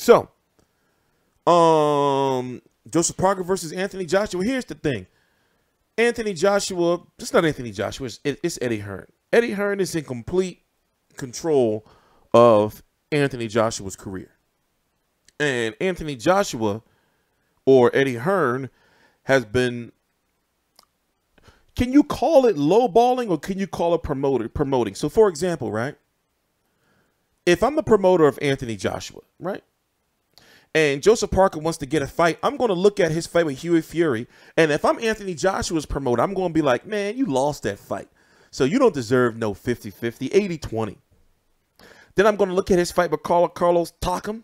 So, Joseph Parker versus Anthony Joshua. Here's the thing. Anthony Joshua, it's not Anthony Joshua, it's Eddie Hearn. Eddie Hearn is in complete control of Anthony Joshua's career. And Anthony Joshua, or Eddie Hearn, has been, can you call it lowballing or can you call it promoting? So, for example, right? If I'm the promoter of Anthony Joshua, right? And Joseph Parker wants to get a fight, I'm going to look at his fight with Huey Fury. And if I'm Anthony Joshua's promoter, I'm going to be like, man, you lost that fight. So you don't deserve no 50-50, 80-20. Then I'm going to look at his fight with Carlos Takam.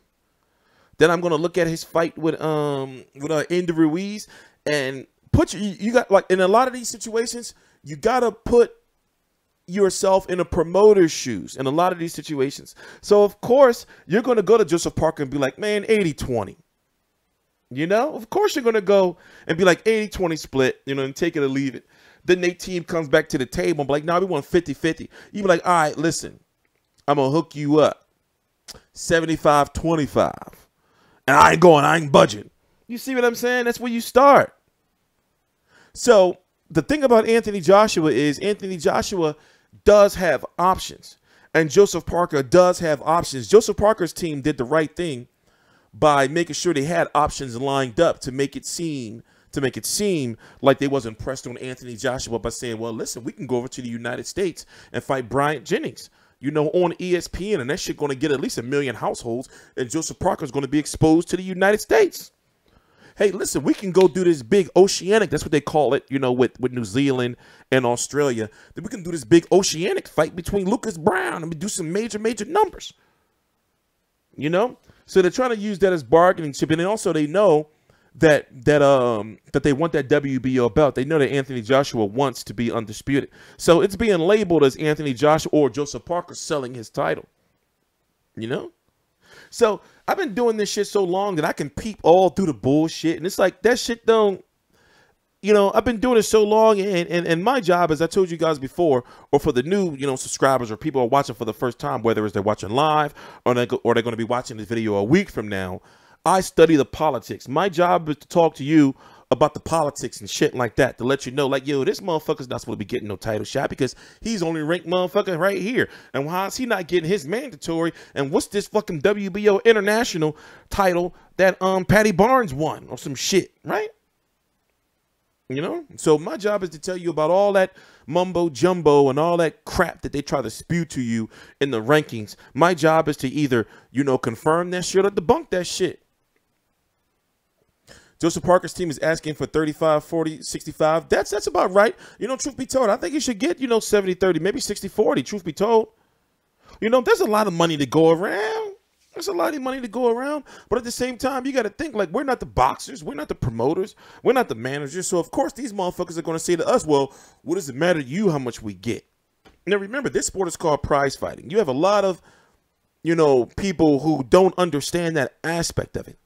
Then I'm going to look at his fight with Andy Ruiz. And you got, like, in a lot of these situations, you got to put yourself in a promoter's shoes in a lot of these situations. So, of course, you're going to go to Joseph Parker and be like, man, 80-20. You know? Of course, you're going to go and be like 80-20 split, you know, and take it or leave it. Then Nate team comes back to the table and be like, nah, we want 50-50. You be like, all right, listen, I'm going to hook you up 75-25. And I ain't budging. You see what I'm saying? That's where you start. So the thing about Anthony Joshua is Anthony Joshua does have options, and Joseph Parker does have options. Joseph Parker's team did the right thing by making sure they had options lined up to make it seem like they wasn't pressed on Anthony Joshua by saying, well, listen, we can go over to the United States and fight Bryant Jennings, you know, on ESPN, and that shit going to get at least 1 million households, and Joseph Parker's going to be exposed to the United States. Hey, listen, we can go do this big oceanic, that's what they call it, you know, with New Zealand and Australia. Then we can do this big oceanic fight between Lucas Brown and we do some major numbers. You know? So they're trying to use that as bargaining chip. And then also they know that they want that WBO belt. They know that Anthony Joshua wants to be undisputed. So it's being labeled as Anthony Joshua or Joseph Parker selling his title. You know? So I've been doing this shit so long that I can peep all through the bullshit. And it's like, that shit don't, you know, I've been doing it so long. And my job, as I told you guys before, or for the new, you know, subscribers or people who are watching for the first time, whether it's they're watching live or they're going to be watching this video a week from now, I study the politics. My job is to talk to you about the politics and shit like that, to let you know, like, yo, this motherfucker's not supposed to be getting no title shot because he's only ranked motherfucker right here. And why is he not getting his mandatory? And what's this fucking WBO international title that Patty Barnes won or some shit, right? You know? So my job is to tell you about all that mumbo jumbo and all that crap that they try to spew to you in the rankings. My job is to either, you know, confirm that shit or debunk that shit. Joseph Parker's team is asking for 35, 40, 65. That's about right. You know, truth be told, I think you should get, you know, 70, 30, maybe 60, 40, truth be told. You know, there's a lot of money to go around. There's a lot of money to go around. But at the same time, you got to think, like, we're not the boxers. We're not the promoters. We're not the managers. So, of course, these motherfuckers are going to say to us, well, what does it matter to you how much we get? Now, remember, this sport is called prize fighting. You have a lot of, you know, people who don't understand that aspect of it.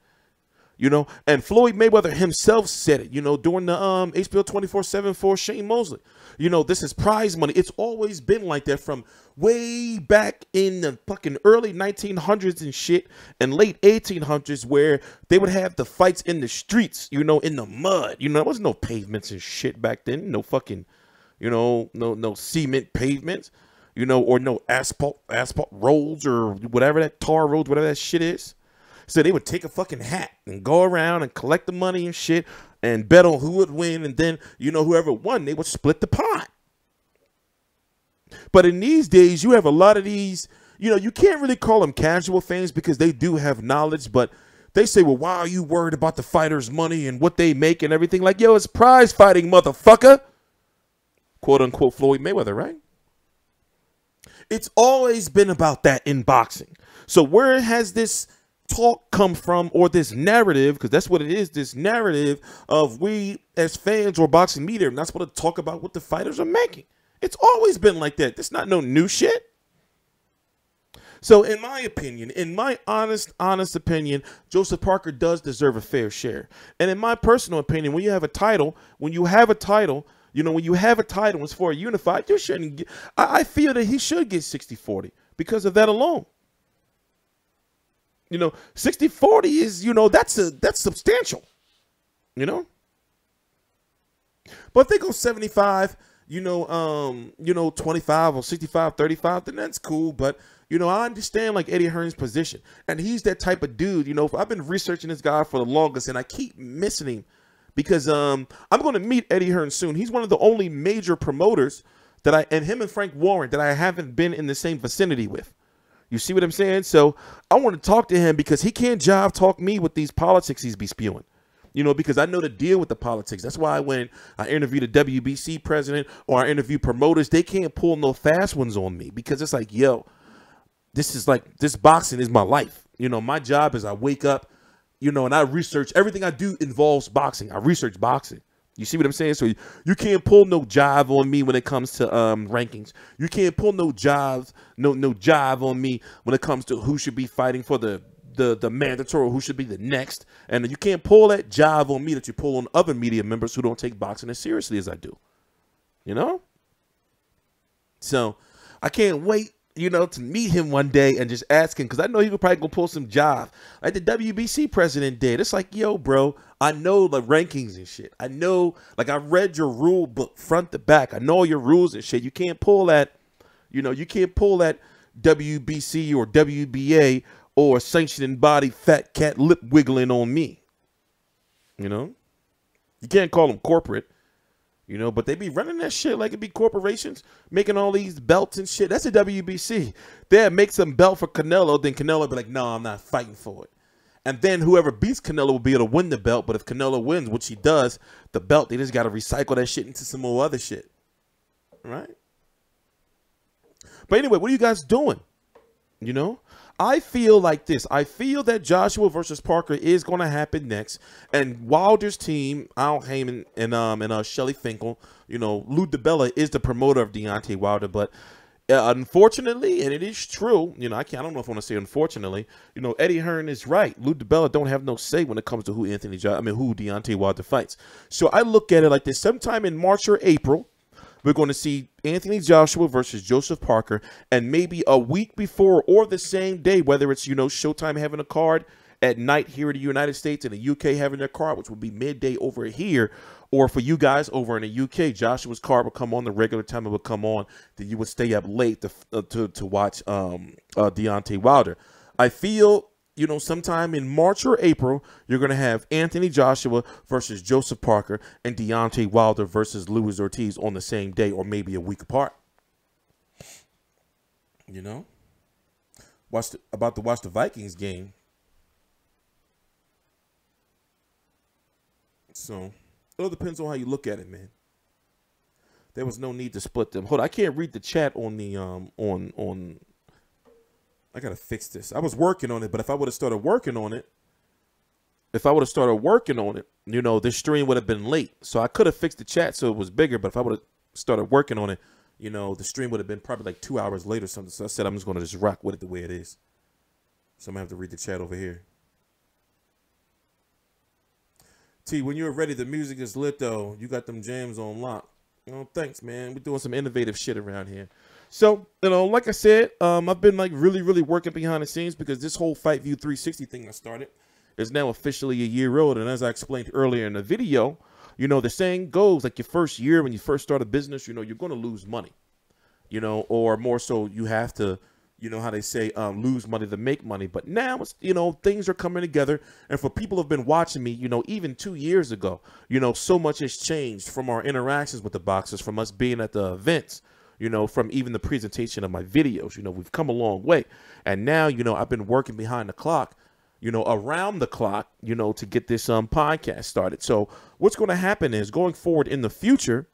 You know, and Floyd Mayweather himself said it, you know, during the HBO 24/7 for Shane Mosley. You know, this is prize money. It's always been like that from way back in the fucking early 1900s and shit and late 1800s, where they would have the fights in the streets, you know, in the mud. You know, there was no pavements and shit back then. No fucking, you know, no cement pavements, you know, or no asphalt roads or whatever that tar roads, whatever that shit is. So they would take a fucking hat and go around and collect the money and shit and bet on who would win. And then, you know, whoever won, they would split the pot. But in these days, you have a lot of these, you know, you can't really call them casual fans because they do have knowledge. But they say, well, why are you worried about the fighters' money and what they make and everything? Like, yo, it's prize fighting, motherfucker. Quote unquote Floyd Mayweather, right? It's always been about that in boxing. So where has this talk come from, or this narrative, because that's what it is, this narrative of we as fans or boxing media are not supposed to talk about what the fighters are making? It's always been like that. It's not no new shit. So in my opinion, in my honest opinion, Joseph Parker does deserve a fair share. And in my personal opinion, when you have a title, you know, when you have a title, it's for a unified, you shouldn't get, I feel that he should get 60-40 because of that alone. You know, 60-40 is, you know, that's substantial, you know. But if they go 75, you know, 25 or 65-35, then that's cool. But, you know, I understand like Eddie Hearn's position. And he's that type of dude, you know. I've been researching this guy for the longest, and I keep missing him because I'm going to meet Eddie Hearn soon. He's one of the only major promoters and him and Frank Warren that I haven't been in the same vicinity with. You see what I'm saying? So I want to talk to him because he can't jive talk me with these politics he's be spewing. You know, because I know to deal with the politics. That's why when I interview the WBC president or I interview promoters, they can't pull no fast ones on me because it's like, yo, this boxing is my life. You know, my job is I wake up, you know, and I research. Everything I do involves boxing. I research boxing. You see what I'm saying? So you can't pull no jive on me when it comes to rankings. You can't pull no jive on me when it comes to who should be fighting for the mandatory, who should be the next. And you can't pull that jive on me that you pull on other media members who don't take boxing as seriously as I do. You know? So I can't wait, you know, to meet him one day and just ask him, because I know he could probably go pull some jive like the WBC president did. It's like, yo, bro, I know the rankings and shit. I know, like, I read your rule book front to back. I know your rules and shit. You can't pull that, you know, you can't pull that WBC or WBA or sanctioning body fat cat lip wiggling on me. You know? You can't call them corporate. You know, but they be running that shit like it be corporations, making all these belts and shit. That's a WBC. They'll make some belt for Canelo, then Canelo be like, no, I'm not fighting for it. And then whoever beats Canelo will be able to win the belt. But if Canelo wins, which he does, the belt, they just got to recycle that shit into some more other shit. Right? But anyway, what are you guys doing? You know? I feel like this. I feel that Joshua versus Parker is going to happen next, and Wilder's team, Al Heyman and Shelly Finkel, you know, Lou DiBella is the promoter of Deontay Wilder, but unfortunately, and it is true, you know, I don't know if I want to say unfortunately, you know, Eddie Hearn is right. Lou DiBella don't have no say when it comes to who Deontay Wilder fights. So I look at it like this: sometime in March or April, we're going to see Anthony Joshua versus Joseph Parker, and maybe a week before or the same day, whether it's, you know, Showtime having a card at night here in the United States and the UK having their card, which will be midday over here, or for you guys over in the UK, Joshua's card will come on the regular time it would come on, that you would stay up late to watch Deontay Wilder. I feel, you know, sometime in March or April, you're going to have Anthony Joshua versus Joseph Parker and Deontay Wilder versus Luis Ortiz on the same day or maybe a week apart. You know? About to watch the Vikings game. So, it all depends on how you look at it, man. There was no need to split them. Hold on, I can't read the chat on the, I gotta fix this. I was working on it, but if I would have started working on it, you know, this stream would have been late. So I could have fixed the chat so it was bigger, but if I would have started working on it, you know, the stream would have been probably like 2 hours later or something. So I said I'm just gonna just rock with it the way it is. So I'm gonna have to read the chat over here. T, when you're ready, the music is lit though. You got them jams on lock. Oh, thanks, man. We're doing some innovative shit around here. So, you know, like I said, I've been like really working behind the scenes because this whole FV360 thing I started is now officially a year old. And as I explained earlier in the video, you know, the saying goes like your first year when you first start a business, you know, you're going to lose money, you know, or more so you have to, you know how they say, lose money to make money. But now, it's, you know, things are coming together. And for people who have been watching me, you know, even 2 years ago, you know, so much has changed from our interactions with the boxers, from us being at the events, you know, from even the presentation of my videos. You know, we've come a long way. And now, you know, I've been working behind the clock, you know, around the clock, you know, to get this podcast started. So what's going to happen is going forward in the future,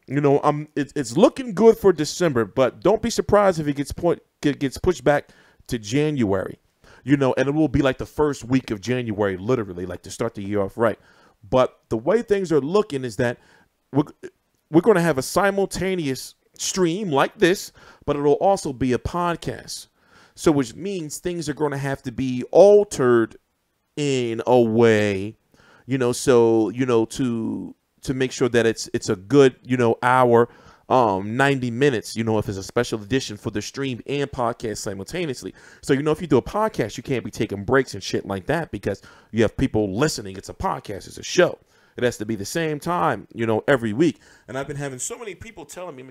you know, it's looking good for December, but don't be surprised if it gets pushed back to January, you know, and it will be like the first week of January, literally, like to start the year off right. But the way things are looking is that we're going to have a simultaneous stream like this, but it'll also be a podcast. So which means things are going to have to be altered in a way, you know, so, you know, to make sure that it's a good, you know, hour 90 minutes, you know, if it's a special edition for the stream and podcast simultaneously. So, you know, if you do a podcast, you can't be taking breaks and shit like that because you have people listening. It's a podcast, it's a show. It has to be the same time, you know, every week. And I've been having so many people telling me,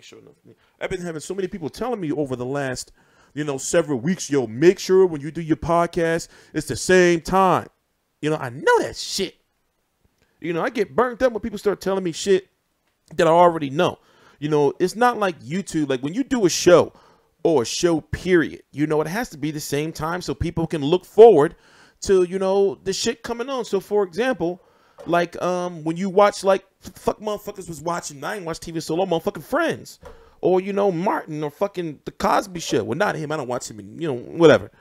I've been having so many people telling me over the last, you know, several weeks, yo, make sure when you do your podcast, it's the same time. You know, I know that shit. You know, I get burnt up when people start telling me shit that I already know. You know, it's not like YouTube. Like when you do a show or a show period, you know, it has to be the same time so people can look forward to, you know, the shit coming on. So, for example, like when you watch, like, fuck motherfuckers was watching, I ain't watch TV so long, motherfucking Friends. Or, you know, Martin or fucking The Cosby Show. Well, not him. I don't watch him, you know, whatever.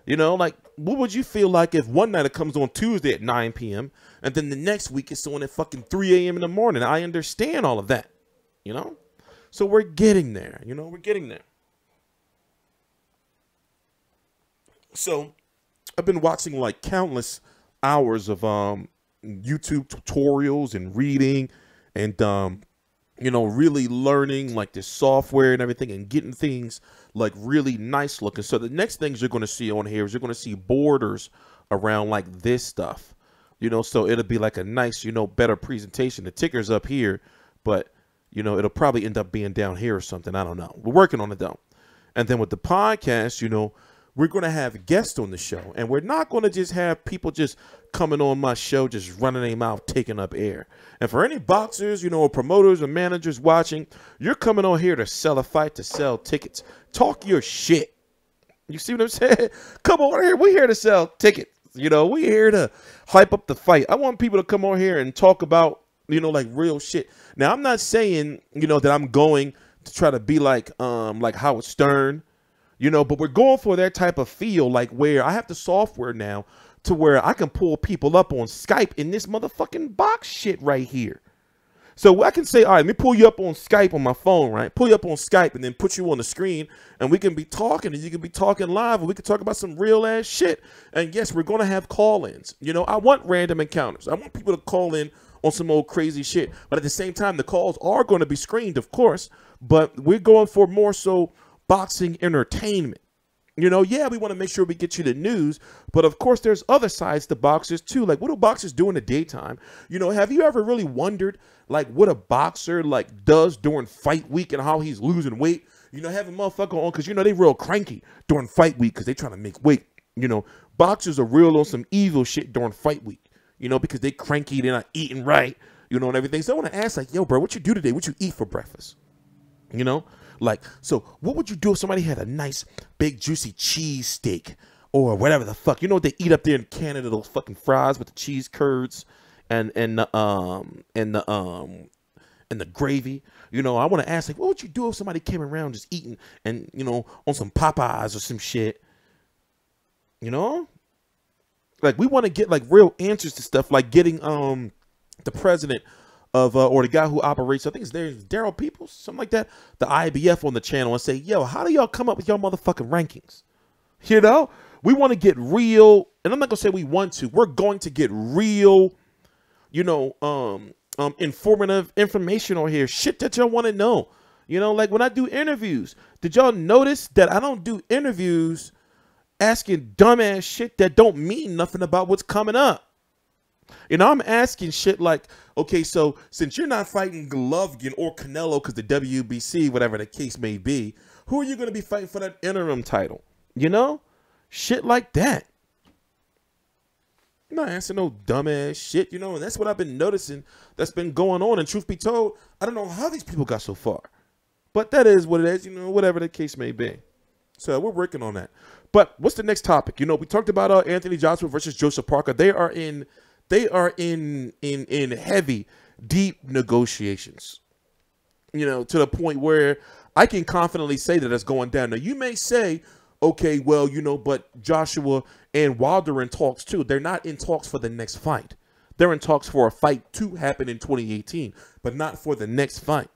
You know, like, what would you feel like if one night it comes on Tuesday at 9 p.m. and then the next week it's on at fucking 3 a.m. in the morning? I understand all of that, you know? So we're getting there, you know, we're getting there. So I've been watching like countless hours of YouTube tutorials and reading and, you know, really learning like this software and everything and getting things like really nice looking. So the next things you're going to see on here is you're going to see borders around like this stuff, you know, so it'll be like a nice, you know, better presentation. The ticker's up here, but you know, it'll probably end up being down here or something. I don't know. We're working on it, though. And then with the podcast, you know, we're going to have guests on the show. And we're not going to just have people just coming on my show, just running their mouth, taking up air. And for any boxers, you know, or promoters or managers watching, you're coming on here to sell a fight, to sell tickets. Talk your shit. You see what I'm saying? Come on here. We're here to sell tickets. You know, we're here to hype up the fight. I want people to come on here and talk about, you know, like real shit. Now, I'm not saying, you know, that I'm going to try to be like Howard Stern, you know, but we're going for that type of feel, like where I have the software now to where I can pull people up on Skype in this motherfucking box shit right here. So I can say, all right, let me pull you up on Skype on my phone, right? Pull you up on Skype and then put you on the screen and we can be talking and you can be talking live and we can talk about some real ass shit. And yes, we're going to have call-ins. You know, I want random encounters. I want people to call in on some old crazy shit. But at the same time, the calls are going to be screened, of course. But we're going for more so boxing entertainment. You know, yeah, we want to make sure we get you the news. But, of course, there's other sides to boxers, too. Like, what do boxers do in the daytime? You know, have you ever really wondered, like, what a boxer, like, does during fight week and how he's losing weight? You know, having a motherfucker on because, you know, they real cranky during fight week because they trying to make weight. You know, boxers are real on some evil shit during fight week. You know, because they cranky, they're not eating right, you know, and everything. So I want to ask, like, yo, bro, what you do today? What you eat for breakfast? You know, like, so what would you do if somebody had a nice, big, juicy cheese steak or whatever the fuck? You know what they eat up there in Canada? Those fucking fries with the cheese curds and the gravy. You know, I want to ask, like, what would you do if somebody came around just eating and, you know, on some Popeyes or some shit? You know? Like, we want to get, like, real answers to stuff, like getting the president of, or the guy who operates, I think his name is Daryl Peoples, something like that, the IBF on the channel and say, yo, how do y'all come up with your motherfucking rankings? You know? We want to get real, and I'm not going to say we want to. We're going to get real, you know, informative information on here, shit that y'all want to know. You know, like when I do interviews, did y'all notice that I don't do interviews asking dumbass shit that don't mean nothing about what's coming up? You know, I'm asking shit like, okay, so since you're not fighting Golovkin or Canelo because the WBC, whatever the case may be, who are you going to be fighting for that interim title? You know, shit like that. I'm not asking no dumbass shit, you know, and that's what I've been noticing that's been going on. And truth be told, I don't know how these people got so far, but that is what it is, you know, whatever the case may be. So we're working on that. But what's the next topic? You know, we talked about Anthony Joshua versus Joseph Parker. They are in heavy, deep negotiations. You know, to the point where I can confidently say that it's going down. Now, you may say, okay, well, you know, but Joshua and Wilder are in talks too. They're not in talks for the next fight. They're in talks for a fight to happen in 2018, but not for the next fight.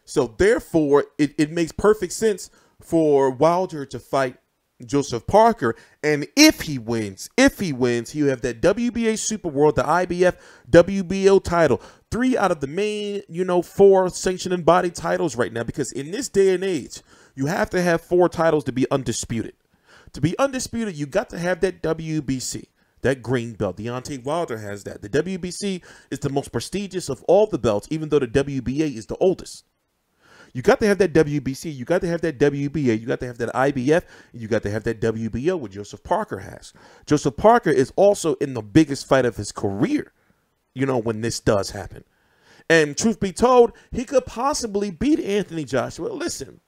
So therefore, it makes perfect sense for Wilder to fight Joseph Parker. And if he wins, he'll have that WBA Super World, the IBF WBO title. 3 out of the main, 4 sanctioning body titles right now. Because in this day and age, you have to have 4 titles to be undisputed. To be undisputed, you got to have that WBC, that green belt. Deontay Wilder has that. The WBC is the most prestigious of all the belts, even though the WBA is the oldest. You got to have that WBC, you got to have that WBA, you got to have that IBF, and you got to have that WBO, what Joseph Parker has. Joseph Parker is also in the biggest fight of his career, when this does happen. And truth be told, he could possibly beat Anthony Joshua. Listen,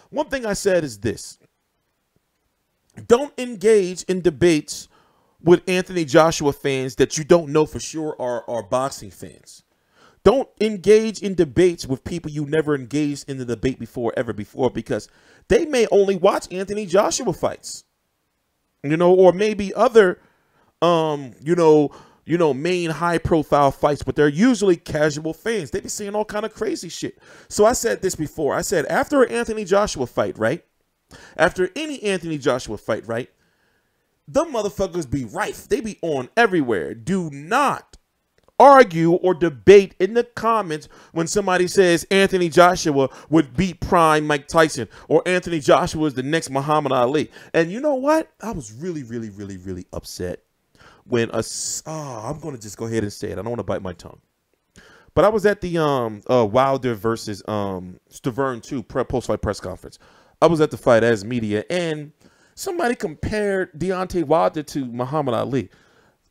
one thing I said is this. Don't engage in debates with Anthony Joshua fans that you don't know for sure are boxing fans. Don't engage in debates with people you never engaged in the debate ever before, because they may only watch Anthony Joshua fights, or maybe other, main high profile fights, but they're usually casual fans. They be saying all kind of crazy shit. So I said this before. I said after an Anthony Joshua fight, right? After any Anthony Joshua fight, right? The motherfuckers be rife. They be on everywhere. Do not argue or debate in the comments when somebody says Anthony Joshua would beat prime Mike Tyson or Anthony Joshua is the next Muhammad Ali. And you know what? I was really, really, really, really upset when I'm going to just go ahead and say it. I don't want to bite my tongue. But I was at the Wilder versus Stavern 2 post-fight press conference. I was at the fight as media, and somebody compared Deontay Wilder to Muhammad Ali.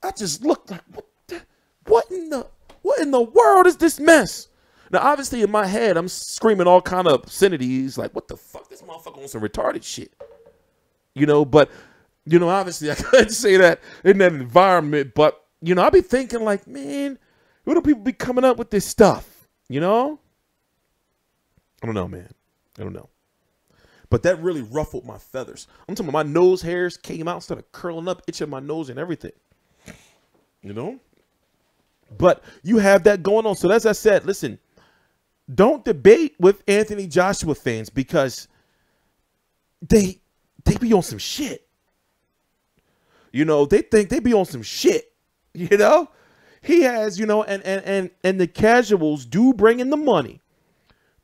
I just looked like, what in the world is this mess? Now, obviously, in my head, I'm screaming all kind of obscenities, like, what the fuck? This motherfucker on some retarded shit. But, obviously, I couldn't say that in that environment. But, I be thinking, like, man, where do people be coming up with this stuff? I don't know, man. I don't know. But that really ruffled my feathers. I'm talking about my nose hairs came out, started curling up, itching my nose and everything. But you have that going on. So as I said, listen, don't debate with Anthony Joshua fans because they be on some shit. They think they be on some shit. He has, and the casuals do bring in the money.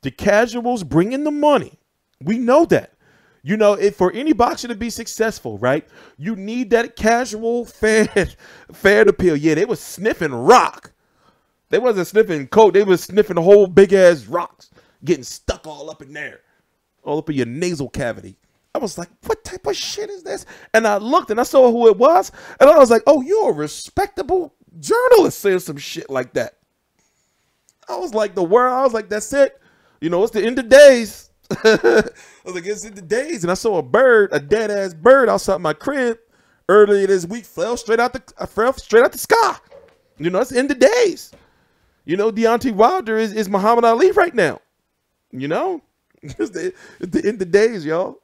The casuals bring in the money. We know that. If for any boxer to be successful, right, you need that casual fan appeal. Yeah, they was sniffing rock. They wasn't sniffing coke. They was sniffing whole big-ass rocks, getting stuck all up in there, all up in your nasal cavity. I was like, what type of shit is this? And I looked, and I saw who it was, and I was like, oh, you're a respectable journalist saying some shit like that. I was like, that's it. It's the end of days. I was like, it's in the days, and I saw a dead ass bird outside my crib earlier this week. Fell straight out the sky. It's in the days. Deontay Wilder is Muhammad Ali right now. It's the end of days, y'all.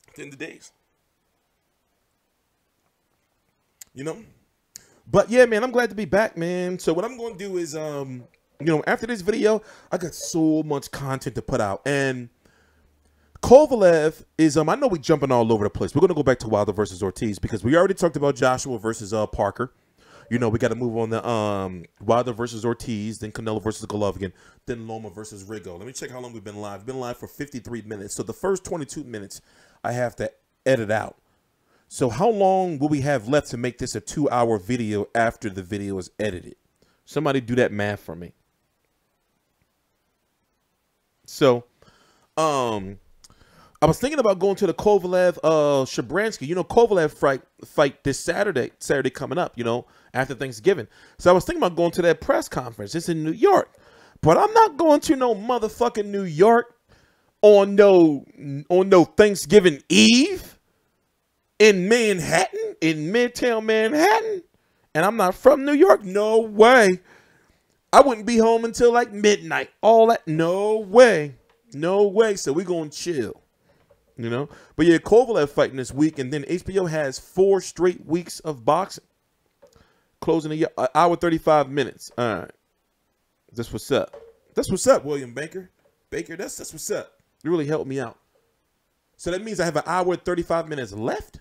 It's in the days. But yeah, man, I'm glad to be back, man. So what I'm going to do is after this video, I got so much content to put out. And Kovalev is, I know we're jumping all over the place. We're going to go back to Wilder versus Ortiz because we already talked about Joshua versus Parker. We got to move on to Wilder versus Ortiz, then Canelo versus Golovkin, then Loma versus Rigo. Let me check how long we've been live. We've been live for 53 minutes. So the first 22 minutes, I have to edit out. So how long will we have left to make this a 2-hour video after the video is edited? Somebody do that math for me. So, I was thinking about going to the Kovalev, Shabransky. Kovalev fight this Saturday coming up, after Thanksgiving. So I was thinking about going to that press conference. It's in New York. But I'm not going to no motherfucking New York on no Thanksgiving Eve in Manhattan, in Midtown Manhattan. And I'm not from New York. No way. I wouldn't be home until like midnight. All that. No way. No way. So we're going to chill. But yeah, Kovalev fighting this week. And then HBO has 4 straight weeks of boxing. Closing the hour 35 minutes. All right. That's what's up. That's what's up, William Baker. That's what's up. You really helped me out. So that means I have an hour and 35 minutes left,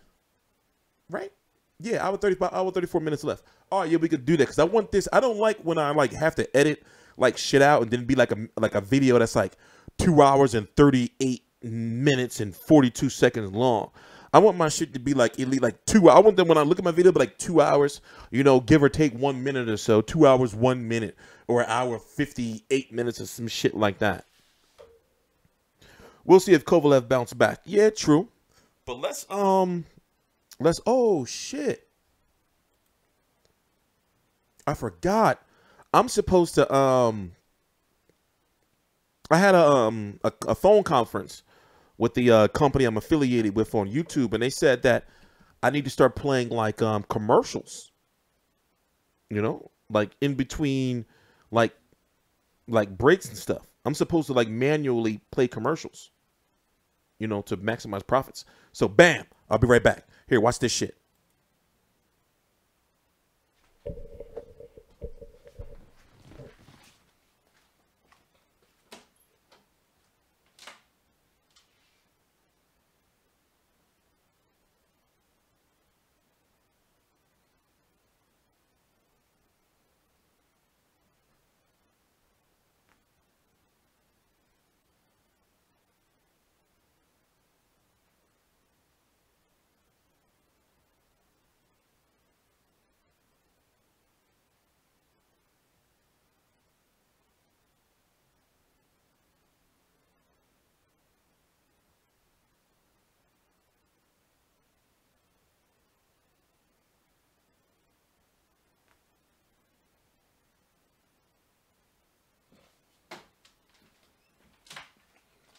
right? Yeah, hour 34 minutes left. All right, yeah, we could do that because I want this. I don't like when I like have to edit like shit out and then be like a video that's like 2 hours and 38 minutes and 42 seconds long. I want my shit to be like elite, like 2 hours. I want them when I look at my video, be like 2 hours, you know, give or take 1 minute or so. 2 hours, 1 minute, or an hour 58 minutes or some shit like that. We'll see if Kovalev bounced back. Yeah, true. But let's oh shit. I forgot. I'm supposed to I had a phone conference with the company I'm affiliated with on YouTube, and they said that I need to start playing like commercials. You know, like in between like breaks and stuff. I'm supposed to like manually play commercials, you know, to maximize profits. So bam, I'll be right back. Here, watch this shit.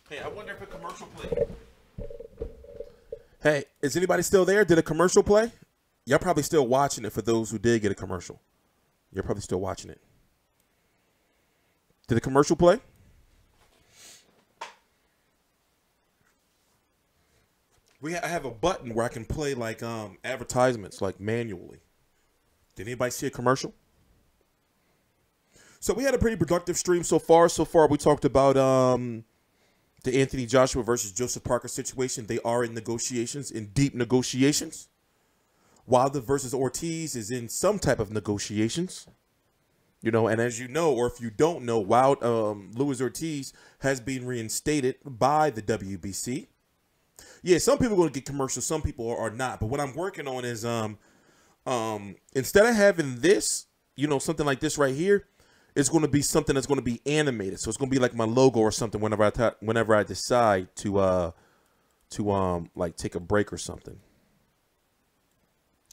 Hey, I wonder if a commercial played. Hey, is anybody still there? Did a commercial play? Y'all probably still watching it for those who did get a commercial. You're probably still watching it. Did a commercial play? I have a button where I can play like advertisements like manually. Did anybody see a commercial? So we had a pretty productive stream so far. So far we talked about the Anthony Joshua versus Joseph Parker situation. They are in negotiations, in deep negotiations. Wilder versus Ortiz is in some type of negotiations. You know, and as you know, or if you don't know, Luis Ortiz has been reinstated by the WBC. Yeah, some people are going to get commercials, some people are not. But what I'm working on is instead of having this, you know, something like this right here, it's going to be something that's going to be animated. So it's going to be like my logo or something whenever I decide to like take a break or something.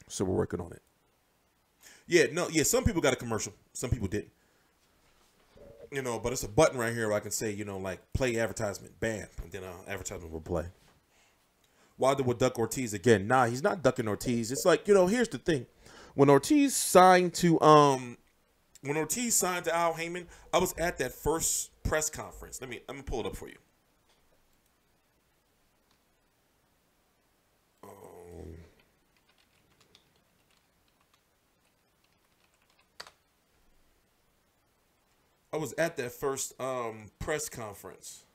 So we're working on it. Yeah, some people got a commercial. Some people didn't. You know, but it's a button right here where I can say, you know, like play advertisement, bam, and then advertisement will play. Wilder would duck Ortiz again. Nah, he's not ducking Ortiz. It's like, you know, here's the thing. When Ortiz signed to Al Heyman, I was at that first press conference. Let me pull it up for you. I was at that first press conference.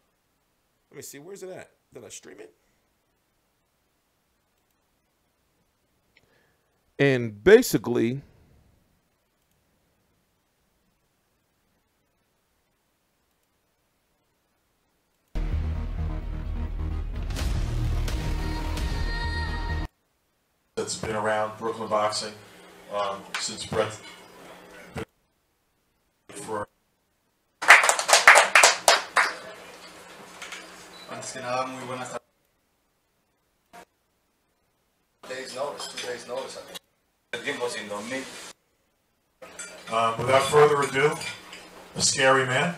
Let me see, where's it at? Did I stream it? And basically, that's been around Brooklyn boxing since Brett for antes que nada muy buenas tardes. 2 days notice. El tiempo sin dormir. Without further ado, a scary man.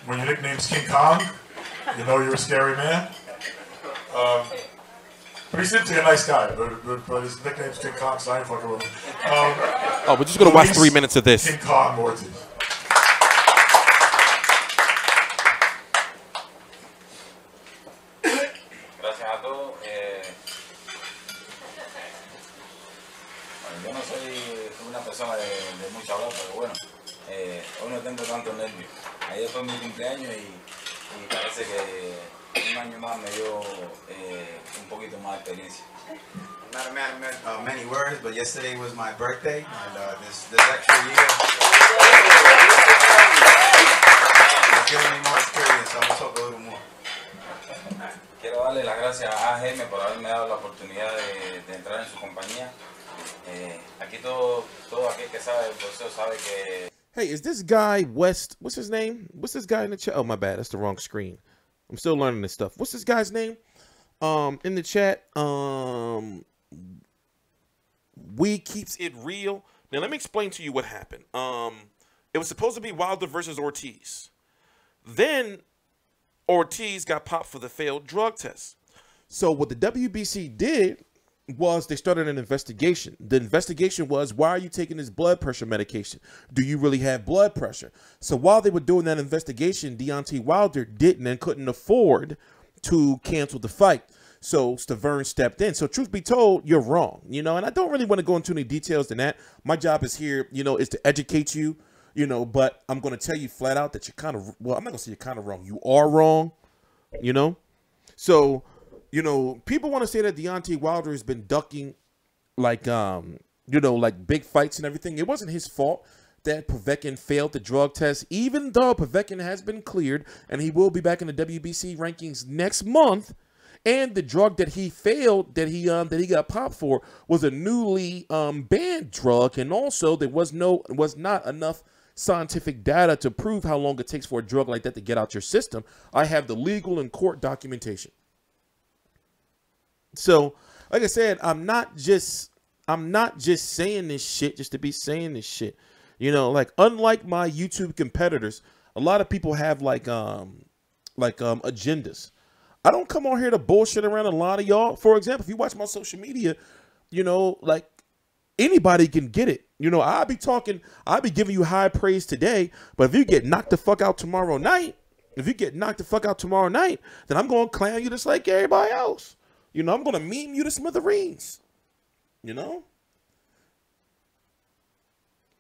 When your nickname's King Kong, you know you're a scary man. But he seems like a nice guy, but his nickname's King Kong, so I ain't fucking with him. oh, we're just going to watch 3 minutes of this. King Kong Ortiz. Gracias a todos. Bueno, yo no soy una persona de mucho hablar, pero bueno, hoy no tengo tanto nervios. Ayer fue mi cumpleaños y parece que año más me dio un poquito más de experiencia. I'm not a man of many words, but yesterday was my birthday, and this extra year has given me more experience, so I'm gonna talk a little more. Quiero darle las gracias a Jaime por haberme dado la oportunidad de entrar en su compañía. Aquí todo aquel que sabe el boxeo sabe que... Hey, is this guy West? What's his name? What's this guy in the chat? Oh, my bad. That's the wrong screen. I'm still learning this stuff. What's this guy's name? In the chat. We keeps it real. Now, let me explain to you what happened. It was supposed to be Wilder versus Ortiz. Then Ortiz got popped for the failed drug test. So what the WBC did was they started an investigation. The investigation was, why are you taking this blood pressure medication? Do you really have blood pressure? So while they were doing that investigation, Deontay Wilder didn't and couldn't afford to cancel the fight. So Stavern stepped in. So truth be told, you're wrong, you know, and I don't really want to go into any details than that. My job is here, you know, is to educate you, you know, but I'm going to tell you flat out that you're kind of, well, I'm not going to say you're kind of wrong. You are wrong, you know. So, you know, people want to say that Deontay Wilder has been ducking like, you know, like big fights and everything. It wasn't his fault that Povetkin failed the drug test, even though Povetkin has been cleared and he will be back in the WBC rankings next month. And the drug that he failed, that he got popped for, was a newly banned drug, and also there was not enough scientific data to prove how long it takes for a drug like that to get out your system. I have the legal and court documentation. So, like I said, I'm not just saying this shit just to be saying this shit. You know, like unlike my YouTube competitors, a lot of people have like agendas. I don't come on here to bullshit around a lot of y'all. For example, if you watch my social media, you know, like anybody can get it. You know, I'll be giving you high praise today, but if you get knocked the fuck out tomorrow night, then I'm going to clown you just like everybody else. You know, I'm going to meme you to smithereens. You know?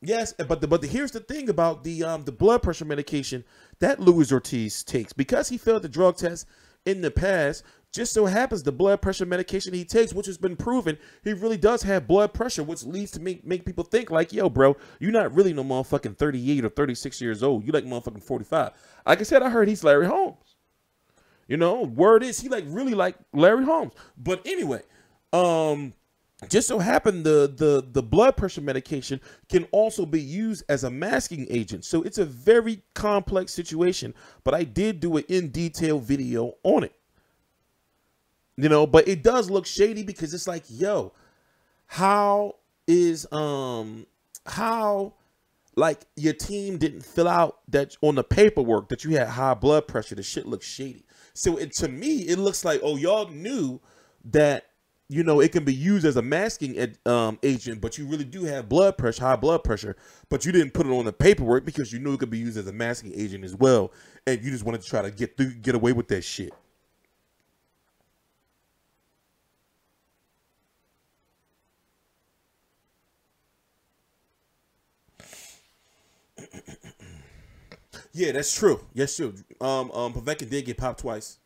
Yes, but here's the thing about the blood pressure medication that Luis Ortiz takes. Because he failed the drug test in the past, just so happens the blood pressure medication he takes, which has been proven, he really does have blood pressure, which leads to make people think like, yo, bro, you're not really no motherfucking 38 or 36 years old. You like motherfucking 45. Like I said, I heard he's Larry Holmes. You know, word is he really like Larry Holmes. But anyway, just so happened the blood pressure medication can also be used as a masking agent. So it's a very complex situation, but I did do an in-detail video on it. You know, but it does look shady because it's like, yo, how like your team didn't fill out that on the paperwork that you had high blood pressure. The shit looks shady. So to me, it looks like, oh, y'all knew that, you know, it can be used as a masking agent, but you really do have blood pressure, high blood pressure, but you didn't put it on the paperwork because you knew it could be used as a masking agent as well, and you just wanted to try to get away with that shit. Yeah, that's true. Yes, true. Povetkin did get popped twice.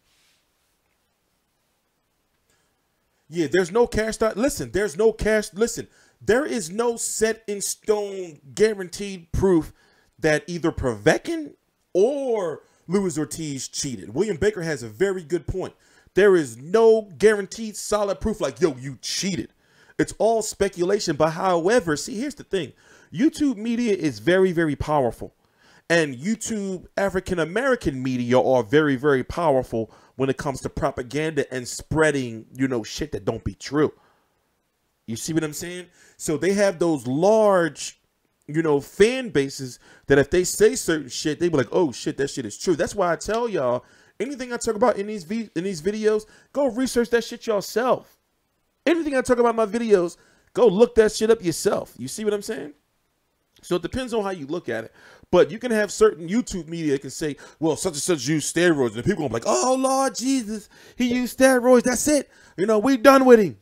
Yeah, there's no cash start. Listen, there's no cash. Listen, there is no set in stone guaranteed proof that either Povetkin or Luis Ortiz cheated. William Baker has a very good point. There is no guaranteed solid proof like, yo, you cheated. It's all speculation. But however, see, here's the thing. YouTube media is very, very powerful. And YouTube African-American media are very, very powerful when it comes to propaganda and spreading, you know, shit that don't be true. You see what I'm saying? So they have those large, you know, fan bases that if they say certain shit, they be like, oh shit, that shit is true. That's why I tell y'all, anything I talk about in these videos, go research that shit yourself. Anything I talk about in my videos, go look that shit up yourself. You see what I'm saying? So it depends on how you look at it. But you can have certain YouTube media that can say, well, such and such used steroids. And people are like, oh, Lord Jesus, he used steroids. That's it. You know, we done with him.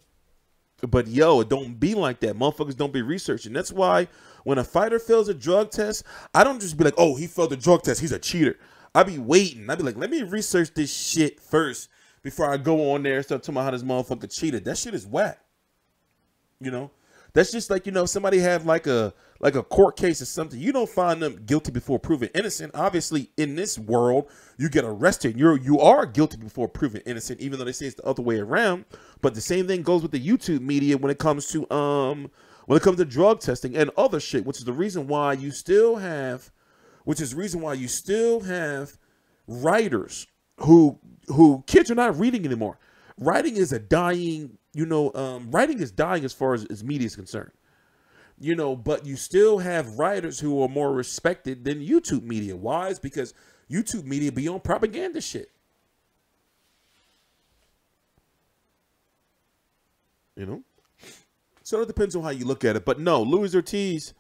But, yo, it don't be like that. Motherfuckers don't be researching. That's why when a fighter fails a drug test, I don't just be like, oh, he failed the drug test. He's a cheater. I be waiting. I be like, let me research this shit first before I go on there and start talking about how this motherfucker cheated. That shit is whack. You know, that's just like, you know, somebody have like a court case or something. You don't find them guilty before proven innocent. Obviously, in this world, you get arrested. You are guilty before proven innocent, even though they say it's the other way around. But the same thing goes with the YouTube media when it comes to drug testing and other shit, which is the reason why you still have, writers who kids are not reading anymore. Writing is a dying, writing is dying as far as media is concerned. You know, but you still have writers who are more respected than YouTube media. Why? It's because YouTube media be on propaganda shit. You know? So it depends on how you look at it. But no, Luis Ortiz,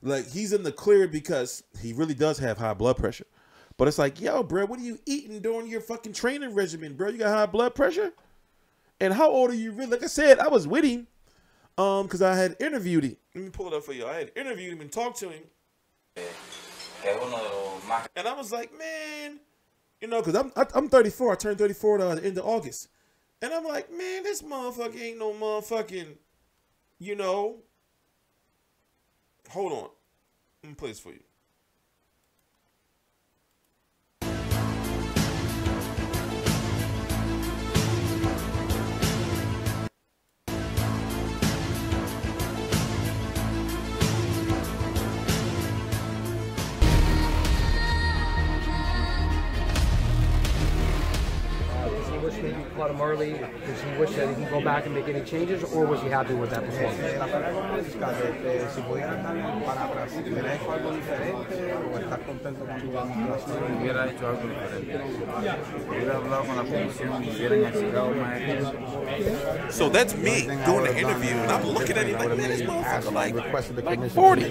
like, he's in the clear because he really does have high blood pressure. But it's like, yo, bro, what are you eating during your fucking training regimen, bro? You got high blood pressure? And how old are you really? Like I said, I was with him because I had interviewed him. Let me pull it up for you. I had interviewed him and talked to him. And I was like, man, you know, because I'm 34. I turned 34 at the end of August. And I'm like, man, this motherfucker ain't no motherfucking, you know. Hold on. Let me play this for you. Maybe caught him early. Does he wish that he can go back and make any changes, or was he happy with that performance? Hubiera hecho algo diferente. Hubiera hablado con la comisión y hubieran explicado más. So that's me doing the interview, and I'm looking at him like, man, this motherfucker like 40.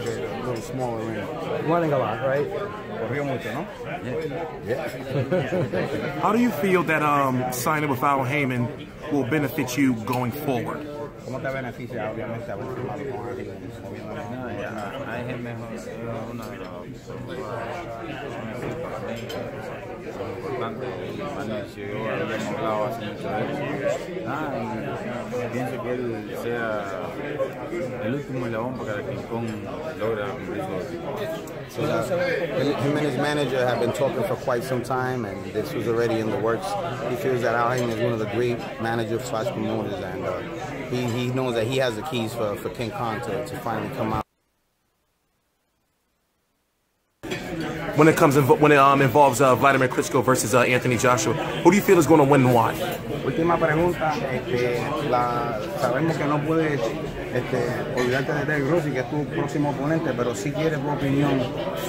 Running a lot, right? Yeah. How do you feel that signing with Al Heyman will benefit you going forward? No, ya, ahí es mejor, es una de las importante. Y yo habíamos hablado hace mucho de eso. Y pienso que él sea el último eslabón para que King Kong logre cumplir su objetivo. So him and his manager have been talking for quite some time, and this was already in the works. He feels that Al Heyman is one of the great managers / promoters, and he knows that he has the keys for King Kong to finally come out. When it involves Vladimir Klitschko versus Anthony Joshua, who do you feel is going to win and why? Última pregunta, sabemos que no puedes olvidarte de Derrick Rossi, que es tu próximo oponente, pero si quieres tu opinión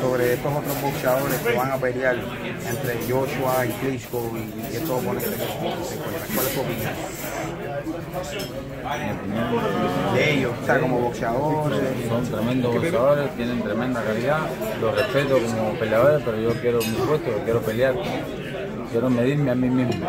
sobre estos otros boxeadores que van a pelear entre Joshua y Klitschko y estos oponentes que se encuentran. ¿Cuál es tu opinión? De ellos, o sea, como boxeadores. Son tremendos boxeadores, tienen tremenda calidad, los respeto como peleadores, pero yo quiero mi puesto, yo quiero pelear, quiero medirme a mí mismo.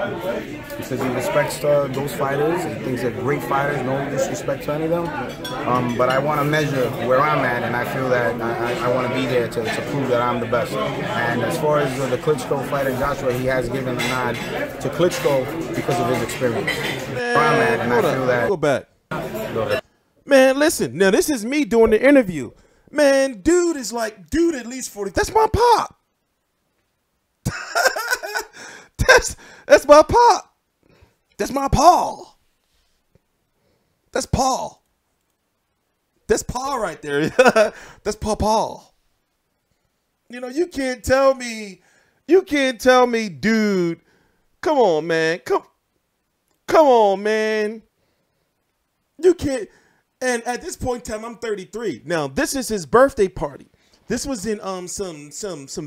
He says he respects those fighters, he thinks they're great fighters, no disrespect to any of them, but I want to measure where I'm at, and I feel that I want to be there to prove that I'm the best. And as far as the Klitschko fight and Joshua, he has given a nod to Klitschko because of his experience. Where I'm at, and I feel that. Go back. Man, listen. Now, this is me doing the interview. Man, dude is like, at least 40. That's my pop. That's my pop. That's my Paul. That's Paul. That's Paul right there. That's Paul. You know, you can't tell me, dude. Come on, man. Come on, man. You can't. And at this point in time, I'm 33. Now, this is his birthday party. This was in some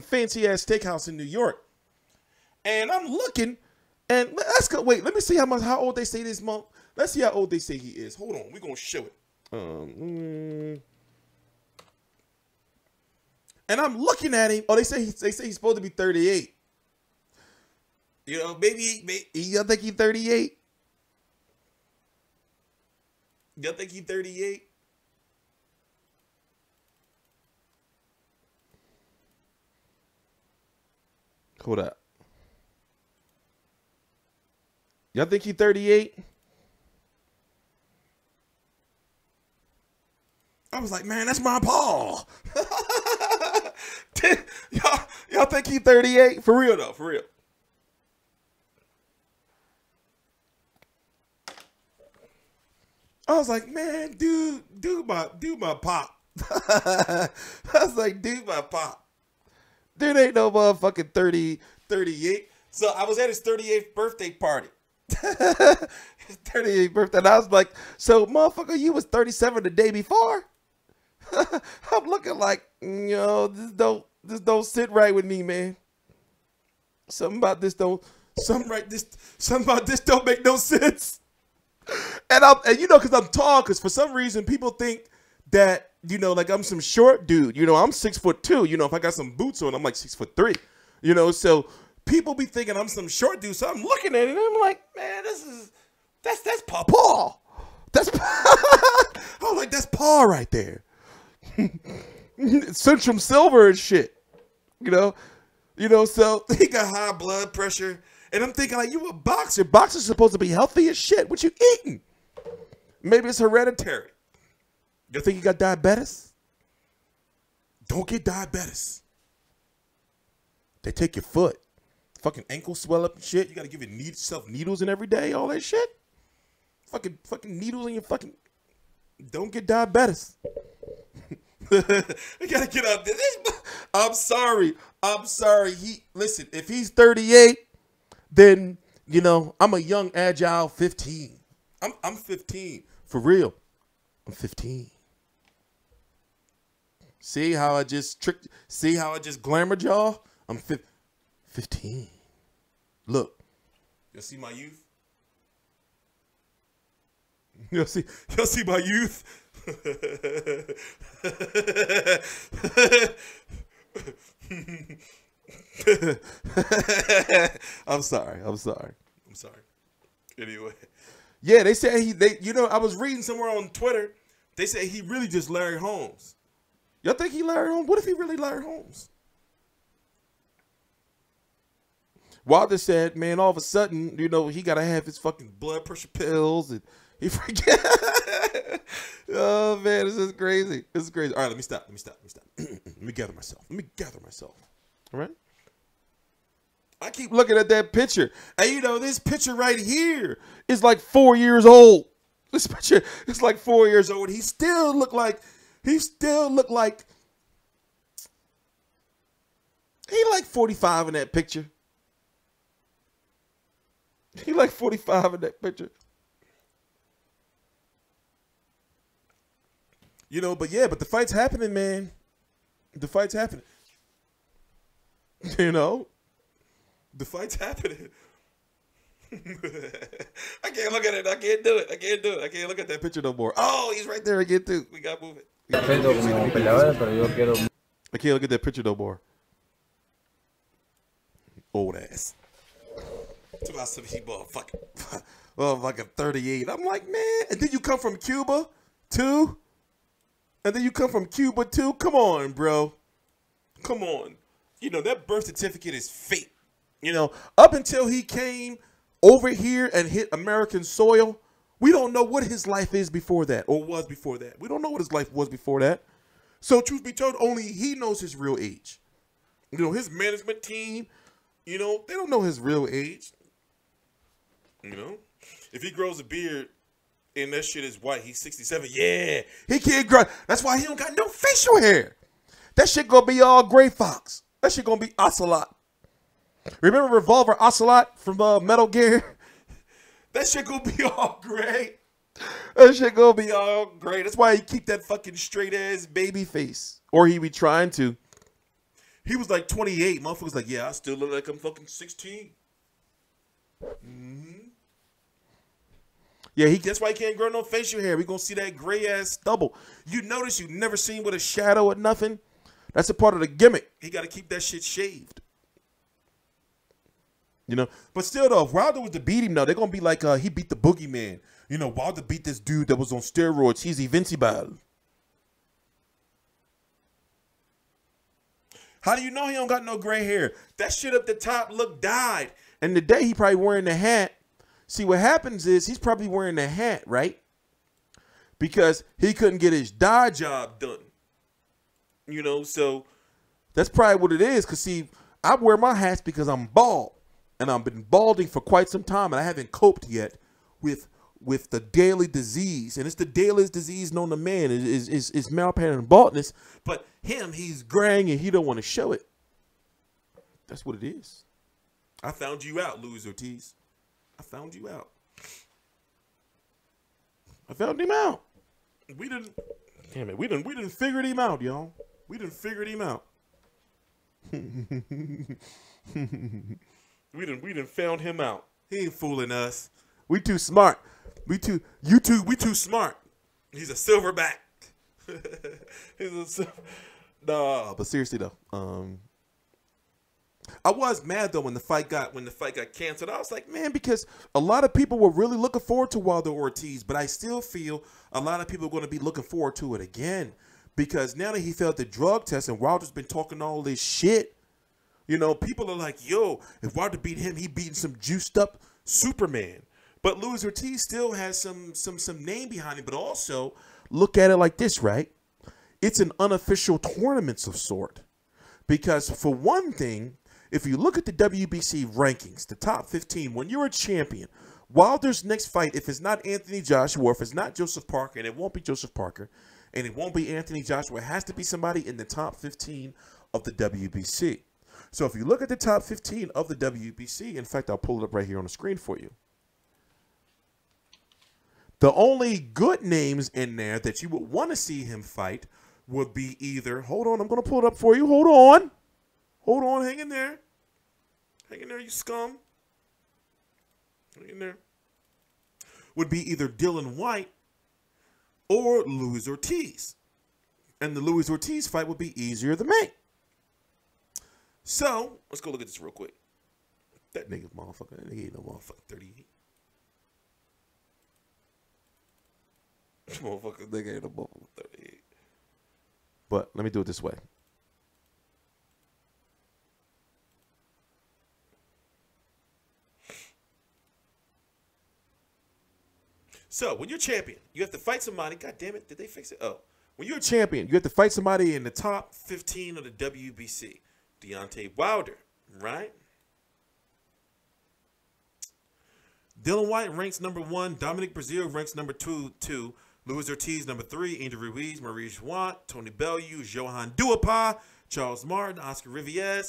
fancy ass steakhouse in New York. And I'm looking, and let's go. Wait, let me see how old they say this month. Let's see how old they say he is. Hold on, we're gonna show it. And I'm looking at him. Oh, they say he's supposed to be 38. You know, maybe y'all think he's 38? Y'all think he's 38? Hold up. Y'all think he 38? I was like, man, that's my Paul. Y'all think he 38? For real though, for real. I was like, man, dude my pop. I was like, dude my pop. Dude ain't no motherfucking 38. So I was at his 38th birthday party. His 38th birthday. And I was like, so motherfucker, you was 37 the day before? I'm looking like, this don't sit right with me, man. Something about this don't make no sense. And because I'm tall, because for some reason people think that, like I'm some short dude. I'm 6'2". If I got some boots on, I'm like 6'3". So people be thinking I'm some short dude. So I'm looking at it and I'm like, man, that's Paul. That's I was like, that's Paul right there. Centrum Silver and shit. So he got high blood pressure. And I'm thinking, like, you a boxer. Boxers supposed to be healthy as shit. What you eating? Maybe it's hereditary. You think you got diabetes? Don't get diabetes. They take your foot. Fucking ankles swell up and shit. You got to give yourself needles and every day, all that shit. Fucking needles in your fucking... Don't get diabetes. We got to get out there. I'm sorry. Listen, if he's 38... then, I'm a young, agile 15. I'm 15. For real. I'm 15. See how I just tricked, see how I just glamored y'all? I'm 15. Look. You'll see my youth? You'll see my youth? I'm sorry. Anyway, yeah, they said I was reading somewhere on Twitter. They said he really just Larry Holmes. Y'all think he Larry Holmes? What if he really Larry Holmes? Wilder said, man, all of a sudden, he got to have his fucking blood pressure pills and he forget. Oh man, this is crazy. All right, let me stop. Let me gather myself. All right. I keep looking at that picture. And this picture right here is like 4 years old. This picture is like 4 years old. He still looked like he like 45 in that picture. He like 45 in that picture. But the fight's happening, man. The fight's happening. The fight's happening. I can't look at it. I can't do it. I can't look at that picture no more. Oh, he's right there again, too. We got to move it. I can't look at that picture no more. Old ass. It's about some he motherfucking 38. I'm like, man. And then you come from Cuba, too? Come on, bro. Come on. That birth certificate is fake. Up until he came over here and hit American soil, we don't know what his life is before that or was before that. We don't know what his life was before that. So truth be told, only he knows his real age. His management team, they don't know his real age. If he grows a beard and that shit is white, he's 67. Yeah, he can't grow. That's why he don't got no facial hair. That shit gonna be all Gray Fox. That shit gonna be Ocelot. Remember Revolver Ocelot from Metal Gear? That shit gonna be all gray. That's why he keep that fucking straight ass baby face. Or he be trying to. He was like 28. Motherfuckers like, yeah, I still look like I'm fucking 16. Yeah, that's why he can't grow no facial hair. We gonna see that gray ass stubble. You notice you never seen with a shadow or nothing? That's a part of the gimmick. He got to keep that shit shaved. But still though, if Wilder was to beat him, they're gonna be like he beat the boogeyman. Wilder beat this dude that was on steroids. He's invincible. How do you know he don't got no gray hair? That shit up the top look dyed. And the day he probably wearing the hat, See, what happens is he's probably wearing the hat, right? Because he couldn't get his dye job done. You know, so that's probably what it is. Because, see, I wear my hats because I'm bald. And I've been balding for quite some time. And I haven't coped yet with the daily disease. And it's the dailiest disease known to man is malpattern and baldness. But him, he's graying and he don't want to show it. That's what it is. I found you out, Luis Ortiz. I found you out. I found him out. We didn't. Damn it. We didn't figure him out, y'all. We didn't figure him out. We done found him out. He ain't fooling us. We too smart. We too smart. He's a silverback. Nah, but seriously though, I was mad though when the fight got canceled. I was like, man, because a lot of people were really looking forward to Wilder Ortiz, but I still feel a lot of people are going to be looking forward to it again because now that he failed the drug test and Wilder's been talking all this shit, you know, people are like, yo, if Wilder beat him, he beating some juiced up Superman. But Luis Ortiz still has some name behind him. But also, look at it like this, right? It's an unofficial tournament of sort. Because for one thing, if you look at the WBC rankings, the top 15, when you're a champion, Wilder's next fight, if it's not Anthony Joshua, or if it's not Joseph Parker, and it won't be Joseph Parker, and it won't be Anthony Joshua, it has to be somebody in the top 15 of the WBC. So if you look at the top 15 of the WBC, in fact, I'll pull it up right here on the screen for you. The only good names in there that you would want to see him fight would be either, hold on, I'm going to pull it up for you. Hold on. Hold on, hang in there. Hang in there, you scum. Hang in there. Would be either Dylan White or Luis Ortiz. And the Luis Ortiz fight would be easier to make. So, let's go look at this real quick. That nigga motherfucker, that nigga ain't no motherfucker 38. Motherfucker, nigga ain't no motherfucker 38. But let me do it this way. So, when you're champion, you have to fight somebody. God damn it, did they fix it? Oh. When you're a champion, you have to fight somebody in the top 15 of the WBC. Deontay Wilder, right? Dylan White ranks number 1. Dominic Breazeale ranks number 2. Luis Ortiz, number 3. Angel Ruiz, Maurice Watt, Tony Bellew, Johan Duhaupas, Charles Martin, Oscar Riviere,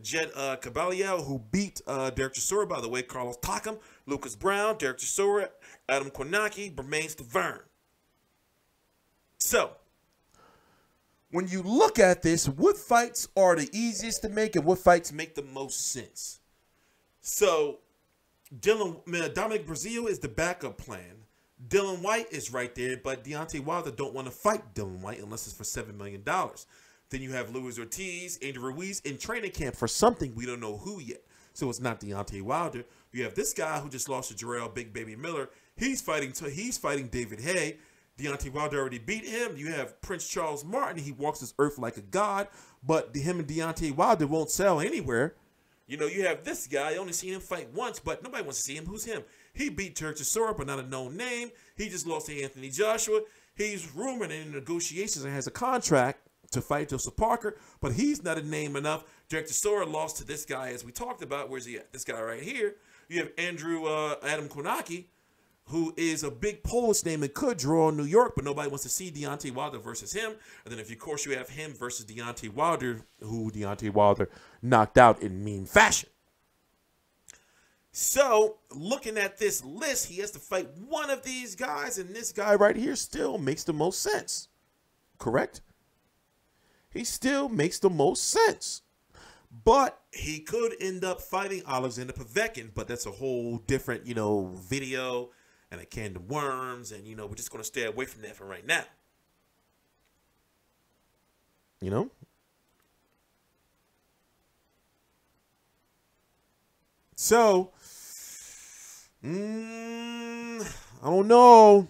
Jed Caballero, who beat Derek Chisora, by the way, Carlos Takam, Lucas Brown, Derek Chisora, Adam Kornacki, Bermain Stavern. So, when you look at this, what fights are the easiest to make and what fights make the most sense? So, Dominic Breazeale is the backup plan. Dylan White is right there, but Deontay Wilder don't want to fight Dylan White unless it's for $7 million. Then you have Luis Ortiz, Angel Ruiz in training camp for something we don't know who yet. So it's not Deontay Wilder. You have this guy who just lost to Jarrell Big Baby Miller. He's fighting David Haye. Deontay Wilder already beat him. You have Prince Charles Martin. He walks this earth like a god, but him and Deontay Wilder won't sell anywhere. You know, you have this guy. I only seen him fight once, but nobody wants to see him. Who's him? He beat Derek Chisora, but not a known name. He just lost to Anthony Joshua. He's rumored in negotiations and has a contract to fight Joseph Parker, but he's not a name enough. Derek Chisora lost to this guy, as we talked about. Where's he at? This guy right here. You have Adam Kornacki, who is a big Polish name and could draw in New York, but nobody wants to see Deontay Wilder versus him. And then, of course, you have him versus Deontay Wilder, who Deontay Wilder knocked out in mean fashion. So, looking at this list, he has to fight one of these guys, and this guy right here still makes the most sense. Correct? He still makes the most sense. But he could end up fighting Alexander Povetkin, but that's a whole different, you know, video and a can of worms, and, you know, we're just going to stay away from that for right now. You know? So, I don't know.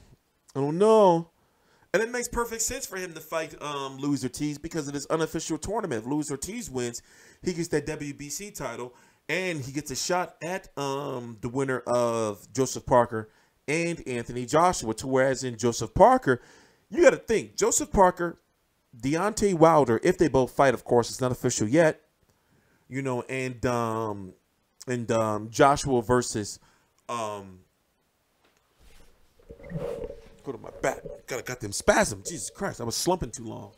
And it makes perfect sense for him to fight Luis Ortiz because of this unofficial tournament. If Luis Ortiz wins, he gets that WBC title. And he gets a shot at the winner of Joseph Parker and Anthony Joshua. To whereas in Joseph Parker, you got to think, Joseph Parker, Deontay Wilder, if they both fight, of course, it's not official yet, you know, and Joshua versus go to my back. Got them spasms. Jesus Christ, I was slumping too long.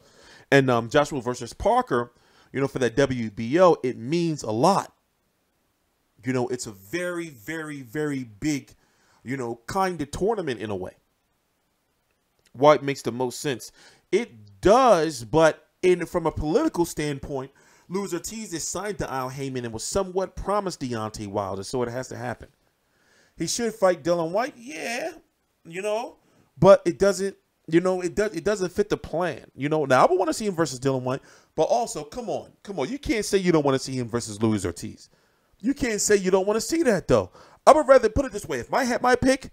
And Joshua versus Parker, you know, for that WBO, it means a lot. You know, it's a very, very, very big, you know, kind of tournament in a way. Why it makes the most sense. It does, but from a political standpoint, Luis Ortiz is signed to Al Haymon and was somewhat promised Deontay Wilder, so it has to happen. He should fight Dillian Whyte, yeah, you know, but it doesn't, you know, it doesn't fit the plan. You know, now I would want to see him versus Dillian Whyte, but also, come on. You can't say you don't want to see him versus Luis Ortiz. You can't say you don't want to see that, though. I would rather put it this way. If I had my pick,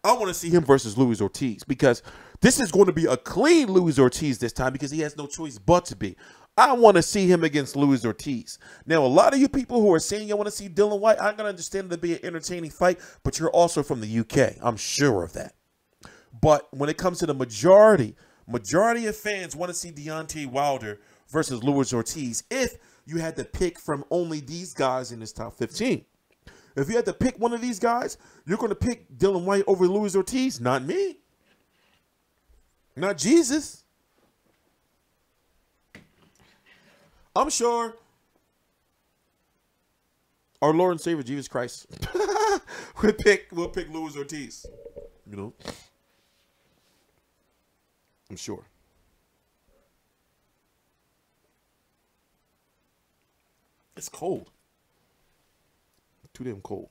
I want to see him versus Luis Ortiz because this is going to be a clean Luis Ortiz this time because he has no choice but to be. I want to see him against Luis Ortiz. Now, a lot of you people who are saying you want to see Dillian Whyte, I'm going to understand it'll be an entertaining fight, but you're also from the UK. I'm sure of that. But when it comes to the majority of fans want to see Deontay Wilder versus Luis Ortiz if you had to pick from only these guys in this top 15. If you had to pick one of these guys, you're going to pick Dillian Whyte over Luis Ortiz. Not me. Not Jesus. I'm sure our Lord and Savior Jesus Christ we'll pick Luis Ortiz. You know? I'm sure. It's cold. Too damn cold.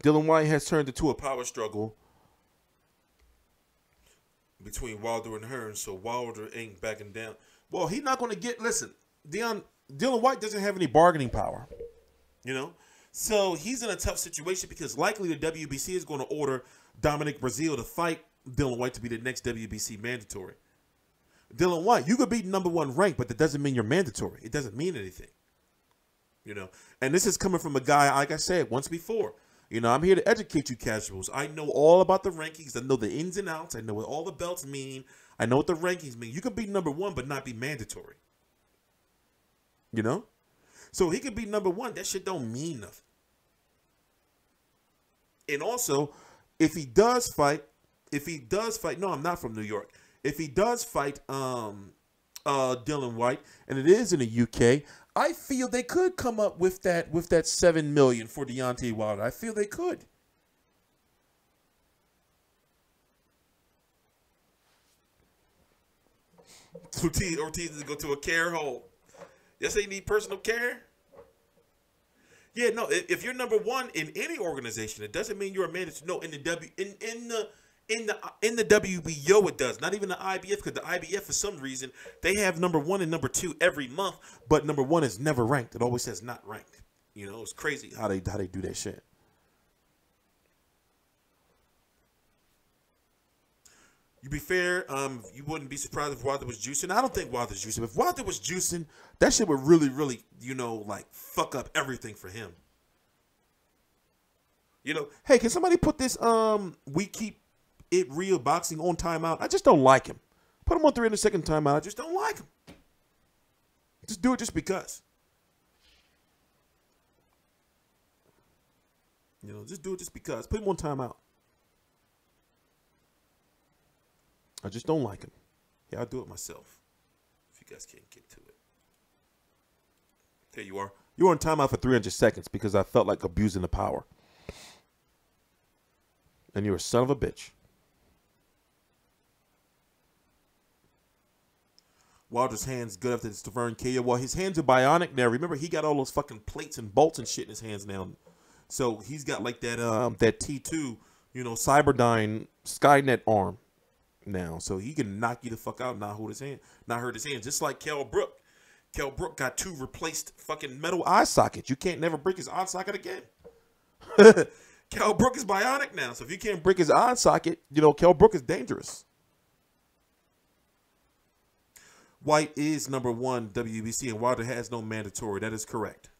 Dillian Whyte has turned into a power struggle between Wilder and Hearns, so Wilder ain't backing down. Well, he's not going to get, listen, Dillian Whyte doesn't have any bargaining power, you know? So he's in a tough situation because likely the WBC is going to order Dominic Breazeale to fight Dillian Whyte to be the next WBC mandatory. Dillian Whyte, you could be #1 ranked, but that doesn't mean you're mandatory. It doesn't mean anything. You know, and this is coming from a guy, like I said once before. You know, I'm here to educate you casuals. I know all about the rankings. I know the ins and outs. I know what all the belts mean. I know what the rankings mean. You could be #1, but not be mandatory. You know? So he could be #1. That shit don't mean nothing. And also, if he does fight, no, I'm not from New York. If he does fight Dillian Whyte, and it is in the UK, I feel they could come up with that $7 million for Deontay Wilder. I feel they could. Ortiz is go to a care home. Yes, they need personal care. Yeah, no. If you're #1 in any organization, it doesn't mean you're a manager. No, in the WBO it does. Not even the IBF, because the IBF for some reason they have #1 and #2 every month, but #1 is never ranked. It always says not ranked. You know, it's crazy how they do that shit. You be fair, you wouldn't be surprised if Wilder was juicing. I don't think Wilder's juicing. If Wilder was juicing, that shit would really, really, you know, like fuck up everything for him. You know, hey, can somebody put this We Keep It Real Boxing on timeout? I just don't like him. Put him on 302nd timeout. I just don't like him. Just do it just because. You know, just do it just because. Put him on timeout. I just don't like him. Yeah, I'll do it myself. If you guys can't get to it. There you are. You were on timeout for 300 seconds because I felt like abusing the power. And you're a son of a bitch. Wilder's hands good after the Stavern KO. Well, his hands are bionic now. Remember, he got all those fucking plates and bolts and shit in his hands now. So he's got like that that T2, you know, Cyberdyne Skynet arm now. So he can knock you the fuck out and not hurt his hand. Just like Kell Brook. Kell Brook got 2 replaced fucking metal eye sockets. You can't never break his eye socket again. Kell Brook is bionic now. So if you can't break his eye socket, you know, Kell Brook is dangerous. White is #1 WBC, and Wilder has no mandatory. That is correct.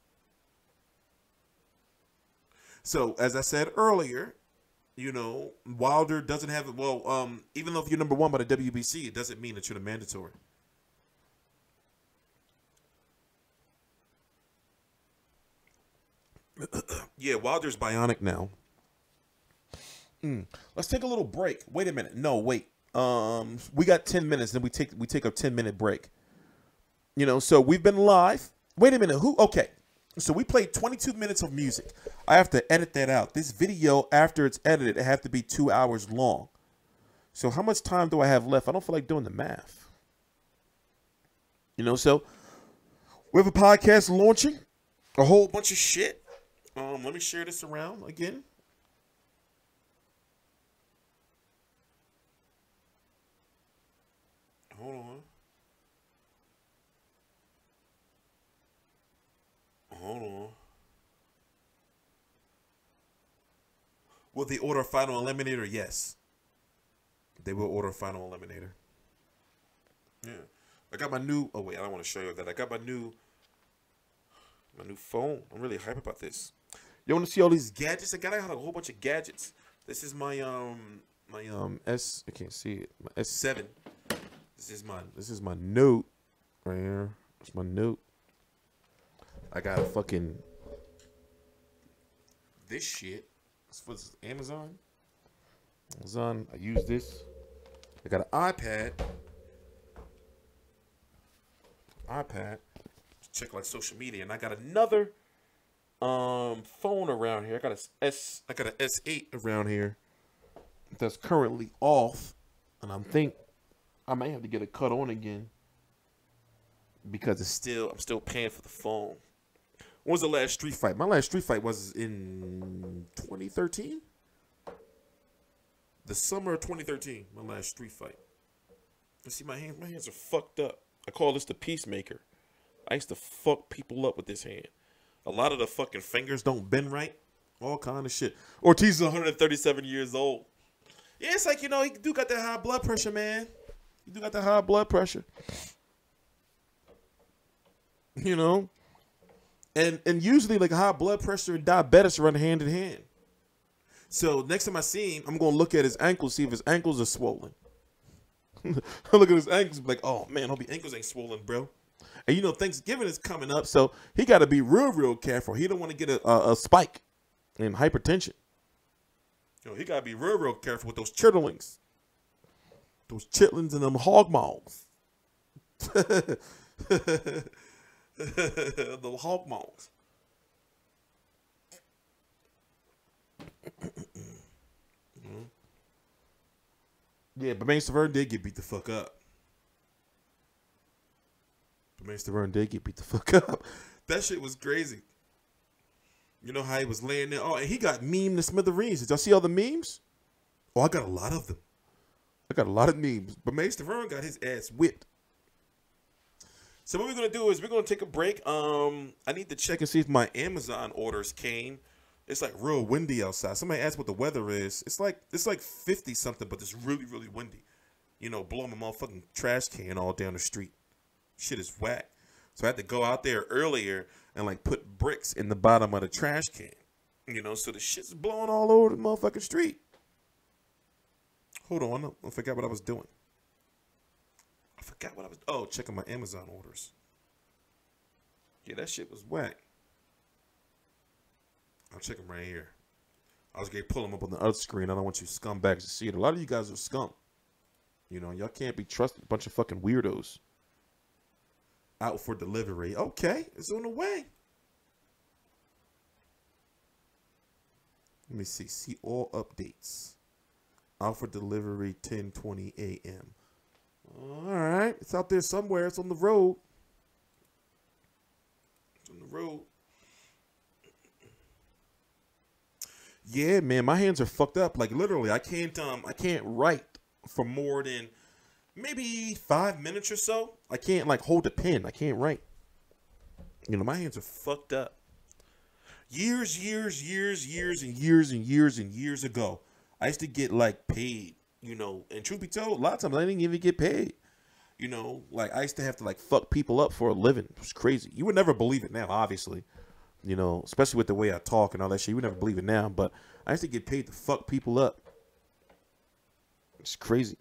So, as I said earlier, you know, Wilder doesn't have it. Well, even though if you're #1 by the WBC, it doesn't mean that you're the mandatory. Yeah, Wilder's bionic now. Let's take a little break. Wait a minute. No, wait. We got 10 minutes, then we take a 10-minute break. You know, so we've been live. Wait a minute. Okay. So we played 22 minutes of music. I have to edit that out. This video, after it's edited, it have to be 2 hours long. So how much time do I have left? I don't feel like doing the math. You know, so we have a podcast launching. A whole bunch of shit. Let me share this around again. Hold on. Hold on. Will they order a final eliminator? Yes. They will order a final eliminator. Yeah. I got my new... Oh, wait. I don't want to show you that. I got my new phone. I'm really hype about this. You want to see all these gadgets? I got a whole bunch of gadgets. This is my S... I can't see it. My S7. This is my Note right here. It's my Note. I got a fucking this shit. What's Amazon? Amazon. I use this. I got an iPad. Check like social media, and I got another phone around here. I got an S8 around here that's currently off, and I think I might have to get it cut on again because I'm still paying for the phone. When was the last street fight? My last street fight was in 2013. The summer of 2013, my last street fight. You see my hands? My hands are fucked up. I call this the peacemaker. I used to fuck people up with this hand. A lot of the fucking fingers don't bend right. All kind of shit. Ortiz is 137 years old. Yeah, it's like, you know, he do got that high blood pressure, man. You do got that high blood pressure. You know? And usually, like, high blood pressure and diabetes run hand in hand. So, next time I see him, I'm going to look at his ankles, see if his ankles are swollen. I look at his ankles, be like, oh, man, hope his ankles ain't swollen, bro. And, you know, Thanksgiving is coming up, so he got to be real, real careful. He don't want to get a spike in hypertension. You know, he got to be real, real careful with those chitterlings. Those chitlins and them hog maws. The hog maws. Yeah, but Main Severn did get beat the fuck up. That shit was crazy. You know how he was laying there? Oh, and he got memed to smithereens. Did y'all see all the memes? Oh, I got a lot of them. I got a lot of memes. But Mace Deverne got his ass whipped. So what we're going to do is we're going to take a break. I need to check and see if my Amazon orders came. It's like real windy outside. Somebody asked what the weather is. It's like 50 something, but it's really, really windy. You know, blowing my motherfucking trash can all down the street. Shit is whack. So I had to go out there earlier and like put bricks in the bottom of the trash can. You know, so the shit's blowing all over the motherfucking street. Hold on, I forgot what I was doing. Oh, checking my Amazon orders. Yeah, that shit was whack. I'll check them right here. I was going to pull them up on the other screen. I don't want you scumbags to see it. A lot of you guys are scum. You know, y'all can't be trusted. A bunch of fucking weirdos. Out for delivery. Okay, it's on the way. Let me see. See all updates. Out for delivery 10:20 a.m. All right. It's out there somewhere. It's on the road. It's on the road. Yeah, man, my hands are fucked up. Like literally, I can't write for more than maybe 5 minutes or so. I can't like hold a pen. I can't write. You know, my hands are fucked up. Years ago, I used to get like paid, you know, and truth be told, a lot of times I didn't even get paid. You know, like I used to have to like fuck people up for a living. It was crazy. You would never believe it now, obviously. You know, especially with the way I talk and all that shit. You would never believe it now, but I used to get paid to fuck people up. It's crazy.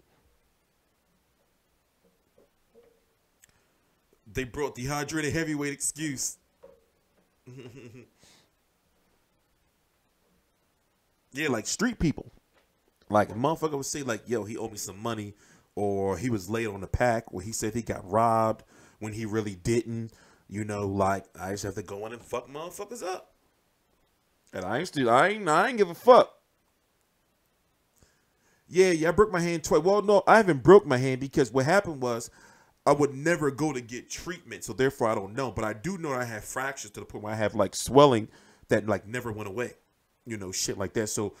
They brought dehydrated heavyweight excuse. Yeah, like street people. Like a motherfucker would say like, yo, he owed me some money, or he was late on the pack, or he said he got robbed when he really didn't. You know, like I just have to go in and fuck motherfuckers up. And I ain't give a fuck. Yeah, I broke my hand twice. Well, no, I haven't broke my hand because what happened was I would never go to get treatment, so therefore I don't know. But I do know I have fractures to the point where I have like swelling that like never went away. You know, shit like that. So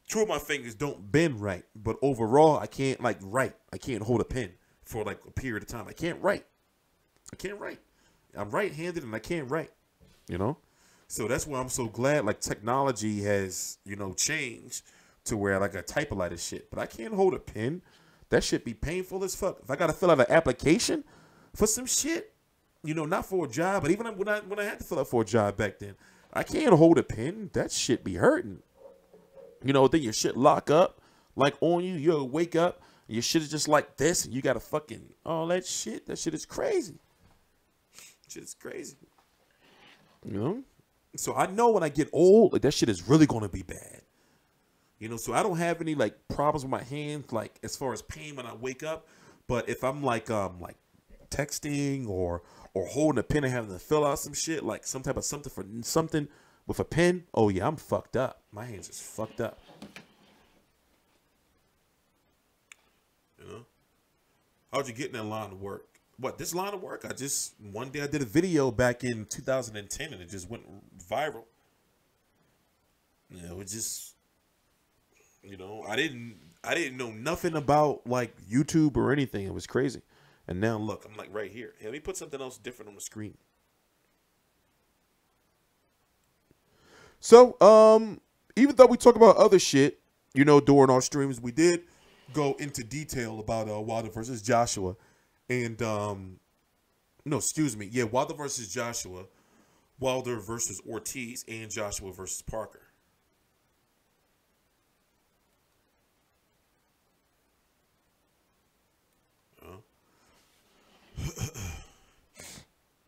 two of my fingers don't bend right, but overall I can't like write. I can't hold a pen for like a period of time. I can't write. I'm right-handed and I can't write. You know? So that's why I'm so glad like technology has, you know, changed to where like I type a lot of shit. But I can't hold a pen. That shit be painful as fuck. If I gotta fill out an application for some shit, you know, not for a job, but even when I had to fill out for a job back then, I can't hold a pen. That shit be hurting. You know, then your shit lock up like on you. You'll wake up, your shit is just like this, and you gotta fucking all that shit. That shit is crazy. Shit is crazy. You know? So I know when I get old, like that shit is really gonna be bad. You know, so I don't have any like problems with my hands, like as far as pain when I wake up. But if I'm like texting or holding a pen and having to fill out some shit, like some type of something with a pen, oh yeah, I'm fucked up. My hands is fucked up. You know? How'd you get in that line of work? What, this line of work? One day I did a video back in 2010 and it just went viral. You know, it just, you know, I didn't know nothing about like YouTube or anything. It was crazy. And now look, I'm like right here. Hey, let me put something else different on the screen. So, even though we talk about other shit, you know, during our streams, we did go into detail about Wilder versus Joshua. And, no, excuse me. Yeah, Wilder versus Joshua, Wilder versus Ortiz, and Joshua versus Parker.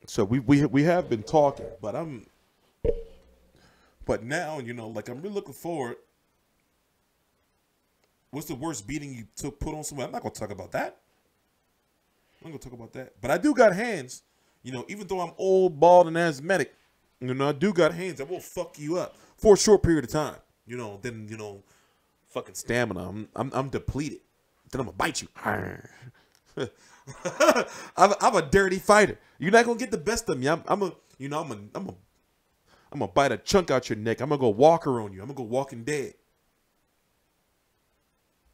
So we have been talking, but now, you know, like I'm really looking forward. What's the worst beating you took put on someone? I'm not gonna talk about that. I'm gonna talk about that. But I do got hands. You know, even though I'm old, bald, and asthmatic, you know, I do got hands. I will fuck you up for a short period of time. You know, then, you know, fucking stamina. I'm depleted. Then I'm gonna bite you. I'm a dirty fighter. You're not gonna get the best of me. I'm gonna bite a chunk out your neck. I'm gonna go Walker on you. I'm gonna go Walking Dead.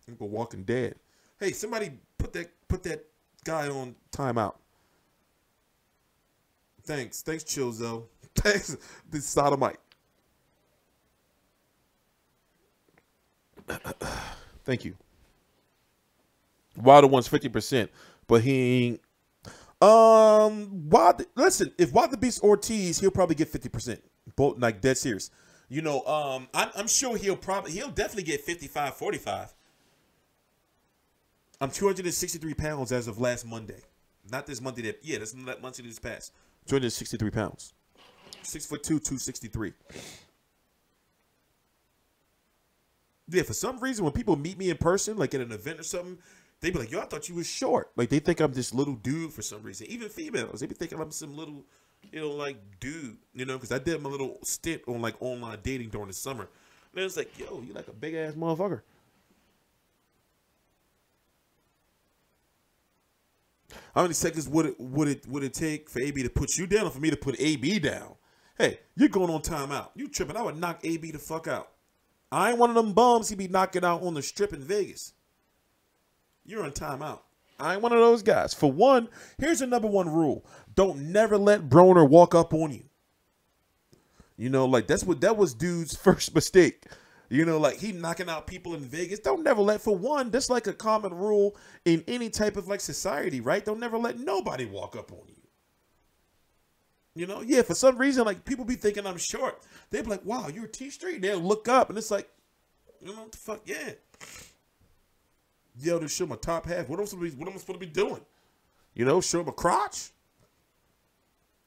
I'm gonna go Walking Dead. Hey, somebody put that guy on timeout. Thanks, Chilzo. Thanks, this sodomite. Thank you. Wilder wants 50%, but he ain't. Listen, if Wilder beats Ortiz, he'll probably get 50%. Both, like, dead serious. You know, I'm sure he'll definitely get 55-45. I'm 263 pounds as of last Monday. Not this Monday that's not Monday this past. 263 pounds. 6'2", 263. Yeah, for some reason, when people meet me in person, like at an event or something, they be like, yo, I thought you was short. Like, they think I'm this little dude for some reason. Even females, they be thinking I'm some little, you know, like, dude. You know, because I did my little stint on, like, online dating during the summer. And it's like, yo, you like a big-ass motherfucker. How many seconds would it take for AB to put you down or for me to put AB down? Hey, you're going on timeout. You tripping. I would knock AB the fuck out. I ain't one of them bums he be knocking out on the strip in Vegas. You're on timeout. I ain't one of those guys. For one, here's the number one rule. Don't never let Broner walk up on you. You know, like that was dude's first mistake. You know, like he knocking out people in Vegas. Don't never let, for one, that's like a common rule in any type of like society, right? Don't never let nobody walk up on you. You know, yeah, for some reason, like people be thinking I'm short. They be like, wow, you're TstreeT. They'll look up and it's like, you know what the fuck, yeah. Yo, to show my top half. What am I supposed to be doing? You know, show my crotch?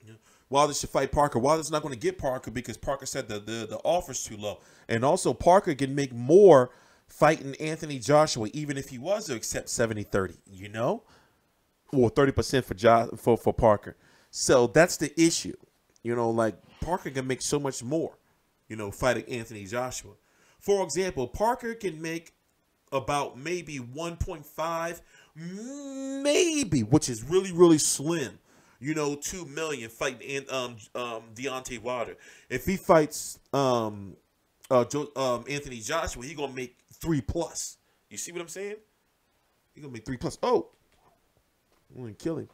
Yeah. Wilder should fight Parker. Wilder's not going to get Parker because Parker said the offer's too low. And also, Parker can make more fighting Anthony Joshua, even if he was to accept 70-30, you know? Or 30% for Parker. So that's the issue. You know, like Parker can make so much more, you know, fighting Anthony Joshua. For example, Parker can make about maybe 1.5, maybe, which is really, really slim. You know, 2 million fighting Deontay Wilder. If he fights Anthony Joshua, he gonna make 3+. You see what I'm saying? He gonna make 3+. Oh, I'm gonna kill him.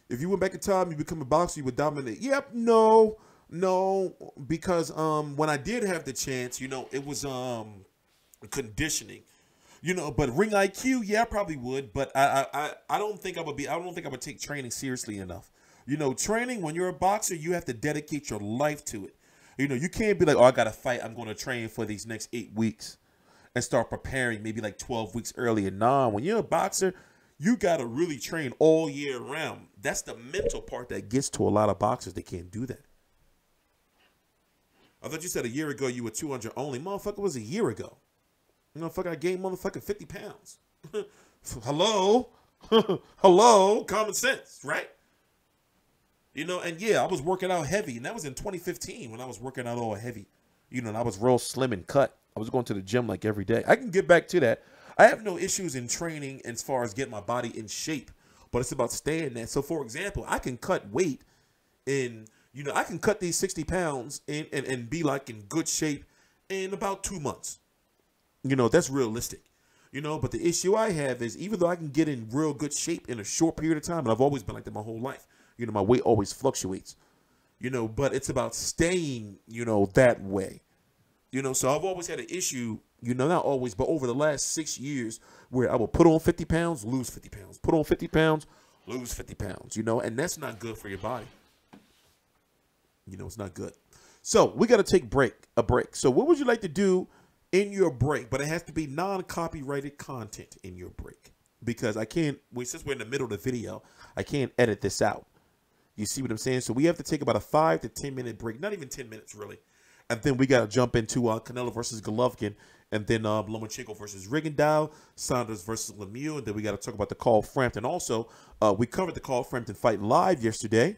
If you went back in time, you become a boxer, you would dominate. Yep, no, because when I did have the chance, you know, it was conditioning. You know, but ring IQ, yeah, I probably would, but I don't think I would take training seriously enough. You know, training, when you're a boxer, you have to dedicate your life to it. You know, you can't be like, oh, I got to fight, I'm going to train for these next 8 weeks and start preparing maybe like 12 weeks earlier. Nah, when you're a boxer, you got to really train all year round. That's the mental part that gets to a lot of boxers. They can't do that. I thought you said a year ago you were 200 only. Motherfucker, was a year ago. Motherfucker, I gained motherfucking 50 pounds. Hello? Hello? Common sense, right? You know, and yeah, I was working out heavy, and that was in 2015 when I was working out all heavy. You know, and I was real slim and cut. I was going to the gym like every day. I can get back to that. I have no issues in training as far as getting my body in shape, but it's about staying there. So, for example, I can cut weight in, you know, I can cut these 60 pounds and be like in good shape in about 2 months. You know, that's realistic. You know, but the issue I have is even though I can get in real good shape in a short period of time, and I've always been like that my whole life, you know, my weight always fluctuates, you know, but it's about staying, you know, that way. You know, so I've always had an issue, you know, not always, but over the last 6 years where I will put on 50 pounds, lose 50 pounds, put on 50 pounds, lose 50 pounds, you know, and that's not good for your body. You know, it's not good. So we got to take a break. So what would you like to do in your break? But it has to be non-copyrighted content in your break because I can't, since we're in the middle of the video, I can't edit this out. You see what I'm saying? So we have to take about a 5 to 10 minute break, not even 10 minutes really. And then we got to jump into Canelo versus Golovkin, and then Loma versus Rigo, Saunders versus Lemieux, and then we got to talk about the call Frampton. Also, we covered the call Frampton fight live yesterday.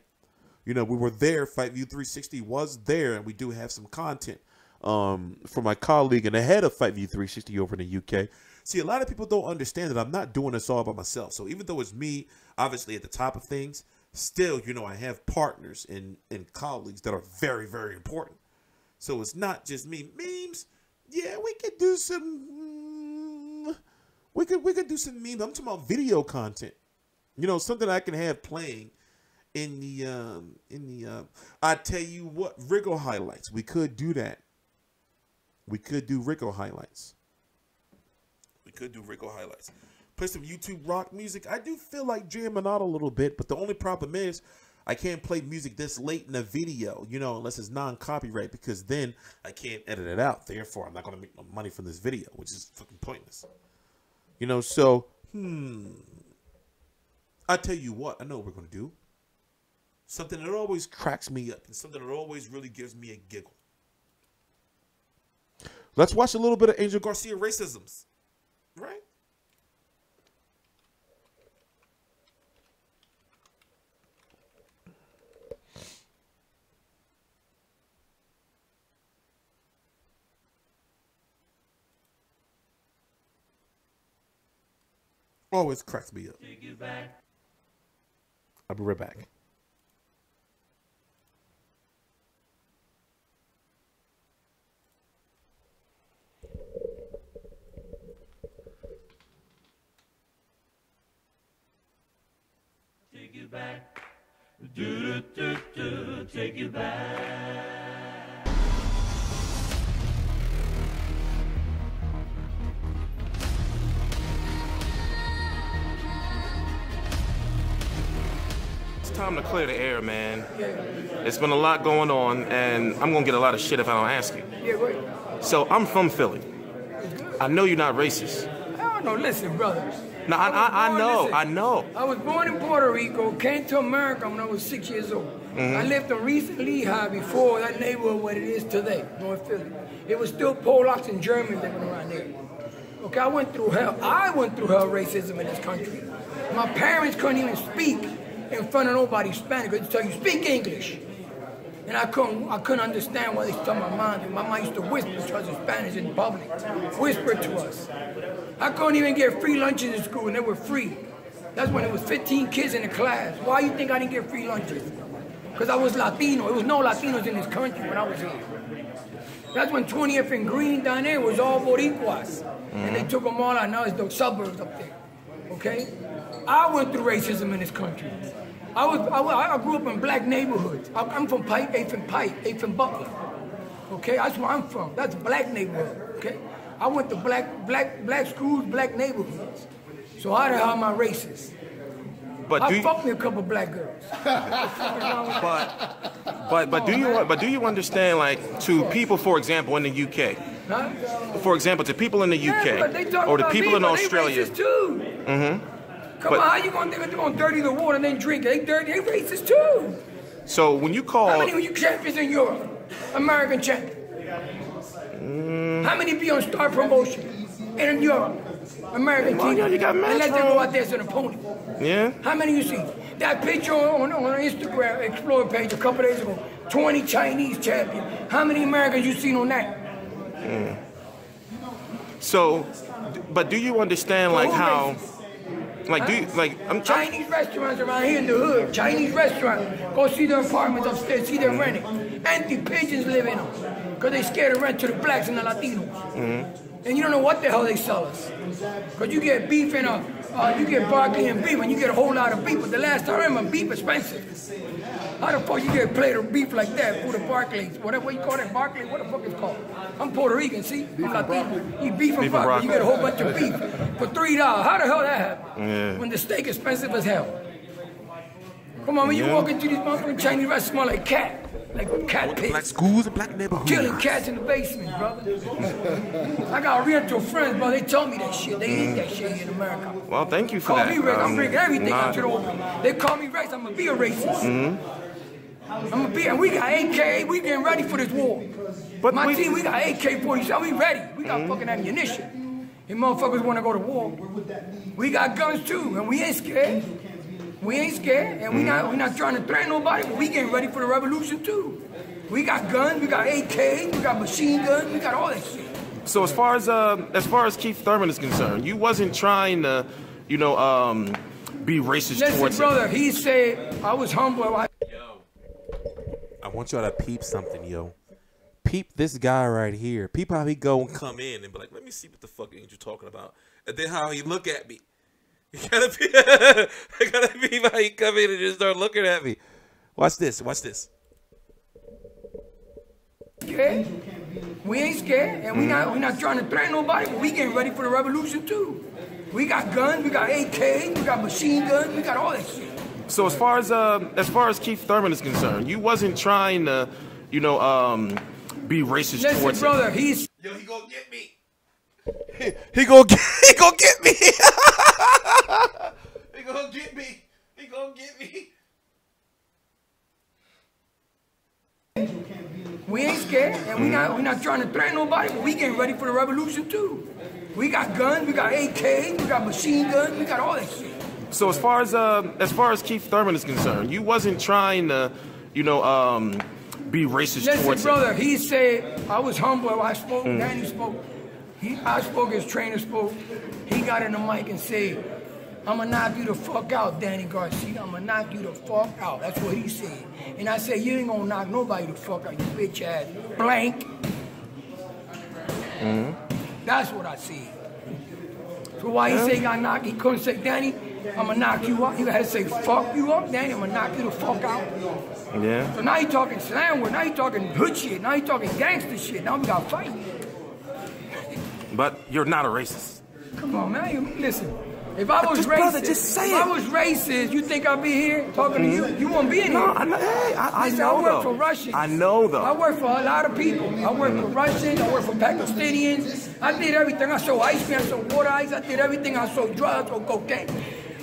You know, we were there. FV360 was there, and we do have some content from my colleague and the head of FV360 over in the UK. See, a lot of people don't understand that I'm not doing this all by myself. So even though it's me, obviously at the top of things, still, you know, I have partners and colleagues that are very, very important. So it's not just me. Memes, yeah, we could do some. We could do some memes. I'm talking about video content. You know, something I can have playing in the. I tell you what, Rigo highlights. We could do that. We could do Rigo highlights. Play some YouTube rock music. I do feel like jamming out a little bit, but the only problem is I can't play music this late in a video, you know, unless it's non-copyright, because then I can't edit it out. Therefore, I'm not going to make no money from this video, which is fucking pointless. You know, so, I tell you what, I know what we're going to do. Something that always cracks me up and something that always really gives me a giggle. Let's watch a little bit of Angel Garcia racisms, right? Always cracks me up. Take it back. I'll be right back. Take it back. Do, do, do, do, take it back. time to clear the air, man. It's been a lot going on, and I'm gonna get a lot of shit if I don't ask you. Yeah, go ahead. So I'm from Philly. I know you're not racist. I don't know. Listen, brother. No, I know. I was born in Puerto Rico, came to America when I was 6 years old. I lived in Reese and Lehigh before that neighborhood what it is today, North Philly. It was still Polacks and Germans living around there. Okay, I went through hell. I went through hell racism in this country. My parents couldn't even speak in front of nobody Spanish. They tell you, speak English. And I couldn't understand why they told my mom. My mom used to whisper to us in Spanish in public. Whisper to us. I couldn't even get free lunches in school, and they were free. That's when it was 15 kids in the class. Why you think I didn't get free lunches? Because I was Latino. There was no Latinos in this country when I was here. That's when 20th and Green down there was all Boricuas. And they took them all out. Now it's the suburbs up there. Okay? I went through racism in this country. I grew up in black neighborhoods. I'm from Pike, 8th and Butler. Okay? That's where I'm from. That's black neighborhood. Okay? I went to black schools, black neighborhoods. So how the hell am I racist? But I fucked me a couple black girls. but do you understand, like, to people, for example, in the UK? Huh? For example, to people in the UK or the people in Australia. They racist too. Come on, how you gonna think they're gonna dirty the water and then drink it? They racist too. So when you call, how many were you champions in Europe? American champion. How many be on star promotion in Europe? American team. You got and let them go out there as an opponent. Yeah. How many you see? That picture on Instagram Explorer page a couple days ago. 20 Chinese champions. How many Americans you seen on that? So, but do you understand, like, how? Like, do you, like, I'm Chinese restaurants around here in the hood. Chinese restaurants. Go see their apartments upstairs, see their renting. Empty pigeons live in them. Because they scared to rent to the blacks and the Latinos. And you don't know what the hell they sell us. Because you get beef and you get broccoli and beef, and you get a whole lot of beef. But the last time I remember, beef expensive. How the fuck you get a plate of beef like that for the Barclays? Whatever you call it, Barclays, what the fuck it's called? I'm Puerto Rican, see? I'm Latino. Eat beef and broccoli. You get a whole bunch of beef for $3. How the hell that happen? Yeah. When the steak is expensive as hell. Come on, when you walk into these motherfucking Chinese restaurants, smell like cat. Like cat pigs. Black schools and black neighborhoods. Killing cats in the basement, brother. I got rental friends, bro. They told me that shit. They eat that shit in America. Well, thank you for call that. Me racist. I'm bringing everything out to the open. They call me racist. I'm gonna be a racist. I'm gonna be, and we got AK. We getting ready for this war. But my team, we got AK-47. We ready. We got fucking ammunition. You motherfuckers want to go to war. We got guns too, and we ain't scared. We ain't scared, and we not trying to threaten nobody, but we getting ready for the revolution too. We got guns, we got AK, we got machine guns, we got all that shit. So as far as Keith Thurman is concerned, you wasn't trying to, be racist towards him. Listen, brother, he said I was humble. Yo, I want y'all to peep something, yo. Peep this guy right here. Peep how he go and come in and be like, let me see what the fuck ain't you talking about. And then how he look at me. I gotta be how he come in and just start looking at me. Watch this. Watch this. Okay? We ain't scared, and we not trying to threaten nobody, but we getting ready for the revolution too. We got guns, we got AK, we got machine guns, we got all that shit. So as far as Keith Thurman is concerned, you wasn't trying to, be racist towards him. Listen, brother, he's yo, he gonna get me. He gonna get me. He gonna get me. He gonna get me. We ain't scared, and we not trying to threaten nobody, but we getting ready for the revolution too. We got guns, we got AK, we got machine guns, we got all that shit. So as far as Keith Thurman is concerned, you wasn't trying to, be racist towards him. Listen, brother, he said I was humble. I spoke, Danny spoke. I spoke, his trainer spoke. He got in the mic and said, I'm going to knock you the fuck out, Danny Garcia. I'm going to knock you the fuck out. That's what he said. And I said, you ain't going to knock nobody the fuck out, you bitch ass blank. That's what I said. So why he say he got knocked, he couldn't say, Danny, I'm going to knock you out. He had to say, fuck you up, Danny. I'm going to knock you the fuck out. Yeah. So now he talking slang word. Now he talking hood shit. Now he talking gangster shit. Now we got to fight. But you're not a racist. Come on, man. Listen. If I was racist, brother, just say if I was racist, you think I'd be here talking to you? You won't be in here. No, I know, hey, I Listen, know I work though. for Russians. I know though. I work for a lot of people. I work for Russians. I work for Pakistanians. I did everything. I sold ice cream. I sold water ice. I did everything. I sold drugs or cocaine.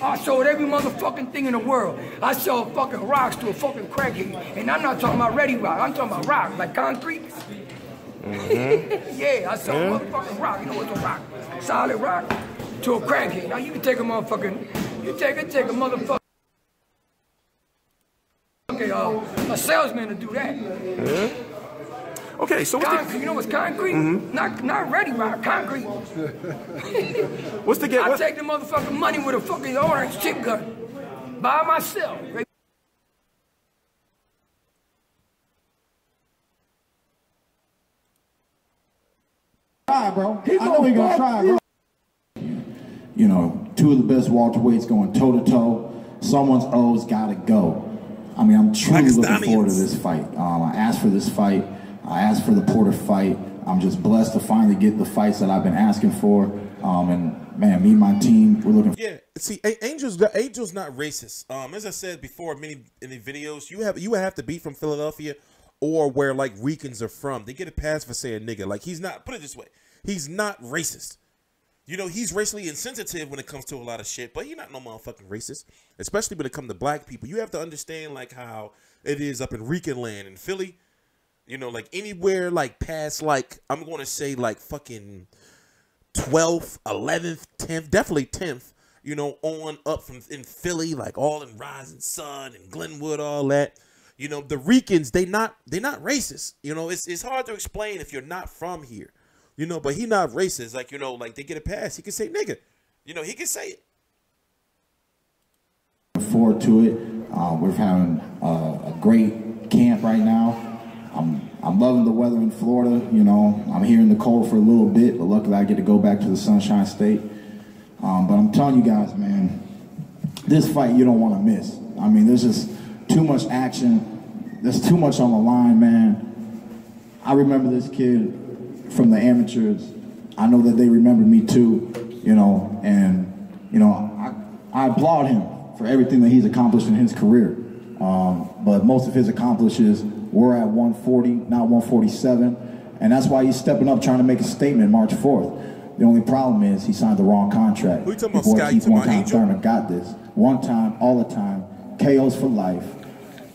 I sold every motherfucking thing in the world. I sold fucking rocks to a fucking crackhead. And I'm not talking about ready rock. I'm talking about rock, like concrete. Yeah, I sold motherfucking rock. You know what's a rock? Solid rock to a crackhead. Now you can take a motherfucking, you take a motherfucker. Okay, a salesman to do that. Okay, so what's concrete, you know what's concrete? Not ready rock, concrete. What's the I take the motherfucking money with a fucking orange chip gun by myself. Try, bro. I know he gonna try, bro. You know, two of the best welterweights going toe to toe. Someone's O's gotta go. I mean, I'm truly looking forward to this fight. I asked for this fight. I asked for the Porter fight. I'm just blessed to finally get the fights that I've been asking for. And man, me and my team, we're looking. Yeah, see, Angel's not racist. As I said before, in the videos, you have to be from Philadelphia or where like Ricans are from. They get a pass for saying nigga. Like he's not. Put it this way, he's not racist. You know, he's racially insensitive when it comes to a lot of shit, but he's not no motherfucking racist, especially when it comes to black people. You have to understand, like, how it is up in Rican land in Philly. You know, like, anywhere, like, past, like, I'm going to say, like, fucking 12th, 11th, 10th, definitely 10th, you know, on up from in Philly, like, all in Rising Sun and Glenwood, all that. You know, the Ricans, they're not racist. You know, it's hard to explain if you're not from here. You know, but he not racist. Like, you know, like they get a pass. He can say nigga. You know, he can say it. Forward to it. We're having a great camp right now. I'm loving the weather in Florida. You know, I'm here in the cold for a little bit, but luckily I get to go back to the Sunshine State. But I'm telling you guys, man, this fight you don't want to miss. I mean, there's just too much action. There's too much on the line, man. I remember this kid from the amateurs. I know that they remember me too, you know, and, you know, I applaud him for everything that he's accomplished in his career. But most of his accomplishments were at 140, not 147, and that's why he's stepping up trying to make a statement March 4th. The only problem is he signed the wrong contract. Who you talking about, Sky? You talking about Angel? Turner got this. One time, all the time, KOs for life.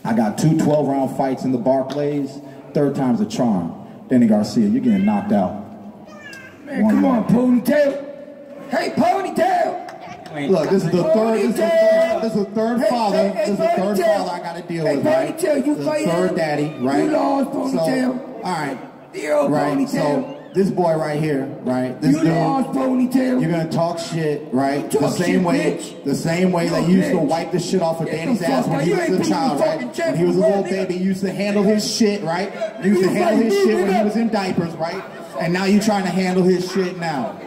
I got 2 12-round fights in the Barclays, third time's a charm. Danny Garcia, you're getting knocked out. Man, come on, ponytail. Hey, ponytail. Look, this is the third. This is the third father. This is the third father I got to deal with, right? This is the third daddy, right? You lost, ponytail. So, all right, right. Ponytail. So this boy right here, right? This dude, lost, ponytail. You're gonna talk shit, right? The same way that you used to wipe the shit off of Danny's ass when he was a child, right? When he was a little baby, you used to handle his shit, right? You used to handle his shit when he was in diapers, right? And now you're trying to handle his shit now.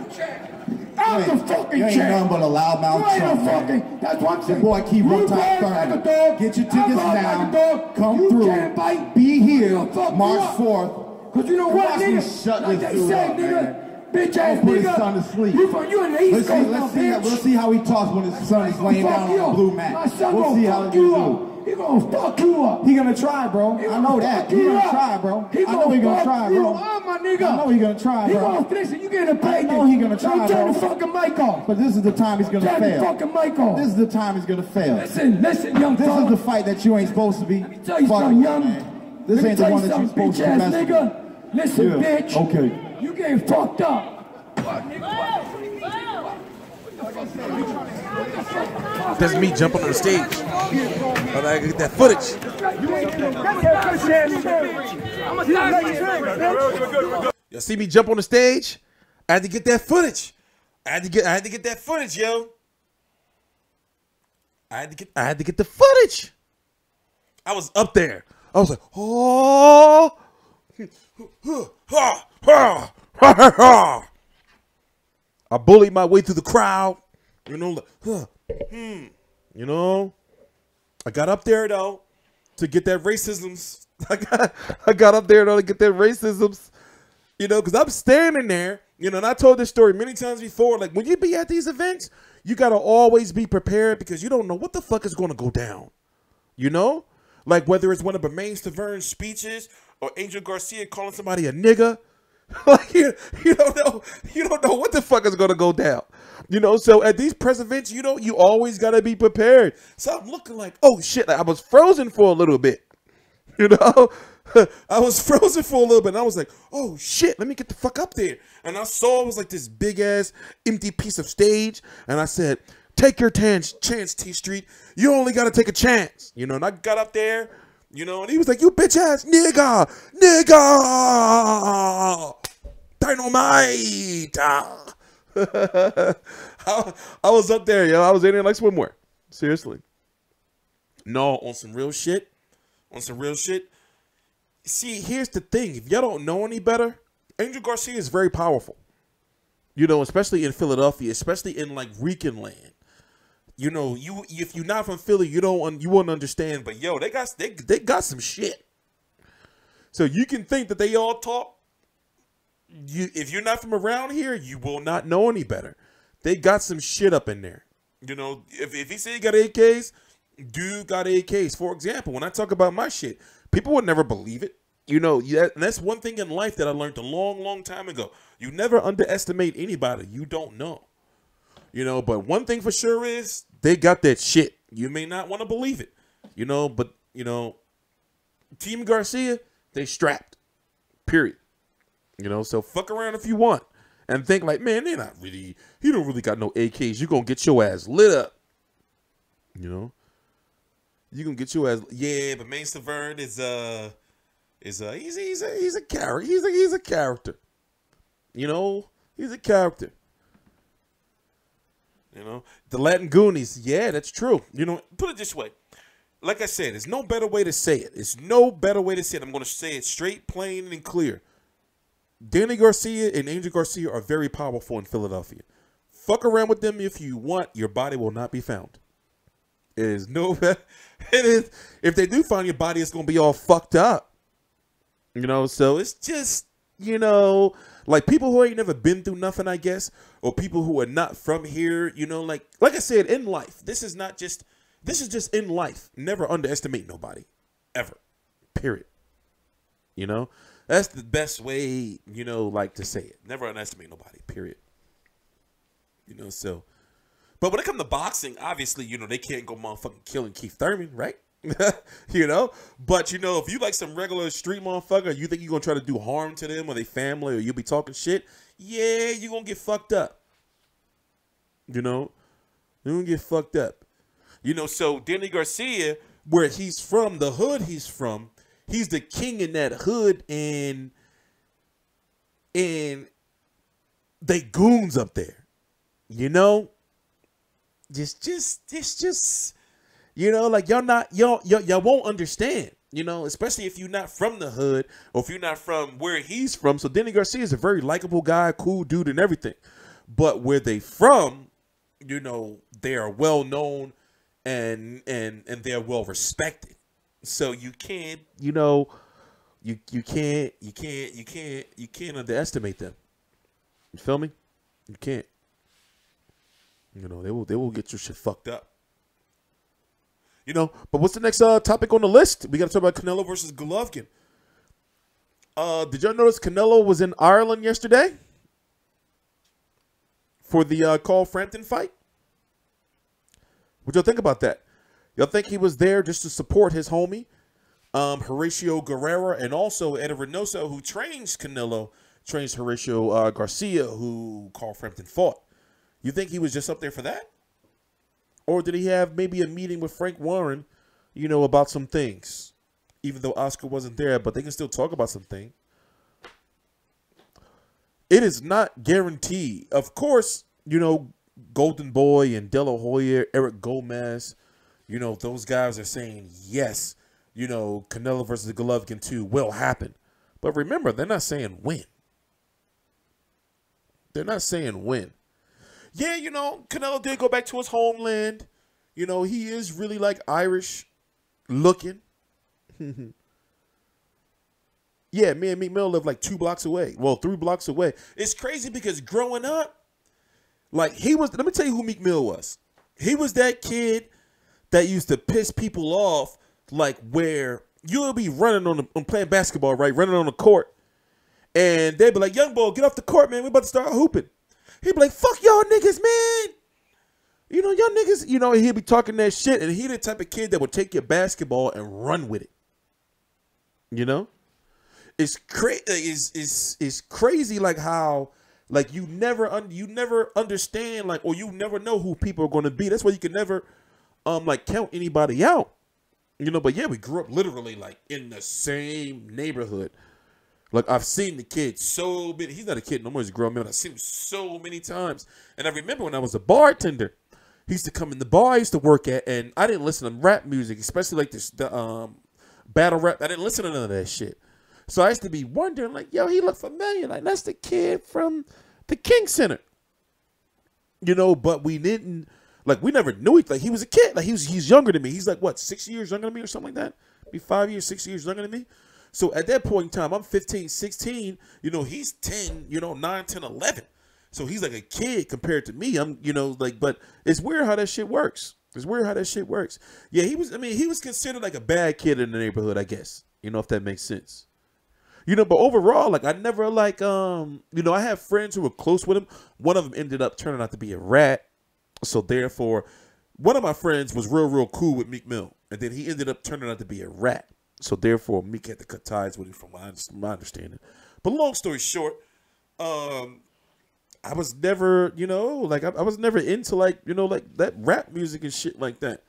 I'm the fucking You ain't nothing but a loudmouth chump. That's what I'm saying. Your boy keep on top 30. Get your tickets now. Come through. Be here March 4th. Cause you know what, nigga? Shut like this they dude say, up, nigga. man. Bitch ass Put his nigga. son to sleep. You in the East Coast, Let's see how he talks when his son is laying down on the blue mat. We'll see how he do. He gonna fuck you up. He gonna try, bro. I know that. He gonna try, bro. I know he gonna try, bro. My nigga. I know he gonna try, bro. He gonna listen. You getting paid? I know he gonna try, bro. Turn the fucking mic off. But this is the time he's gonna fail. Turn the fucking mic off. This is the time he's gonna fail. Listen, young fella. This is the fight that you ain't supposed to be. Let me tell you something, young. This ain't the one that you're supposed to mess with. Nigga. Listen, bitch. Okay. You getting fucked up. That's me jumping on the stage. But I get that footage. You see me jump on the stage? I had to get that footage. I had to get that footage, yo. I had to get the footage. I was up there. I was like, oh. I bullied my way through the crowd. You know, like, you know, I got up there though to get that racisms. I got up there though to get that racisms. You know, because I'm standing there. You know, and I told this story many times before. Like when you be at these events, you got to always be prepared because you don't know what the fuck is going to go down. You know? Like whether it's one of Bermain Staverne's speeches or Angel Garcia calling somebody a nigga. Like you don't know what the fuck is going to go down. You know, so at these press events, you know, you always got to be prepared. So I'm looking like, oh shit, I was frozen for a little bit. You know? I was frozen for a little bit, and I was like, oh, shit, let me get the fuck up there. And I saw it was like this big-ass empty piece of stage, and I said, take your chance, TstreeT. You only got to take a chance. You know, and I got up there, you know, and he was like, you bitch-ass nigga, dynamite. I was up there, yo. I was in there like swimwear. Seriously. No, on some real shit. On some real shit. See, here's the thing. If y'all don't know any better, Angel Garcia is very powerful. You know, especially in Philadelphia, especially in like Rican land. You know, if you're not from Philly, you won't understand. But yo, they got some shit. So you can think that they all talk. If you're not from around here, you will not know any better. They got some shit up in there. You know, if he say he got AKs, dude got AKs. For example, when I talk about my shit, people would never believe it. You know, and that's one thing in life that I learned a long, long time ago. You never underestimate anybody you don't know. You know, but one thing for sure is they got that shit. You may not want to believe it. You know, but, you know, Team Garcia, they strapped. Period. You know, so fuck around if you want. And think like, man, he don't really got no AKs. You're going to get your ass lit up. You know? You gonna get your ass, yeah. But Bermain Staverne he's a character. He's a character. You know, he's a character. You know, the Latin Goonies, yeah, that's true. You know, put it this way, like I said, there's no better way to say it. It's no better way to say it. I'm gonna say it straight, plain, and clear. Danny Garcia and Angel Garcia are very powerful in Philadelphia. Fuck around with them if you want. Your body will not be found. It is no. It is. If they do find your body, it's gonna be all fucked up. You know. So it's just, you know, like people who ain't never been through nothing, I guess, or people who are not from here. You know, like I said, in life, this is just in life. Never underestimate nobody, ever. Period. You know, that's the best way. You know, like to say it. Never underestimate nobody. Period. You know. So. But when it comes to boxing, obviously, you know, they can't go motherfucking killing Keith Thurman, right? You know? But, you know, if you like some regular street motherfucker, you think you're going to try to do harm to them or their family or you'll be talking shit, yeah, you're going to get fucked up. You know? You're going to get fucked up. You know, so Danny Garcia, where he's from, the hood he's from, he's the king in that hood, and they goons up there. You know? Just, you know, like y'all won't understand, you know, especially if you're not from the hood or if you're not from where he's from. So Danny Garcia is a very likable guy, cool dude and everything. But where they from, you know, they are well known and they're well respected. So you can't, you know, you can't underestimate them. You feel me? You can't. You know, they will get your shit fucked up. You know, but what's the next topic on the list? We got to talk about Canelo versus Golovkin. Did y'all notice Canelo was in Ireland yesterday for the Carl Frampton fight? What y'all think about that? Y'all think he was there just to support his homie, Horatio Guerrera, and also Eddie Reynoso, who trains Canelo, trains Horatio Garcia, who Carl Frampton fought? You think he was just up there for that? Or did he have maybe a meeting with Frank Warren, you know, about some things? Even though Oscar wasn't there, but they can still talk about something. It is not guaranteed. Of course, you know, Golden Boy and De La Hoya, Eric Gomez, you know, those guys are saying, yes, you know, Canelo versus Golovkin 2 will happen. But remember, they're not saying when. They're not saying when. Yeah, you know, Canelo did go back to his homeland. You know, he is really like Irish looking. Yeah, me and Meek Mill live like 2 blocks away. Well, 3 blocks away. It's crazy because growing up, Like, he was, let me tell you who Meek Mill was. He was that kid that used to piss people off, like where you'll be running on playing basketball, right? Running on the court. And they'd be like, young boy, get off the court, man. We about to start hooping. He'd be like, fuck y'all niggas, man. You know, y'all niggas, you know, he'd be talking that shit. And he the type of kid that would take your basketball and run with it. You know? It's crazy like how, like, you never understand, like, or you never know who people are going to be. That's why you can never, like, count anybody out. You know, but yeah, we grew up literally, like, in the same neighborhood. Like, I've seen the kid so many. He's not a kid no more. He's a grown man. I've seen him so many times. And I remember when I was a bartender, he used to come in the bar I used to work at, and I didn't listen to rap music, especially like this, the battle rap. I didn't listen to none of that shit. So I used to be wondering, like, yo, he looked familiar. Like, that's the kid from the King Center. You know, but we didn't, like, we never knew it. Like, he was a kid. Like, he's younger than me. He's like, what, 6 years younger than me or something like that? Maybe 5 years, 6 years younger than me. So at that point in time, I'm 15, 16. You know, he's 10, you know, 9, 10, 11. So he's like a kid compared to me. I'm, you know, like, but it's weird how that shit works. It's weird how that shit works. Yeah, he was, I mean, he was considered like a bad kid in the neighborhood, I guess. You know, if that makes sense. You know, but overall, like, I never, like, you know, I have friends who were close with him. One of them ended up turning out to be a rat. So therefore, one of my friends was real cool with Meek Mill. And then he ended up turning out to be a rat. So therefore, Meek had to cut ties with him from my understanding. But long story short, I was never, you know, like, I was never into, like, you know, like, that rap music and shit like that.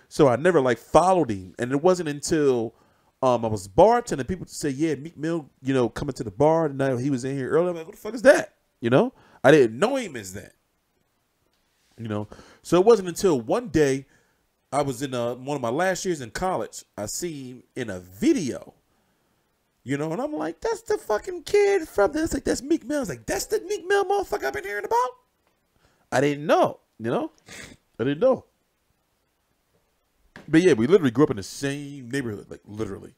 So I never, like, followed him. And it wasn't until I was bartending, people would say, yeah, Meek Mill, you know, coming to the bar, and now he was in here earlier. I'm like, what the fuck is that? You know? I didn't know him as that. You know? So it wasn't until one day, I was in one of my last years in college. I see him in a video, you know, and I'm like, that's the fucking kid from this. Like, that's Meek Mill. I was like, that's the Meek Mill motherfucker I've been hearing about. I didn't know, you know, I didn't know. But yeah, we literally grew up in the same neighborhood, like literally,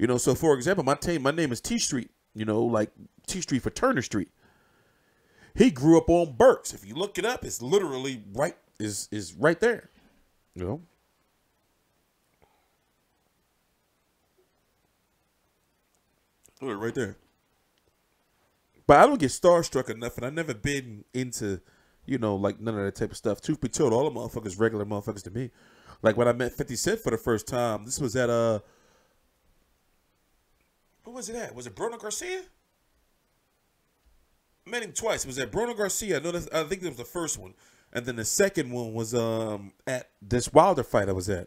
you know. So for example, my name is TstreeT, you know, like TstreeT for Turner Street. He grew up on Burks. If you look it up, it's literally right is right there. You know? Look, right there. But I don't get starstruck enough, and I've never been into, you know, like, none of that type of stuff. Truth be told, all the motherfuckers regular motherfuckers to me. Like, when I met 50 Cent for the first time, this was at, what was it at? Was it Bruno Garcia? I met him twice. It was at Bruno Garcia. I think that was the first one. And then the second one was at this Wilder fight I was at.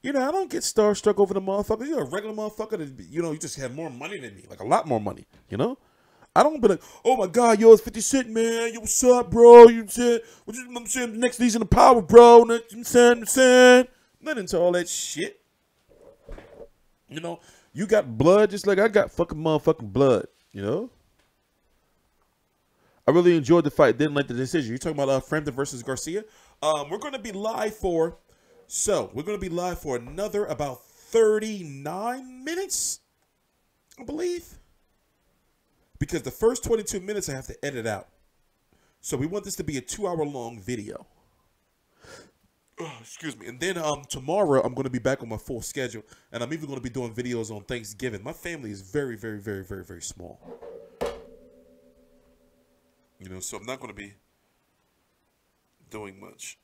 You know, I don't get starstruck over the motherfuckers. You're a regular motherfucker that, you know, you just have more money than me. Like, a lot more money, you know? I don't be like, oh, my God, yo, it's 50 Cent, man. Yo, what's up, bro? You know what I'm saying? Next Legion of Power, bro. You know what I'm saying? Not into all that shit. You know, you got blood just like I got fucking motherfucking blood, you know? I really enjoyed the fight. Didn't like the decision. You're talking about Frampton versus Garcia. We're going to be live for, another about 39 minutes, I believe. Because the first 22 minutes I have to edit out. So we want this to be a 2-hour-long video. Excuse me. And then tomorrow I'm going to be back on my full schedule. And I'm even going to be doing videos on Thanksgiving. My family is very, very, very, very, very small. You know, so I'm not going to be doing much.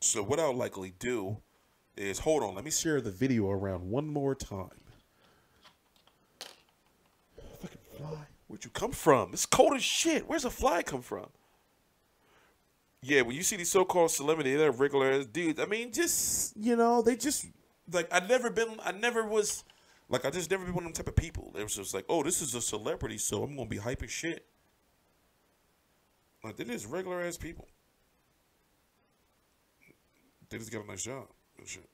So what I'll likely do is, hold on, let me share the video around one more time. Fucking fly. Where'd you come from? It's cold as shit. Where's a fly come from? Yeah, when you see these so-called celebrities, they're regular ass dudes. I mean, just, you know, they just, like, I just never been one of them type of people. It was just like, oh, this is a celebrity, so I'm going to be hyping shit. Like, they're just regular ass people. They just got a nice job and shit.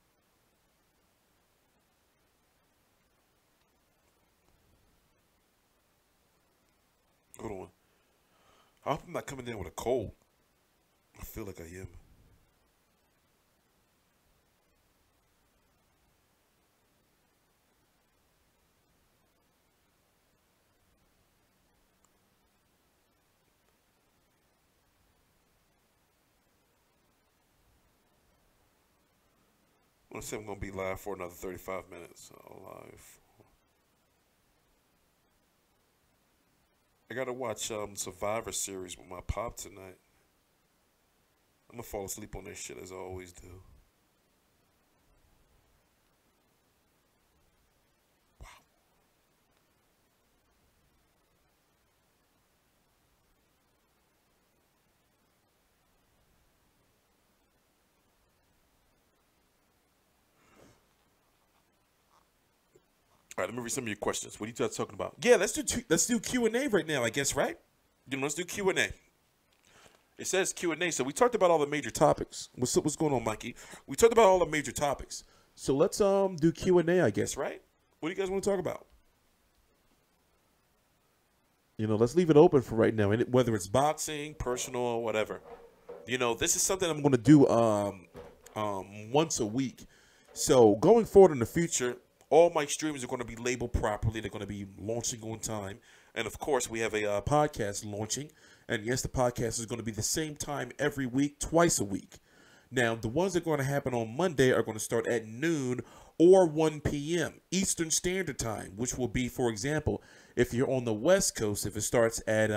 Hold on. I hope I'm not coming in with a cold. I feel like I am. Let's say I'm going to be live for another 35 minutes. Live. I got to watch Survivor Series with my pop tonight. I'm going to fall asleep on this shit as I always do. Wow. All right, let me read some of your questions. What are you guys talking about? Yeah, let's do Q&A right now, I guess, right? Let's do Q&A. It says Q&A, so we talked about all the major topics. What's going on, Mikey? We talked about all the major topics. So let's do Q&A, I guess, right? What do you guys want to talk about? Let's leave it open for right now, and whether it's boxing, personal, or whatever. This is something I'm going to do once a week. So going forward in the future, all my streams are going to be labeled properly. They're going to be launching on time. And, of course, we have a podcast launching. And, yes, the podcast is going to be the same time every week, twice a week. Now, the ones that are going to happen on Monday are going to start at noon or 1 p.m. Eastern Standard Time, which will be, for example, if you're on the West Coast, if it starts at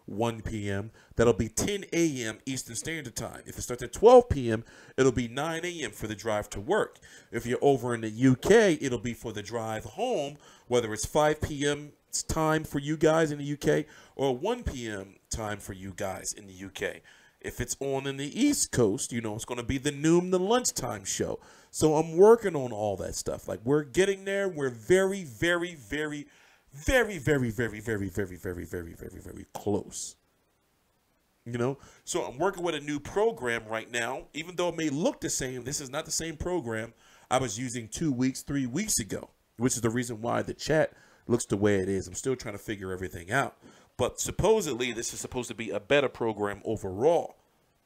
1 p.m., that'll be 10 a.m. Eastern Standard Time. If it starts at 12 p.m., it'll be 9 a.m. for the drive to work. If you're over in the UK, it'll be for the drive home, whether it's 5 p.m. time for you guys in the UK or 1 p.m. time for you guys in the UK. If it's on in the East Coast, it's going to be the noon to lunchtime show. So I'm working on all that stuff. Like, we're getting there. We're very, very, very, very, very, very, very, very, very, very, very, very close. So I'm working with a new program right now. Even though it may look the same, this is not the same program I was using 2 weeks, 3 weeks ago, which is the reason why the chat looks the way it is. I'm still trying to figure everything out. But supposedly, this is supposed to be a better program overall,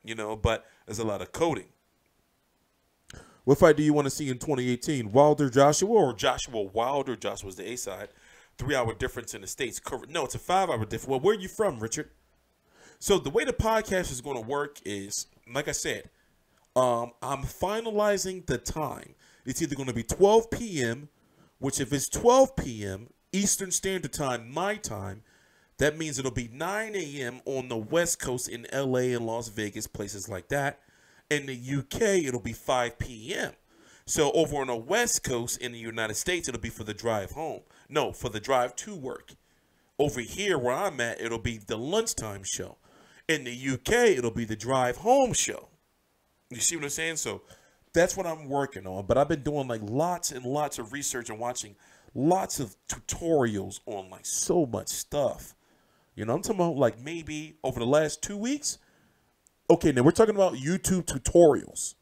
but there's a lot of coding. What fight do you want to see in 2018? Wilder Joshua or Joshua Wilder? Joshua's the A side. 3-hour difference in the States. No, it's a 5-hour difference. Well, where are you from, Richard? So the way the podcast is going to work is, like I said, I'm finalizing the time. It's either going to be 12 p.m., which if it's 12 p.m. Eastern Standard Time, my time, that means it'll be 9 a.m. on the West Coast in L.A. and Las Vegas, places like that. In the UK, it'll be 5 p.m. So over on the West Coast in the United States, it'll be for the drive home. No, for the drive to work. Over here where I'm at, it'll be the lunchtime show. In the UK, it'll be the drive home show. You see what I'm saying? So that's what I'm working on. But I've been doing like lots and lots of research and watching lots of tutorials on like so much stuff. I'm talking about like maybe over the last 2 weeks. Okay, now we're talking about YouTube tutorials.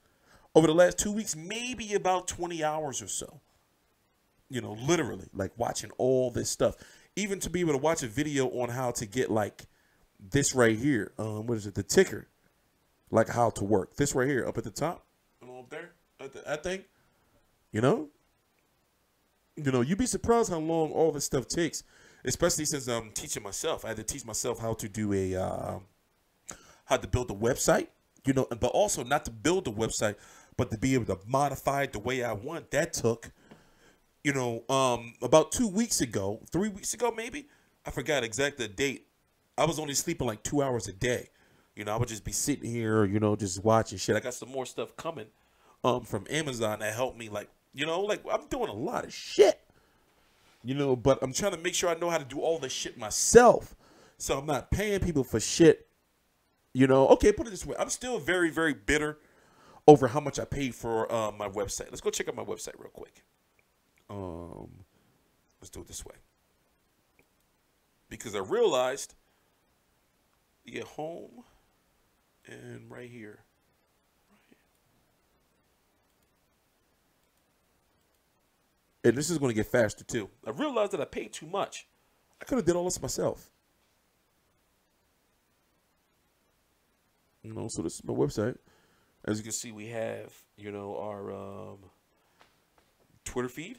Over the last 2 weeks, maybe about 20 hours or so. Literally, like watching all this stuff. Even to be able to watch a video on how to get like this right here. What is it? The ticker. Like how to work. This right here, up at the top. Up there. That thing. You'd be surprised how long all this stuff takes. Especially since I'm teaching myself. I had to teach myself how to do how to build a website. But also not to build a website, but to be able to modify it the way I want. That took, about 2 weeks ago, 3 weeks ago maybe. I forgot exactly the date. I was only sleeping like 2 hours a day. I would just be sitting here, just watching shit. I got some more stuff coming from Amazon that helped me, like I'm doing a lot of shit. But I'm trying to make sure I know how to do all this shit myself. So I'm not paying people for shit. Okay, put it this way. I'm still very, very bitter over how much I paid for my website. Let's go check out my website real quick. Let's do it this way. Because I realized, yeah, home and right here. And this is going to get faster too. I realized that I paid too much. I could have did all this myself. So this is my website. As you can see, we have, our Twitter feed.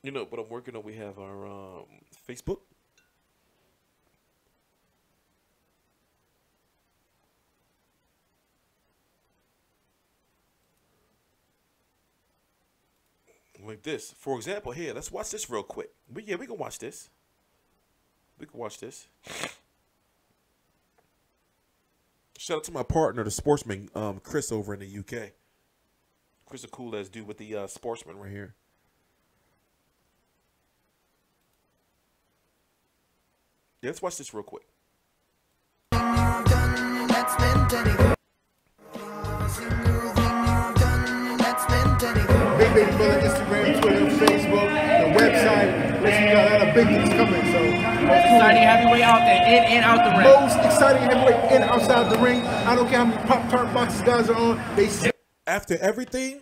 But I'm working on, we have our Facebook. like this. For example, here, let's watch this real quick. But yeah, we can watch this. We can watch this. Shout out to my partner, the sportsman, Chris over in the UK. Chris, a cool ass dude with the sportsman right here. Yeah, let's watch this real quick. Big baby brother, Instagram, Twitter, Facebook, the website. Listen, we got a lot of big things coming. So most exciting heavyweight out there, in and out the ring. Most exciting heavyweight in outside the ring. I don't care how many Pop-Tart boxes guys are on. After everything,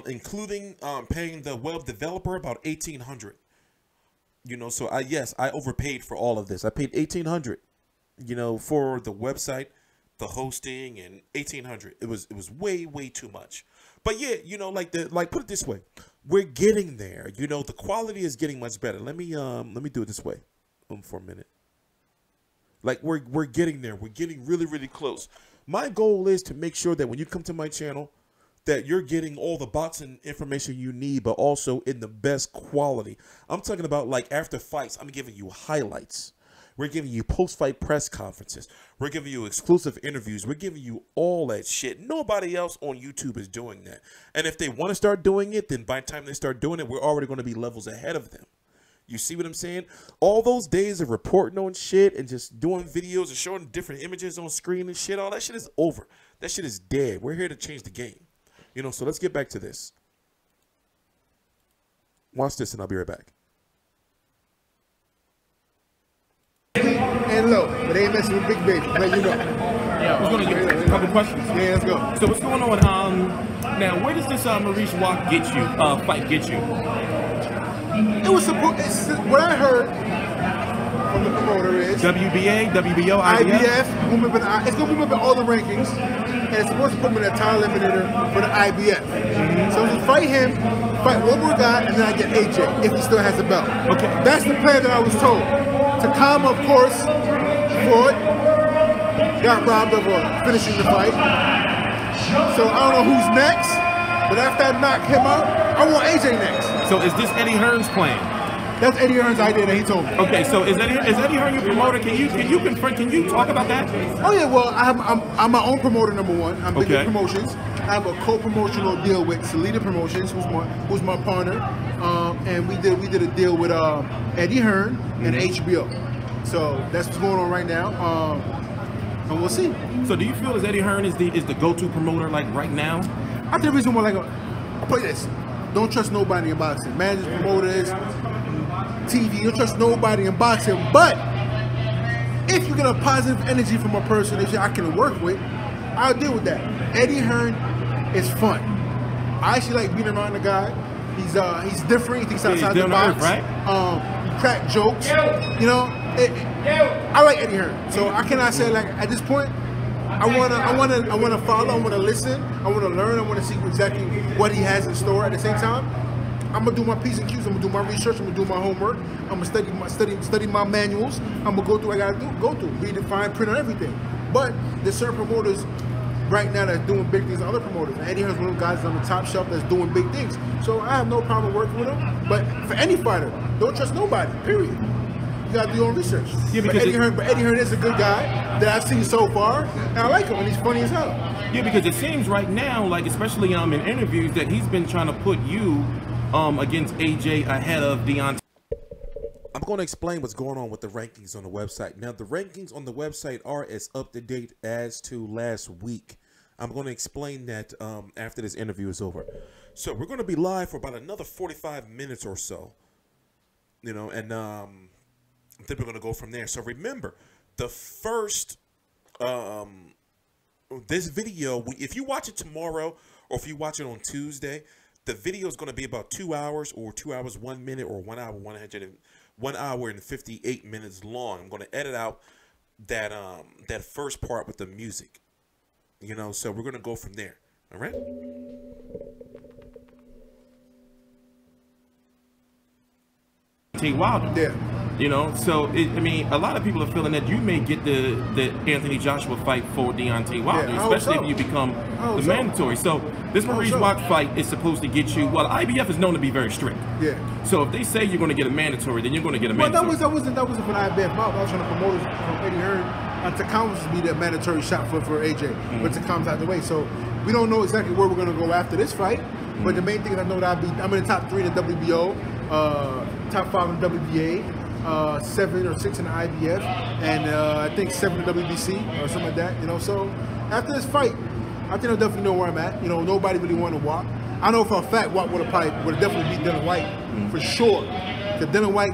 including paying the web developer about $1,800. You know, so I overpaid for all of this. I paid $1,800. You know, for the website, the hosting, and $1,800. It was way too much. But yeah, you know, like put it this way, we're getting there. You know, the quality is getting much better. Let me do it this way, for a minute. Like we're getting there. We're getting really close. My goal is to make sure that when you come to my channel, that you're getting all the bots and information you need, but also in the best quality. I'm talking about like after fights, I'm giving you highlights. We're giving you post-fight press conferences. We're giving you exclusive interviews. We're giving you all that shit. Nobody else on YouTube is doing that. And if they want to start doing it, then by the time they start doing it, we're already going to be levels ahead of them. You see what I'm saying? All those days of reporting on shit and just doing videos and showing different images on screen and shit, all that shit is over. That shit is dead. We're here to change the game. You know, so let's get back to this. Watch this and I'll be right back. And low, but they ain't messing with Big Baby. Let you know. Yeah, we're gonna get a couple questions. Yeah, let's go. So what's going on? Now where does this Maurice Walk get you? Fight get you? It was supposed. What I heard from the promoter is WBA, WBO, IBF. It's gonna move up in all the rankings, and it's supposed to put him in a title eliminator for the IBF. So to fight him, fight one more guy, and then I get AJ if he still has the belt. Okay, that's the plan that I was told. Takama, of course, fought, got robbed of finishing the fight. So I don't know who's next, but after I knock him out, I want AJ next. So is this Eddie Hearn's plan? That's Eddie Hearn's idea that he told me. Okay, so is Eddie Hearn your promoter? Can you confirm? Can you talk about that? Oh yeah, well I'm my own promoter, number one. I'm Big Promotions. I have a co-promotional deal with Salida Promotions, who's my partner, and we did a deal with Eddie Hearn and HBO. So that's what's going on right now, and we'll see. So do you feel as Eddie Hearn is the go-to promoter like right now? I think the reason why I'll play this. Don't trust nobody in boxing. Managers, promoters, TV. Don't trust nobody in boxing. But if you get a positive energy from a person that I can work with, I'll deal with that. Eddie Hearn is fun. I actually like being around the guy. He's different. He thinks outside the box. Right? He crack jokes. You know, I like Eddie Hearn. So I cannot say like at this point. I wanna follow. I wanna listen. I wanna learn. I wanna see exactly what he has in store. At the same time, I'm gonna do my P's and Q's. I'm gonna do my research. I'm gonna do my homework. I'm gonna study my manuals. I'm gonna go through what I gotta go through. Read the fine print on everything. But there's certain promoters right now that's doing big things than other promoters. And Eddie Hearn's one of the guys on the top shelf that's doing big things. So I have no problem working with him. But for any fighter, don't trust nobody. Period. You gotta do your own research. Yeah, but Eddie Hearn is a good guy that I've seen so far, and I like him, and he's funny as hell. Yeah, because it seems right now, like especially in interviews, that he's been trying to put you against AJ ahead of Deontay. I'm going to explain what's going on with the rankings on the website. Now, the rankings on the website are as up to date as to last week. I'm going to explain that after this interview is over. So we're going to be live for about another 45 minutes or so, you know, and then we're going to go from there. So remember, the first, this video, if you watch it tomorrow or if you watch it on Tuesday, the video is going to be about 2 hours or 2 hours, 1 minute or 1 hour, 1 hour and 58 minutes long. I'm going to edit out that, that first part with the music, you know, so we're going to go from there. All right. Wilder. Yeah. You know, so I mean, a lot of people are feeling that you may get the Anthony Joshua fight for Deontay Wilder, especially if you become the mandatory. So this Maurice Rock fight is supposed to get you. Well, IBF is known to be very strict. Yeah. So if they say you're going to get a mandatory, then you're going to get a mandatory. Well, that wasn't for the IBF. I was trying to promote it from Eddie Hearn to Takamas to be that mandatory shot for AJ, but Takamas out the way. So we don't know exactly where we're going to go after this fight. But the main thing is I know that I'm in the top 3 in the WBO, top 5 in the WBA. 7 or 6 in the IBF, and I think 7 in the WBC or something like that. You know, so after this fight, I think I'll definitely know where I'm at. You know, nobody really want to walk. I know for a fact Watt would have definitely beat Dylan White for sure. Because Dylan White,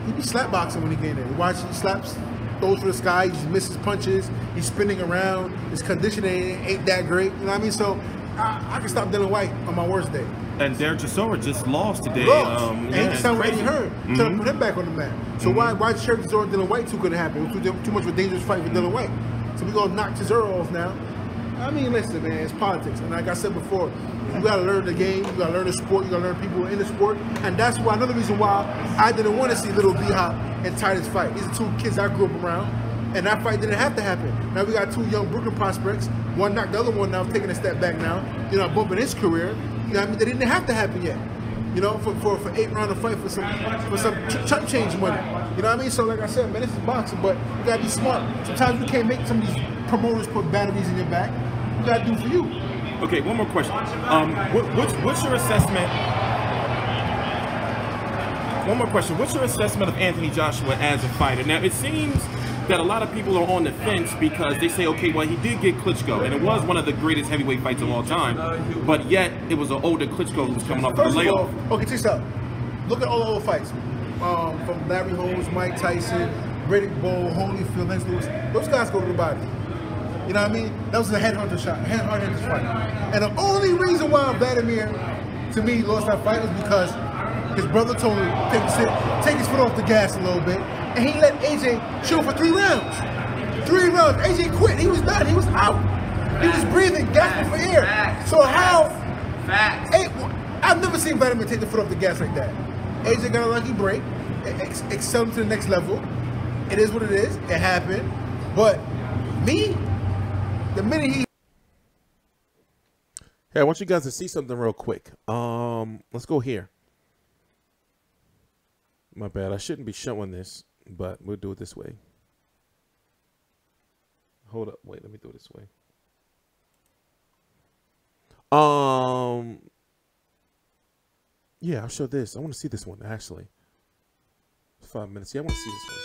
he be slapboxing when he get in there. You watch, he slaps, throws for the sky, he misses punches, he's spinning around. His conditioning ain't that great. You know what I mean? So I can stop Dylan White on my worst day. And Derek Chisora just lost today. And he signed with Eddie Hearn to put him back on the mat. So why Derek Chisora and Dylan White couldn't happen? It was too much of a dangerous fight for Dylan White. So we're gonna knock Chisora off now. I mean, listen, man, it's politics. And like I said before, you gotta learn the game, you gotta learn the sport, you gotta learn people in the sport. And that's why another reason why I didn't want to see Little B-Hop and Titus fight. These are 2 kids I grew up around. And that fight didn't have to happen. Now we got 2 young Brooklyn prospects. One knocked the other one now, taking a step back now. You know, bumping his career. You know what I mean? They didn't have to happen yet. You know, for 8-round of fight for some chump change money. You know what I mean? So like I said, man, this is boxing, but you gotta be smart. Sometimes you can't make some of these promoters put batteries in your back. You gotta do for you. Okay, one more question. What's your assessment? One more question. What's your assessment of Anthony Joshua as a fighter? Now, it seems that a lot of people are on the fence because they say, okay, well, he did get Klitschko, and it was one of the greatest heavyweight fights of all time, but yet it was an older Klitschko who was coming off of the layoff. Okay, check this out. Look at all the old fights. From Larry Holmes, Mike Tyson, Riddick Bowe, Holyfield, Lenz Lewis. Those guys go to the body. You know what I mean? That was a headhunter shot, headhunter fight. And the only reason why Vladimir, to me, lost that fight was because his brother told him take his foot off the gas a little bit, and he let AJ shoot for 3 rounds. 3 rounds. AJ quit. He was done. He was out. He was breathing, gasping for air. So how? I've never seen Vladimir take the foot off the gas like that. AJ got a lucky break. Excelled him to the next level. It is what it is. It happened. But me, the minute he... Hey, I want you guys to see something real quick. Let's go here. My bad. I shouldn't be showing this, but we'll do it this way. Hold up. Wait, let me do it this way. Yeah, I'll show this. I want to see this one, actually. 5 minutes. Yeah, I want to see this one.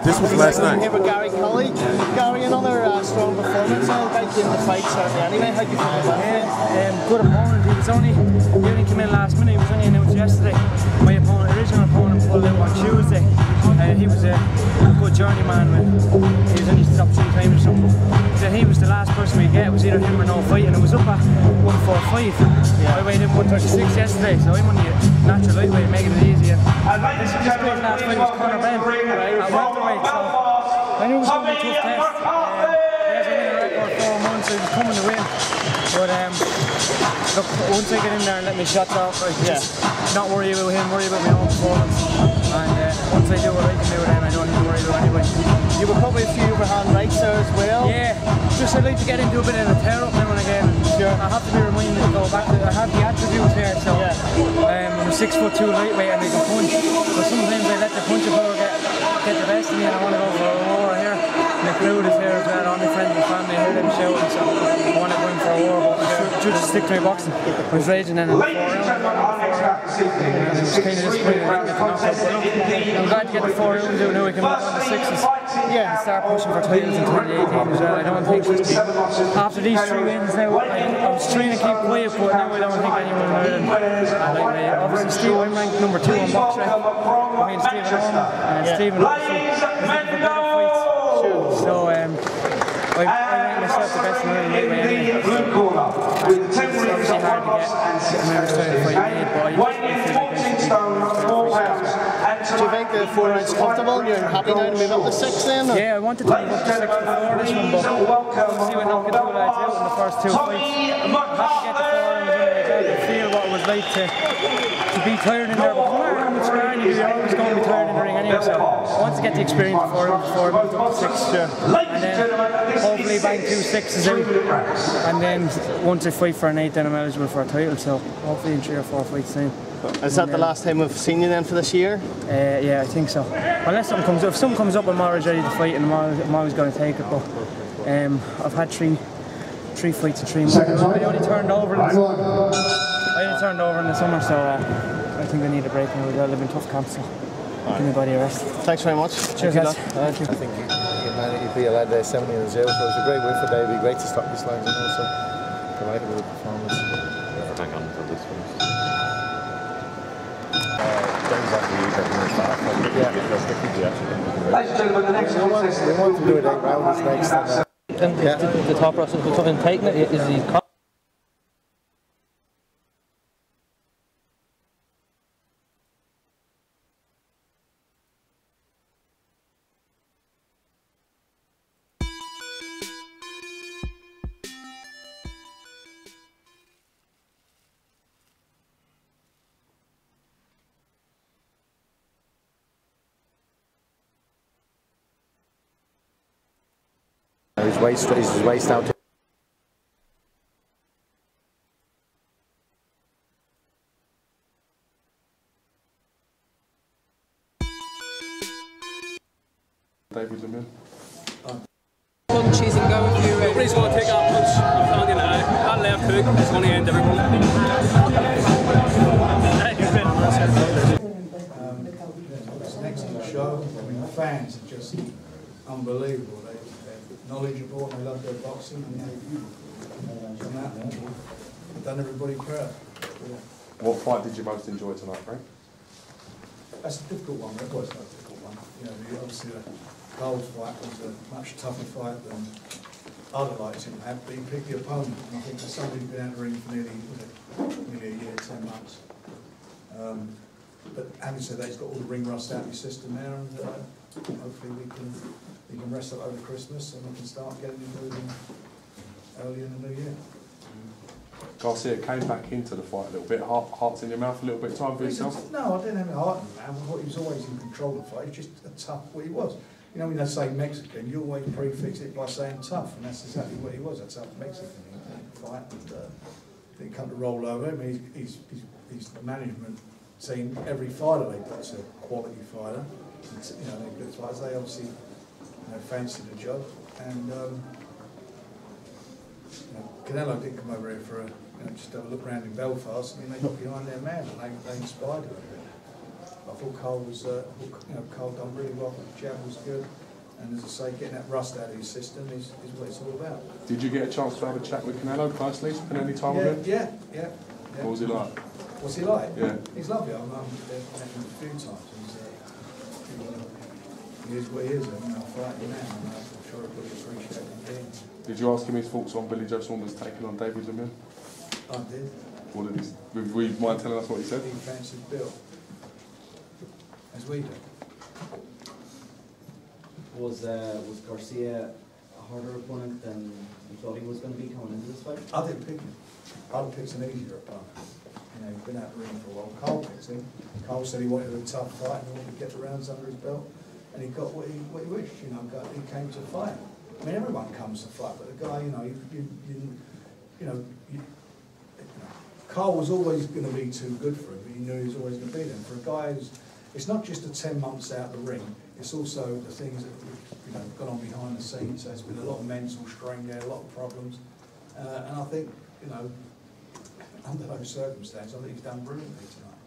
This was last night. Here with Gary Cully. Gary, another strong performance. I'll get you in the fight certainly anyway. How do you feel about it? Good opponent. He only came in last minute. He was only announced yesterday. My original opponent pulled out on Tuesday. He was a good journeyman. He was only stopped 3 times or something. So he was the last person we get. It was either him or no fight, and it was up at 145. Yeah. I weighed in 136 yesterday, so I'm only a natural lightweight, making it easy. This guy's last fight was Conor Benn. Right? Welterweight, so I knew it was going to be a tough test. He has a winning record 4 months, so he was coming to win. But look, once I get in there and let me shots off, I just not worry about him, worry about my own performance. And once I do what I can do, then I don't need to worry about anybody. You were probably a few overhand rights there as well. Yeah, just I'd like to get into a bit of a tear-up now and again. Sure. I have to be reminded to go back to, I have the attributes here, so I'm a 6'2" lightweight and I can punch. But sometimes I let the puncher power get the best of me and I want to go for a war here. And the crowd is here as well, all my friends and family, I hear them shouting, so I want to go in for a war, but I should just stick to my boxing. I was raging then in the 4 rounds. I was kind of disappointed I didn't get the knockout, but look, I'm glad to get the 4 rounds out now, we can move on to 6s. Yeah, and start pushing for titles in 2018 as well. I don't think after these 3 wins now, I was trying to keep quiet, but now I don't think anyone in Ireland. Obviously Steve, I'm ranked number 2 on BoxRec. I mean Stephen Loma and Stephen obviously is looking for better fights. So I rank myself the best in Ireland lightweight anyway. It's obviously hard to get from every style of fight made, but I feel like I should be 4 rounds comfortable? You're happy now to move up to 6 then? Or? Yeah, I wanted to move up to 6 before this one, but obviously when knocking 2 lads out in the first 2 fights, I had to get the 4 rounds in like that and feel what it was like to be tired in there. But when you're with sparring, you're always going to be tired in the ring anyway, so I want to get the experience before I moved up to 6. Sure. And then hopefully bang 2 6s out, and then once I fight for an 8 then I'm eligible for a title, so hopefully in 3 or 4 fights time. Is that the last time we've seen you then for this year? Yeah, I think so. Unless something comes up. If something comes up, I'm always ready to fight and I'm always going to take it. But I've had three fights in 3 months. I only turned over in the summer, so I think I need a break now. We've lived in tough camps, so give me body a rest. Thanks very much. Cheers, guys. I think you'd be allowed 70 in the jail, so it was a great win for Davey. Great to stop this line, and also delighted with the performance. Hang on until this finished. Ladies and gentlemen, the next we want to do it 8 rounds next. And the top process was something taking it is the. His waist out. David Lemieux. Punches and go with you. Nobody's going to take that punch. I'm telling you now. That left hook is going to end everyone. It's an excellent show. I mean, the fans are just unbelievable. They're knowledgeable and they love their boxing, and from that they've done everybody proud. What fight did you most enjoy tonight, Frank? That's a difficult one. That was a difficult one. You know, obviously the Cole's fight was a much tougher fight than other fights him had, but he picked the opponent. And I think for somebody who's been out of the ring for nearly a year, 10 months. But having said that, he's got all the ring rust out of his system now, and hopefully we can rest up over Christmas and we can start getting him moving early in the new year. Garcia came back into the fight a little bit, hearts in your mouth, a little bit of time for yourself? No, I didn't have any heart in my mouth. I thought he was always in control of the fight. He's just a tough, what he was. You know, when they say Mexican, you always prefix it by saying tough, and that's exactly what he was, a tough Mexican. He didn't fight and didn't come to roll over him. He's management team, every fighter they put's a quality fighter. It's, you know, they're good fighters. They obviously fancy the job, and Canelo did come over here for just have a look around in Belfast. I mean, they got behind their man and they inspired him. I thought Cole was, Cole done really well. The jab was good, and as I say, getting that rust out of his system is what it's all about. Did you get a chance to have a chat with Canelo personally? Spend any time with him? Yeah. What was he like? What's he like? Yeah. He's lovely. I've met him a few times. He is what he is. I mean, I'm fighting now, and I'm sure everybody appreciates him. Did you ask him his thoughts on Billy Joe Saunders taking on David Lemieux? I did. What did he? Would you mind telling us what he said? He fancies Bill, as we do. Was Garcia a harder opponent than you thought he was going to be coming into this fight? I didn't pick him. I picked an easier opponent. You know, he's been out of the ring for a while. Cole picked him. Cole said he wanted a tough fight and he wanted to get the rounds under his belt, and he got what he wished. You know, he came to fight. I mean, everyone comes to fight, but the guy, Cole was always going to be too good for him, but he knew he was always going to be there. And for a guy who's, it's not just the 10 months out of the ring, it's also the things that have gone on behind the scenes. So there's been a lot of mental strain there, a lot of problems. And I think, under those circumstances, I think he's done brilliantly tonight.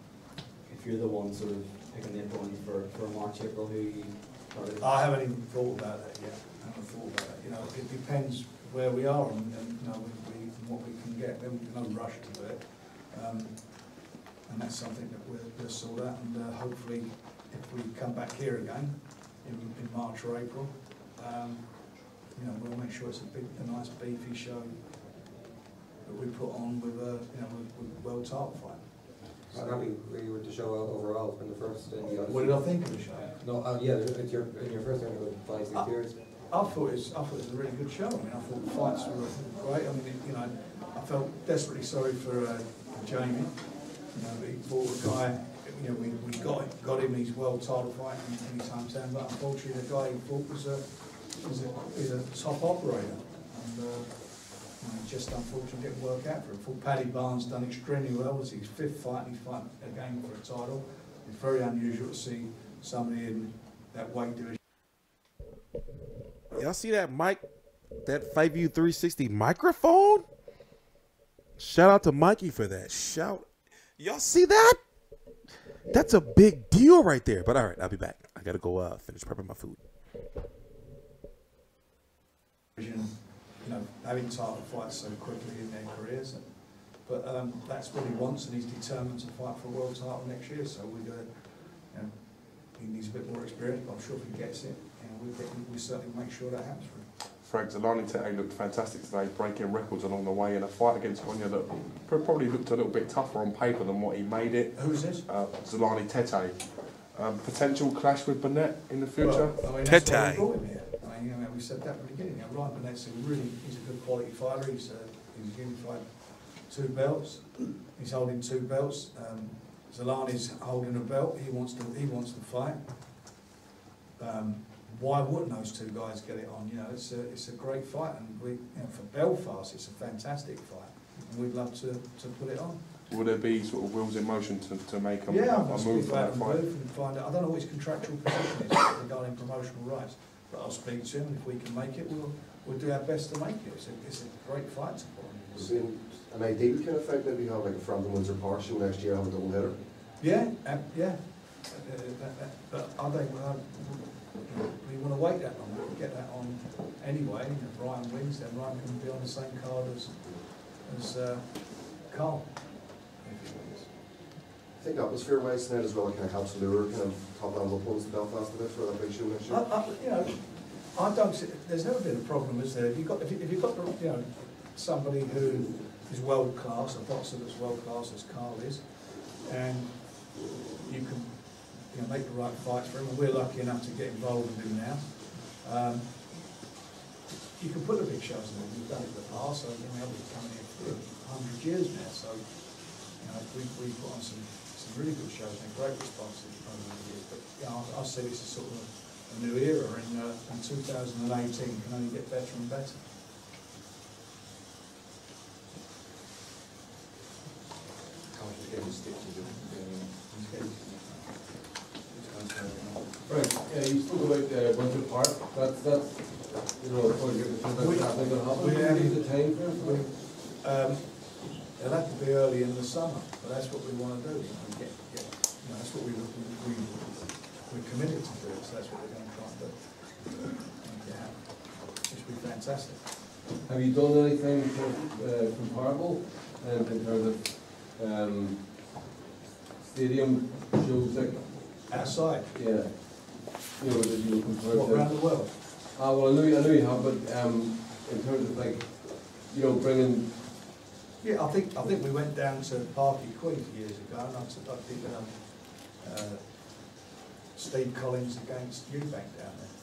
If you're the one sort of picking the opponent for March, April, who you I haven't even thought about that yet. It depends where we are and what we can get. There's no rush to do it. And that's something that we'll sort out, and hopefully if we come back here again in March or April, we'll make sure it's a nice beefy show that we put on with a well-targeted fight. I'm happy with the show overall. It's been the first in the What did I think of the show? No, yeah, it's in your first interview with 5, 6 years. I thought it was a really good show. I mean, I thought the fights were great. I mean, you know, I felt desperately sorry for Jamie. You know, he fought a guy. You know, we got him his world title fight in his hometown, but unfortunately, the guy he fought is a top operator, and you know, just unfortunately didn't work out for him. Fought Paddy Barnes, done extremely well. It's his 5th fight, and he's fighting again for a title. It's very unusual to see somebody in that weight division. Y'all see that mic, that FV360 microphone? Shout out to Mikey for that. Y'all see that? That's a big deal right there. But all right, I'll be back. I gotta go finish prepping my food. You know, having title fights so quickly in their careers, but that's what he wants, and he's determined to fight for a world title next year. So we're going to, you know, he needs a bit more experience, but I'm sure if he gets it, you know, we certainly make sure that happens for him. Frank, Zolani Tete looked fantastic today, breaking records along the way in a fight against Konya that probably looked a little bit tougher on paper than what he made it. Who's this? Zolani Tete. Potential clash with Burnett in the future? Well, I mean, that's why we brought him here. I mean, you know, we said that from the beginning. You know, Ryan Burnett's he's a good quality fighter. He's unified 2 belts. He's holding 2 belts. Zolani's holding a belt. He wants to fight. Why wouldn't those 2 guys get it on? You know, it's a great fight, and you know, for Belfast, it's a fantastic fight, and we'd love to put it on. Will there be sort of wheels in motion to make a move for that fight? And find out. I don't know what his contractual position is regarding promotional rights, but I'll speak to him, and if we can make it, we'll do our best to make it. It's a great fight to put on. An ideal kind of fight, maybe have like a Frampton Windsor Park show next year, have a double header. Yeah, yeah. But I think we want to wait that long. We can get that on anyway. And if Ryan wins, then Ryan can be on the same card as Carl. I think atmosphere-wise tonight as well, it kind of helps lure kind of top-level opponents to Belfast a bit for that big show next year. You know, I don't see, there's never been a problem, is there? If you've got you know, somebody who is world class, a boxer that's world class as Carl is, and you can make the right fights for him, and we're lucky enough to get involved with him now. You can put the big shows in. We've done it in the past, so you know, we've been coming here for 100 years now. So you know, we put on some really good shows and great response over the years. But you know, I see this as sort of a new era, in 2018 can only get better and better. Right, you spoke about Windsor Park. That's you know, what's happening going to happen. What is the time frame? It'll have to be early in the summer, but that's what we want to do. You know, that's what we're committed to do. So that's what we're going to try and do. Yeah, which would be fantastic. Have you done anything comparable in terms of stadium shows like outside? Yeah. You know, that you compare what, around the world? Well, I know you have, but in terms of like, you know, bringing. Yeah, I think we went down to Parky Queen years ago, and I did Steve Collins against Eubank down there.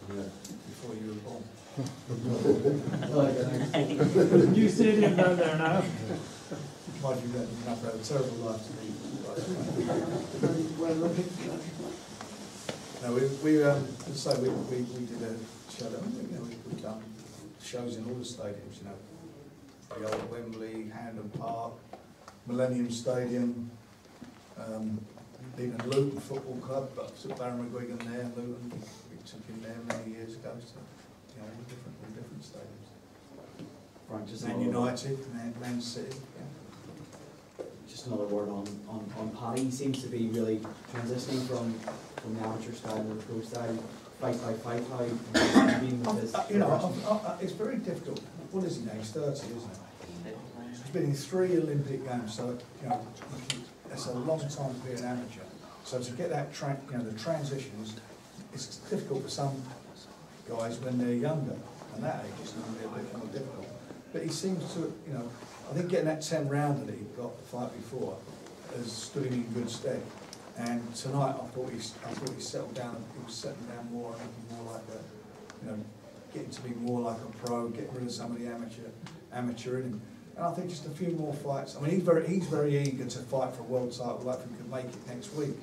Yeah. Before you were born. There's a new stadium down there now. Mind you, you have a terrible life to lead. No, we did a show. You know, we've done shows in all the stadiums. You know, the old Wembley, Hampden Park, Millennium Stadium, even Luton Football Club. But Baron McGuigan there, Luton. We took him there many years ago. So, you know, all different stadiums. Right, just Man United, Man City. Yeah. Just another word on Paddy. He seems to be really transitioning from the amateur style to the pro style, fight by fight. How you know, it's very difficult. What is he now? He's 30, isn't he? He's been in 3 Olympic Games, so you know that's a long time to be an amateur. So to get that, the transitions, it's difficult for some guys when they're younger, and that age is going to be a bit more difficult. But he seems to, you know, I think getting that 10 rounder that he got the fight before, has stood him in good stead. And tonight, I thought he settled down. He was settling down more, and looking more like getting to be more like a pro, getting rid of some of the amateur in him. And I think just a few more fights. I mean, he's very eager to fight for a world title. Like if he could make it next week,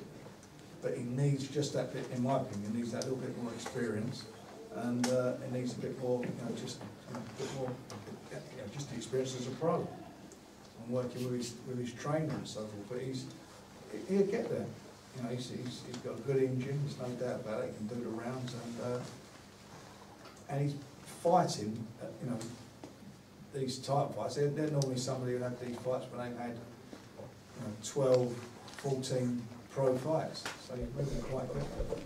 but he needs just that bit, in my opinion, needs that little bit more experience, and it needs a bit more, just the experience as a pro, and working with his trainer and so forth. But he'll get there. He's got a good engine. There's no doubt about it. He can do the rounds, and he's fighting. These title fights. They're normally somebody who had these fights when they've had 12, 14 pro fights. So he's moving quite quickly.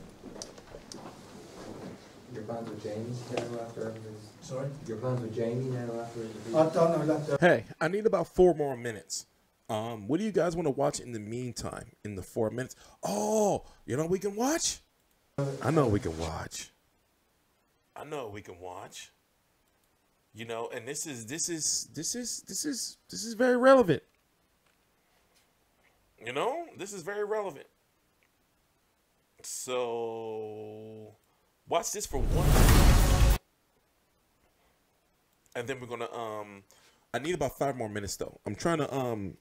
Your plans with Jamie now after his... Sorry? Your plans with Jamie now after his defeat? I don't know. Hey, I need about 4 more minutes. What do you guys want to watch in the meantime? In the 4 minutes? Oh, you know what we can watch? I know we can watch. I know we can watch. And this is very relevant. This is very relevant. So watch this for 1 minute. And then we're gonna I need about 5 more minutes though. I'm trying to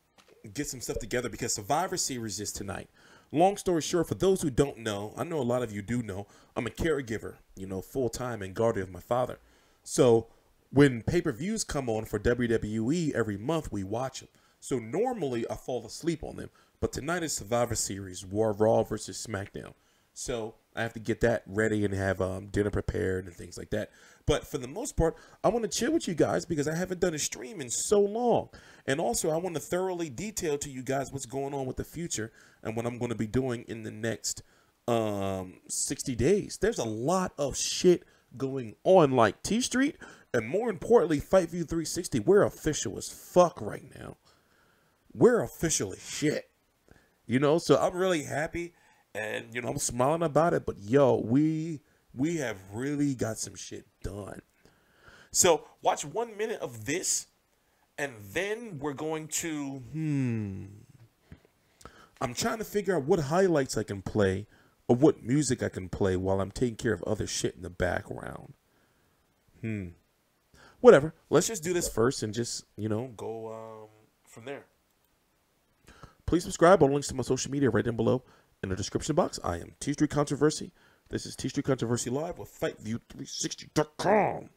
get some stuff together because Survivor Series is tonight. Long story short, for those who don't know, I know a lot of you do know, I'm a caregiver, full time and guardian of my father. So when pay-per-views come on for WWE every month, we watch them. So normally I fall asleep on them, but tonight is Survivor Series, Raw versus SmackDown. So I have to get that ready and have dinner prepared and things like that. But for the most part, I want to chill with you guys because I haven't done a stream in so long. And also, I want to thoroughly detail to you guys what's going on with the future and what I'm going to be doing in the next 60 days. There's a lot of shit going on, like TstreeT, and more importantly, FV360. We're official as fuck right now. We're official as shit. So I'm really happy. And, I'm smiling about it, but yo, we have really got some shit done. So watch 1 minute of this, and then we're going to, I'm trying to figure out what highlights I can play or what music I can play while I'm taking care of other shit in the background. Whatever. Let's just do this first and just, go from there. Please subscribe. All links to my social media right down below. In the description box, I am TstreeT Controversy. This is TstreeT Controversy Live with FightView360.com.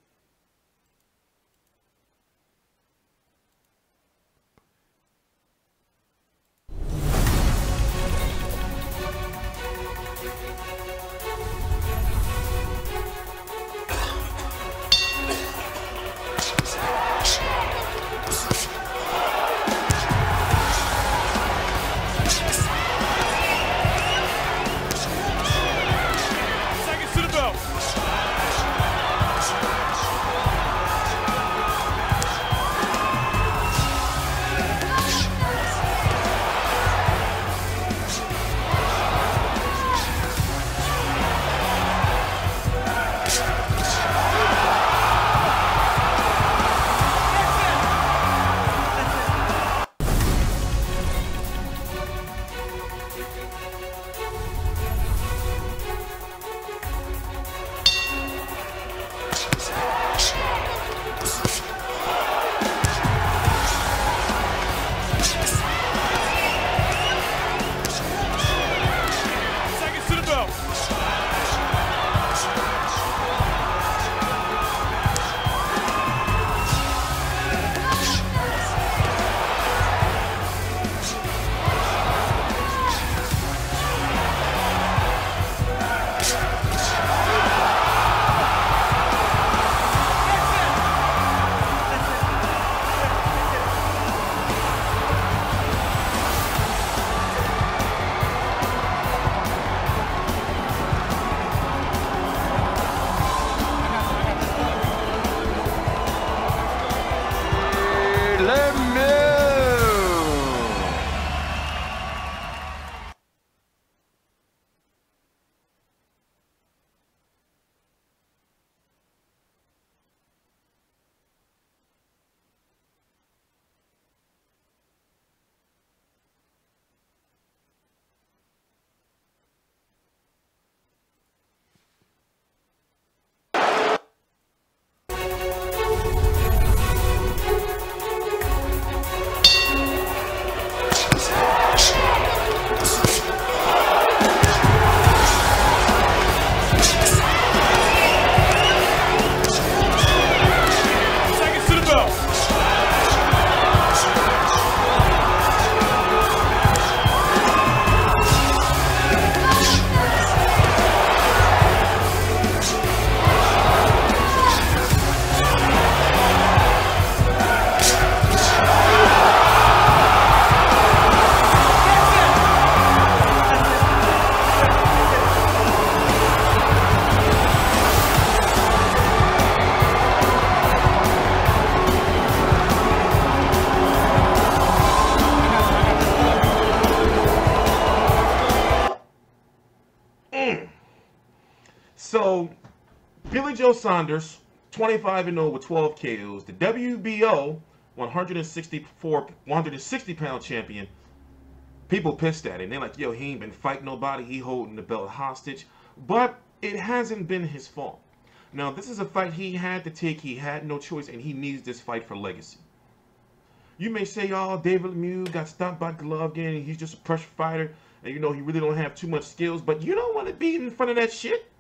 Billy Joe Saunders, 25-0 with 12 KOs. The WBO 160-pound champion. People pissed at him. They're like, yo, he ain't been fighting nobody. He holding the belt hostage. But it hasn't been his fault. Now, this is a fight he had to take. He had no choice, and he needs this fight for legacy. You may say, oh, David Lemieux got stopped by Golovkin, and he's just a pressure fighter, and you know he really don't have too much skills, but you don't want to be in front of that shit.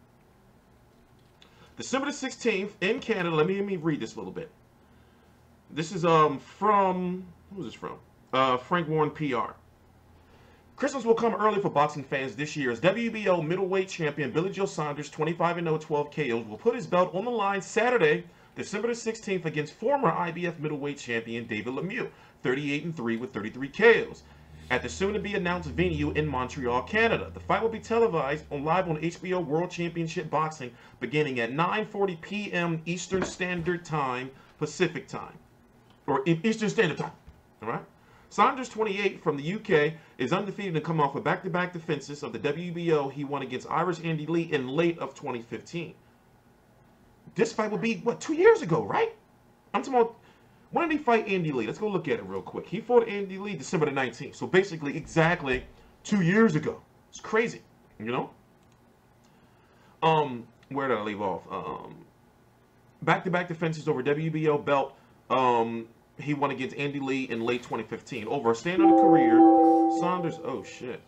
December the 16th in Canada. Let me read this a little bit. This is from, who's this from? Frank Warren PR. Christmas will come early for boxing fans this year as WBO middleweight champion Billy Joe Saunders, 25-0, 12 KOs, will put his belt on the line Saturday, December the 16th, against former IBF middleweight champion David Lemieux, 38-3 with 33 KOs, at the soon-to-be-announced venue in Montreal, Canada. The fight will be televised live on HBO World Championship Boxing beginning at 9:40 p.m. Eastern Standard Time, Pacific Time, or Eastern Standard Time, all right? Saunders, 28, from the UK, is undefeated and come off with back-to-back defenses of the WBO he won against Irish Andy Lee in late of 2015. This fight will be, what, 2 years ago, right? I'm talking about, when did he fight Andy Lee? Let's go look at it real quick. He fought Andy Lee December the 19th. So basically, exactly 2 years ago. It's crazy, you know? Where did I leave off? Back-to-back defenses over WBO belt. He won against Andy Lee in late 2015. Over a standard career, Saunders, oh shit,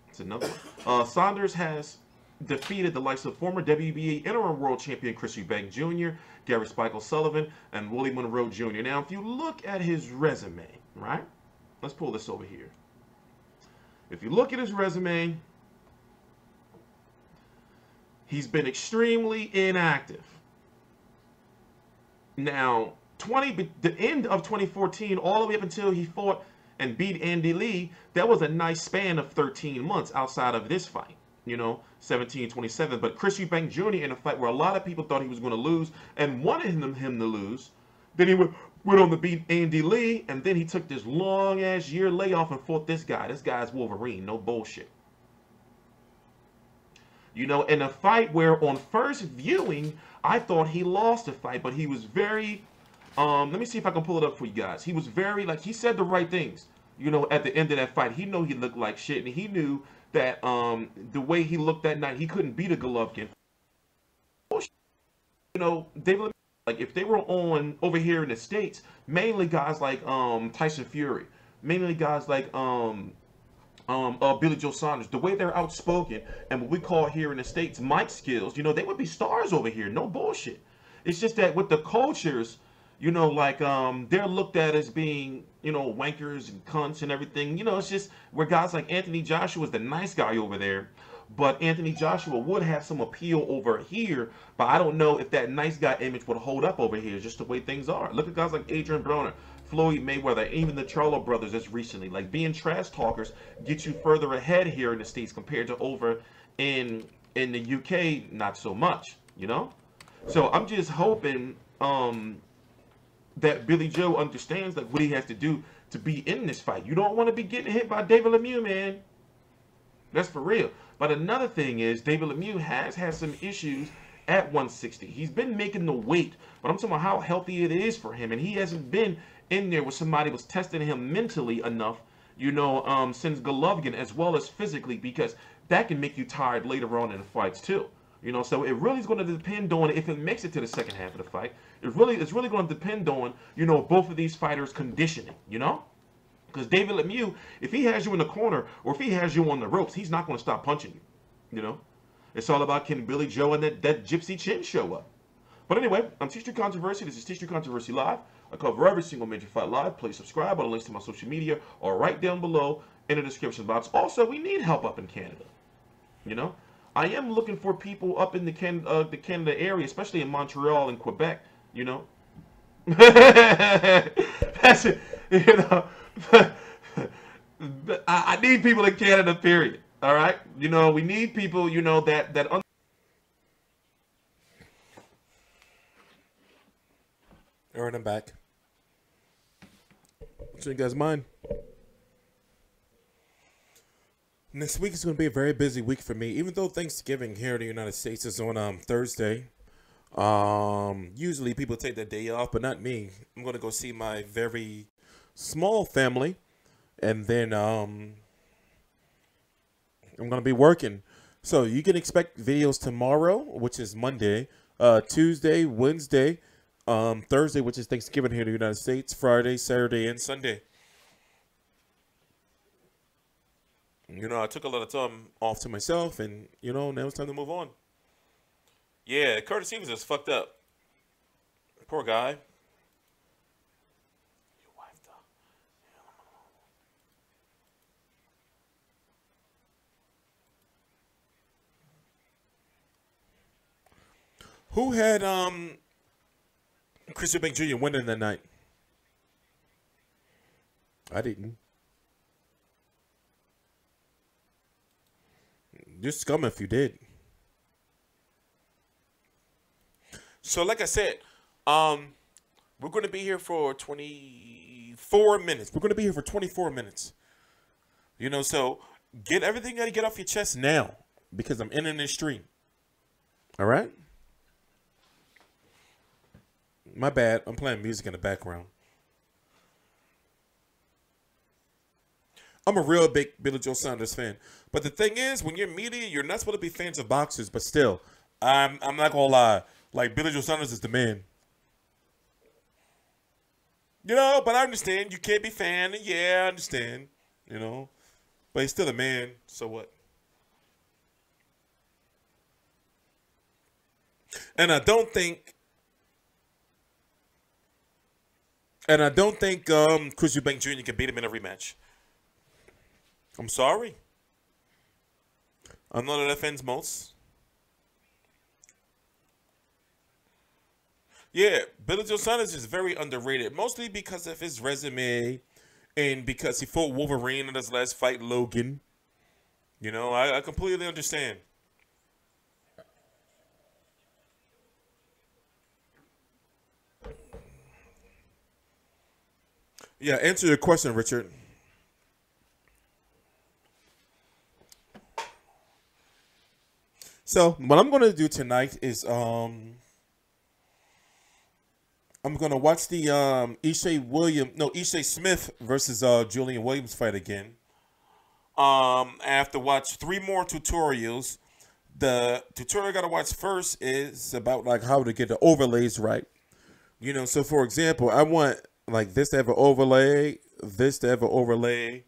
it's another one. Saunders has defeated the likes of former WBA interim world champion Chris Eubank Jr., Gary Spike O'Sullivan, and Willie Monroe Jr. Now, if you look at his resume, right? Let's pull this over here. If you look at his resume, he's been extremely inactive. Now, the end of 2014, all the way up until he fought and beat Andy Lee, that was a nice span of 13 months outside of this fight. You know, 17-27. But Chris Eubank Jr. in a fight where a lot of people thought he was going to lose and wanted him to lose. Then he went on to beat Andy Lee, and then he took this long-ass year layoff and fought this guy. This guy's Wolverine. No bullshit. You know, in a fight where on first viewing, I thought he lost the fight, but he was very... let me see if I can pull it up for you guys. He was very, like, he said the right things, you know, at the end of that fight. He knew he looked like shit, and he knew that the way he looked that night, he couldn't beat a Golovkin. You know, David, like, if they were on over here in the States, mainly guys like Tyson Fury, mainly guys like Billy Joe Saunders, the way they're outspoken and what we call here in the States mic skills, you know, they would be stars over here. No bullshit. It's just that with the cultures, you know, like, they're looked at as being, you know, wankers and cunts and everything. You know, it's just where guys like Anthony Joshua is the nice guy over there. But Anthony Joshua would have some appeal over here. But I don't know if that nice guy image would hold up over here. Just the way things are. Look at guys like Adrian Broner, Floyd Mayweather, even the Charlo brothers as recently. Like, being trash talkers get you further ahead here in the States compared to over in the UK, not so much, you know? So I'm just hoping... that Billy Joe understands like what he has to do to be in this fight. You don't want to be getting hit by David Lemieux, man. That's for real. But another thing is David Lemieux has had some issues at 160. He's been making the weight, but I'm talking about how healthy it is for him, and he hasn't been in there where somebody was testing him mentally enough, you know, since Golovkin, as well as physically, because that can make you tired later on in the fights too. You know, so it really is going to depend on if it makes it to the second half of the fight. It's really going to depend on, you know, both of these fighters' conditioning, you know? Because David Lemieux, if he has you in the corner or if he has you on the ropes, he's not going to stop punching you, you know? It's all about can Billy Joe and that gypsy chin show up. But anyway, I'm TstreeT Controversy. This is TstreeT Controversy Live. I cover every single major fight live. Please subscribe. All the links to my social media are right down below in the description box. Also, we need help up in Canada, you know? I am looking for people up in the Canada area, especially in Montreal and Quebec, you know. That's it, you know. I need people in Canada, period. All right? You know, we need people, you know, that all right, I'm back. So you guys mind? Next week is going to be a very busy week for me, even though Thanksgiving here in the United States is on Thursday. Usually people take that day off, but not me. I'm gonna go see my very small family, and then I'm gonna be working. So you can expect videos tomorrow, which is Monday, Tuesday, Wednesday, Thursday, which is Thanksgiving here in the United States, Friday, Saturday, and Sunday. You know, I took a lot of time off to myself, and, you know, now it's time to move on. Yeah, Curtis Stevens is fucked up. Poor guy. Who had Chris Eubank Jr. winning that night? I didn't. You're scum if you did. So, like I said, we're going to be here for 24 minutes. We're going to be here for 24 minutes. You know, so get everything you got to get off your chest now, because I'm ending this stream. All right? My bad. I'm playing music in the background. I'm a real big Billy Joe Saunders fan. But the thing is, when you're media, you're not supposed to be fans of boxers. But still, I'm not going to lie. Like, Billy Joe Saunders is the man. You know, but I understand. You can't be fan. Yeah, I understand. You know. But he's still a man. So what? And I don't think Chris Eubank Jr. can beat him in a rematch. I'm sorry. I know that offends most. Yeah, Billy Joe Saunders is very underrated, mostly because of his resume and because he fought Wolverine in his last fight, Logan. You know, I completely understand. Yeah, answer your question, Richard. So, what I'm going to do tonight is I'm going to watch the Ishe Smith versus Julian Williams fight again. I have to watch 3 more tutorials. The tutorial I got to watch first is about like how to get the overlays right. You know, so for example, I want like this to have an overlay, this to have an overlay,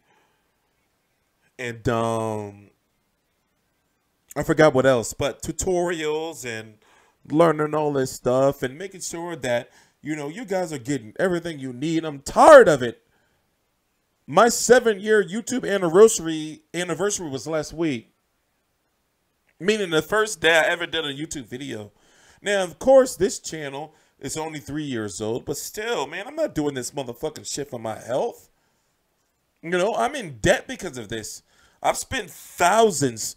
and I forgot what else, but tutorials and learning all this stuff and making sure that, you know, you guys are getting everything you need. I'm tired of it. My 7-year YouTube anniversary was last week, meaning the first day I ever did a YouTube video. Now, of course, this channel is only 3 years old, but still, man, I'm not doing this motherfucking shit for my health. You know, I'm in debt because of this. I've spent thousands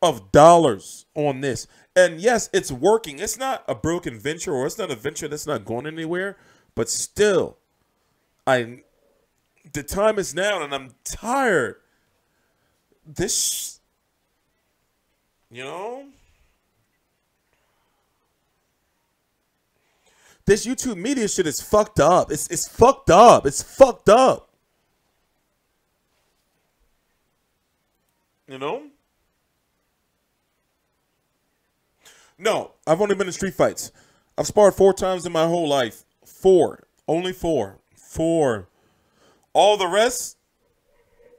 of dollars on this. And yes, it's working. It's not a broken venture, or it's not a venture that's not going anywhere, but still, the time is now and I'm tired. This, you know, this YouTube media shit is fucked up. It's fucked up. It's fucked up. You know? No, I've only been in street fights. I've sparred 4 times in my whole life. 4. Only 4. 4. All the rest,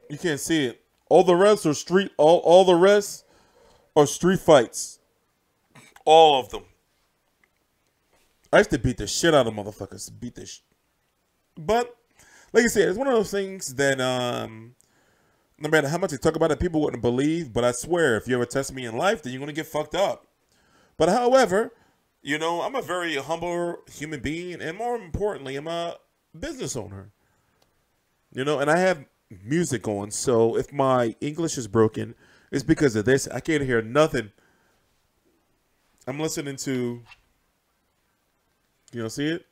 you can't see it. All the rest are street. All the rest are street fights. All of them. I used to beat the shit out of motherfuckers. Beat the But, like I said, it's one of those things that, no matter how much I talk about it, people wouldn't believe. But I swear, if you ever test me in life, then you're going to get fucked up. But however, you know, I'm a very humble human being. And more importantly, I'm a business owner. You know, and I have music on. So if my English is broken, it's because of this. I can't hear nothing. I'm listening to... You don't see it?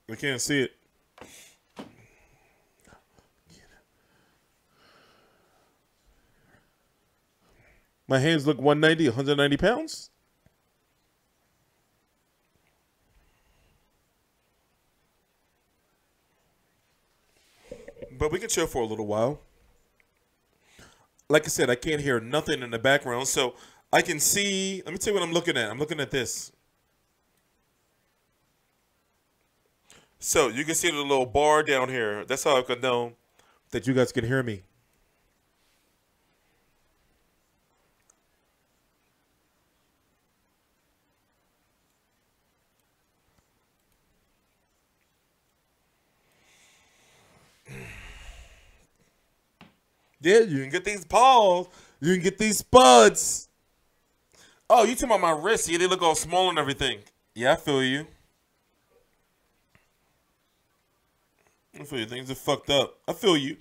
I can't see it. My hands look 190, 190 pounds. But we can chill for a little while. Like I said, I can't hear nothing in the background, so I can see. Let me tell you what I'm looking at. I'm looking at this. So you can see the little bar down here. That's how I can know that you guys can hear me. Yeah, you can get these paws. You can get these spuds. Oh, you talking about my wrists? Yeah, they look all small and everything. Yeah, I feel you. I feel you. Things are fucked up. I feel you.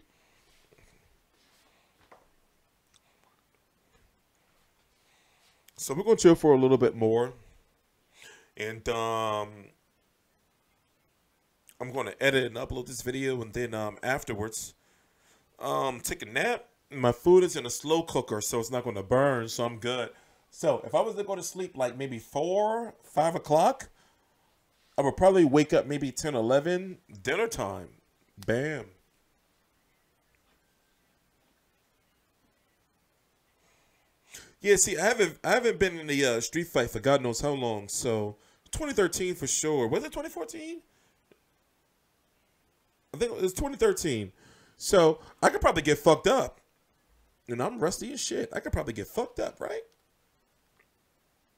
So we're gonna chill for a little bit more, and I'm gonna edit and upload this video, and then afterwards, take a nap. My food is in a slow cooker, so it's not gonna burn, so I'm good. So if I was to go to sleep like maybe 4, 5 o'clock, I would probably wake up maybe 10, 11, dinner time. Bam. Yeah, see, I haven't been in the street fight for God knows how long. So 2013 for sure. Was it 2014? I think it was 2013. So I could probably get fucked up. And I'm rusty as shit. I could probably get fucked up, right?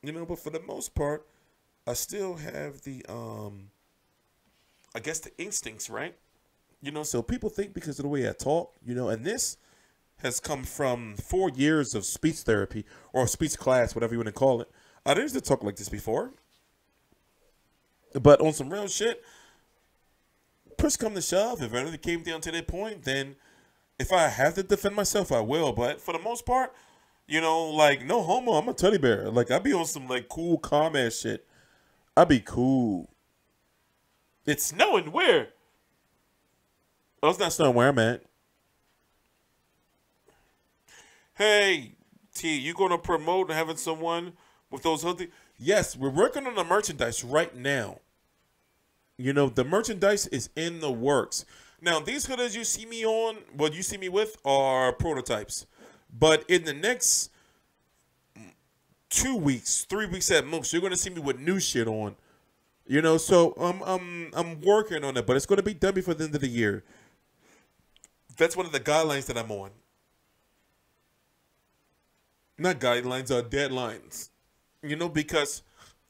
You know, but for the most part, I still have the I guess the instincts, right? You know, so people think because of the way I talk, you know, and this has come from 4 years of speech therapy or speech class, whatever you want to call it. I didn't used to talk like this before. But on some real shit, push come to shove, if it came down to that point, then if I have to defend myself, I will. But for the most part, you know, like, no homo, I'm a teddy bear. Like, I be on some, like, cool, calm ass shit. I be cool. It's snowing where? Oh, it's not snowing where I'm at. Hey, T, you going to promote having someone with those hoodies? Yes, we're working on the merchandise right now. You know, the merchandise is in the works. Now, these hoodies you see me on, what you see me with, are prototypes. But in the next 2 weeks, 3 weeks at most, you're going to see me with new shit on. You know, so I'm working on it, but it's going to be done before the end of the year. That's one of the guidelines that I'm on. Not guidelines, deadlines. You know, because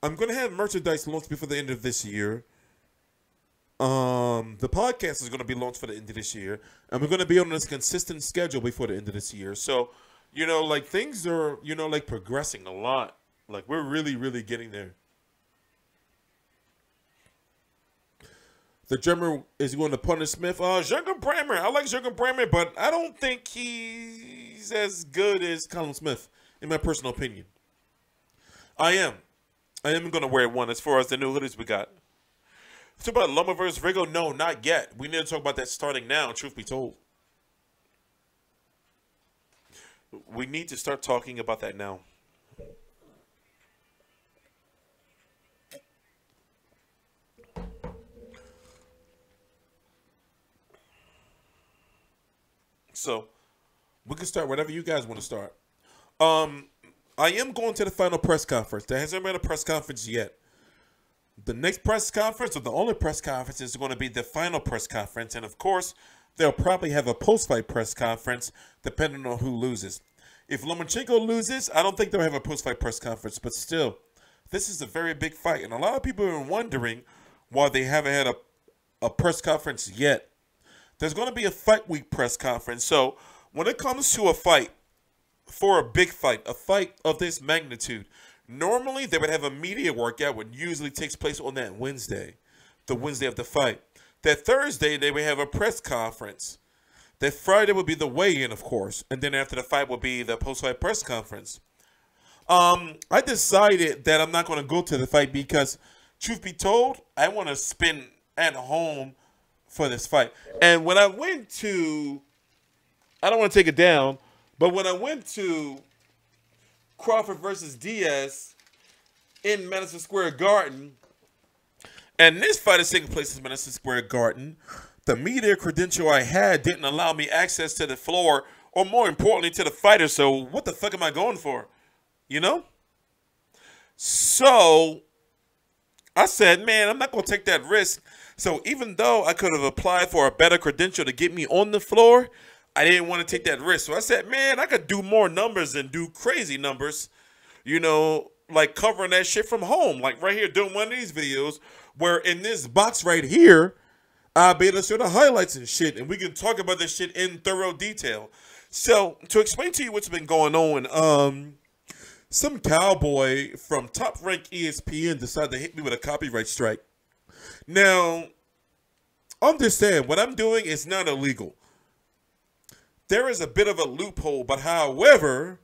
I'm going to have merchandise launched before the end of this year. The podcast is going to be launched for the end of this year. And we're going to be on this consistent schedule before the end of this year. So, you know, like, things are, you know, like, progressing a lot. Like, we're really, really getting there. The drummer is going to punish Smith. Jürgen Brammer. I like Jürgen Brammer, but I don't think he's as good as Colin Smith, in my personal opinion. I am going to wear one as far as the new hoodies we got. Talk about Loma versus Rigo? No, not yet. We need to talk about that starting now, truth be told. We need to start talking about that now. So, we can start whatever you guys want to start. I am going to the final press conference. There hasn't been a press conference yet. The next press conference, or the only press conference, is going to be the final press conference. And, of course, they'll probably have a post-fight press conference, depending on who loses. If Lomachenko loses, I don't think they'll have a post-fight press conference. But still, this is a very big fight. And a lot of people are wondering why they haven't had a press conference yet. There's going to be a fight week press conference. So when it comes to a fight, for a big fight, a fight of this magnitude, normally they would have a media workout, which usually takes place on that Wednesday, the Wednesday of the fight. That Thursday, they would have a press conference. That Friday would be the weigh-in, of course. And then after the fight would be the post-fight press conference. I decided that I'm not going to go to the fight because, truth be told, I want to spend at home for this fight. And when I went to, I don't want to take it down, but when I went to Crawford versus Diaz in Madison Square Garden. And this fight is taking place in Madison Square Garden. The media credential I had didn't allow me access to the floor, or more importantly, to the fighter. So what the fuck am I going for? You know? So I said, man, I'm not going to take that risk. So even though I could have applied for a better credential to get me on the floor, I didn't want to take that risk. So I said, man, I could do more numbers and do crazy numbers, you know, like covering that shit from home. Like right here doing one of these videos where in this box right here, I'll be able to show the highlights and shit, and we can talk about this shit in thorough detail. So to explain to you what's been going on, some cowboy from Top Rank ESPN decided to hit me with a copyright strike. Now, understand, what I'm doing is not illegal. There is a bit of a loophole, but however,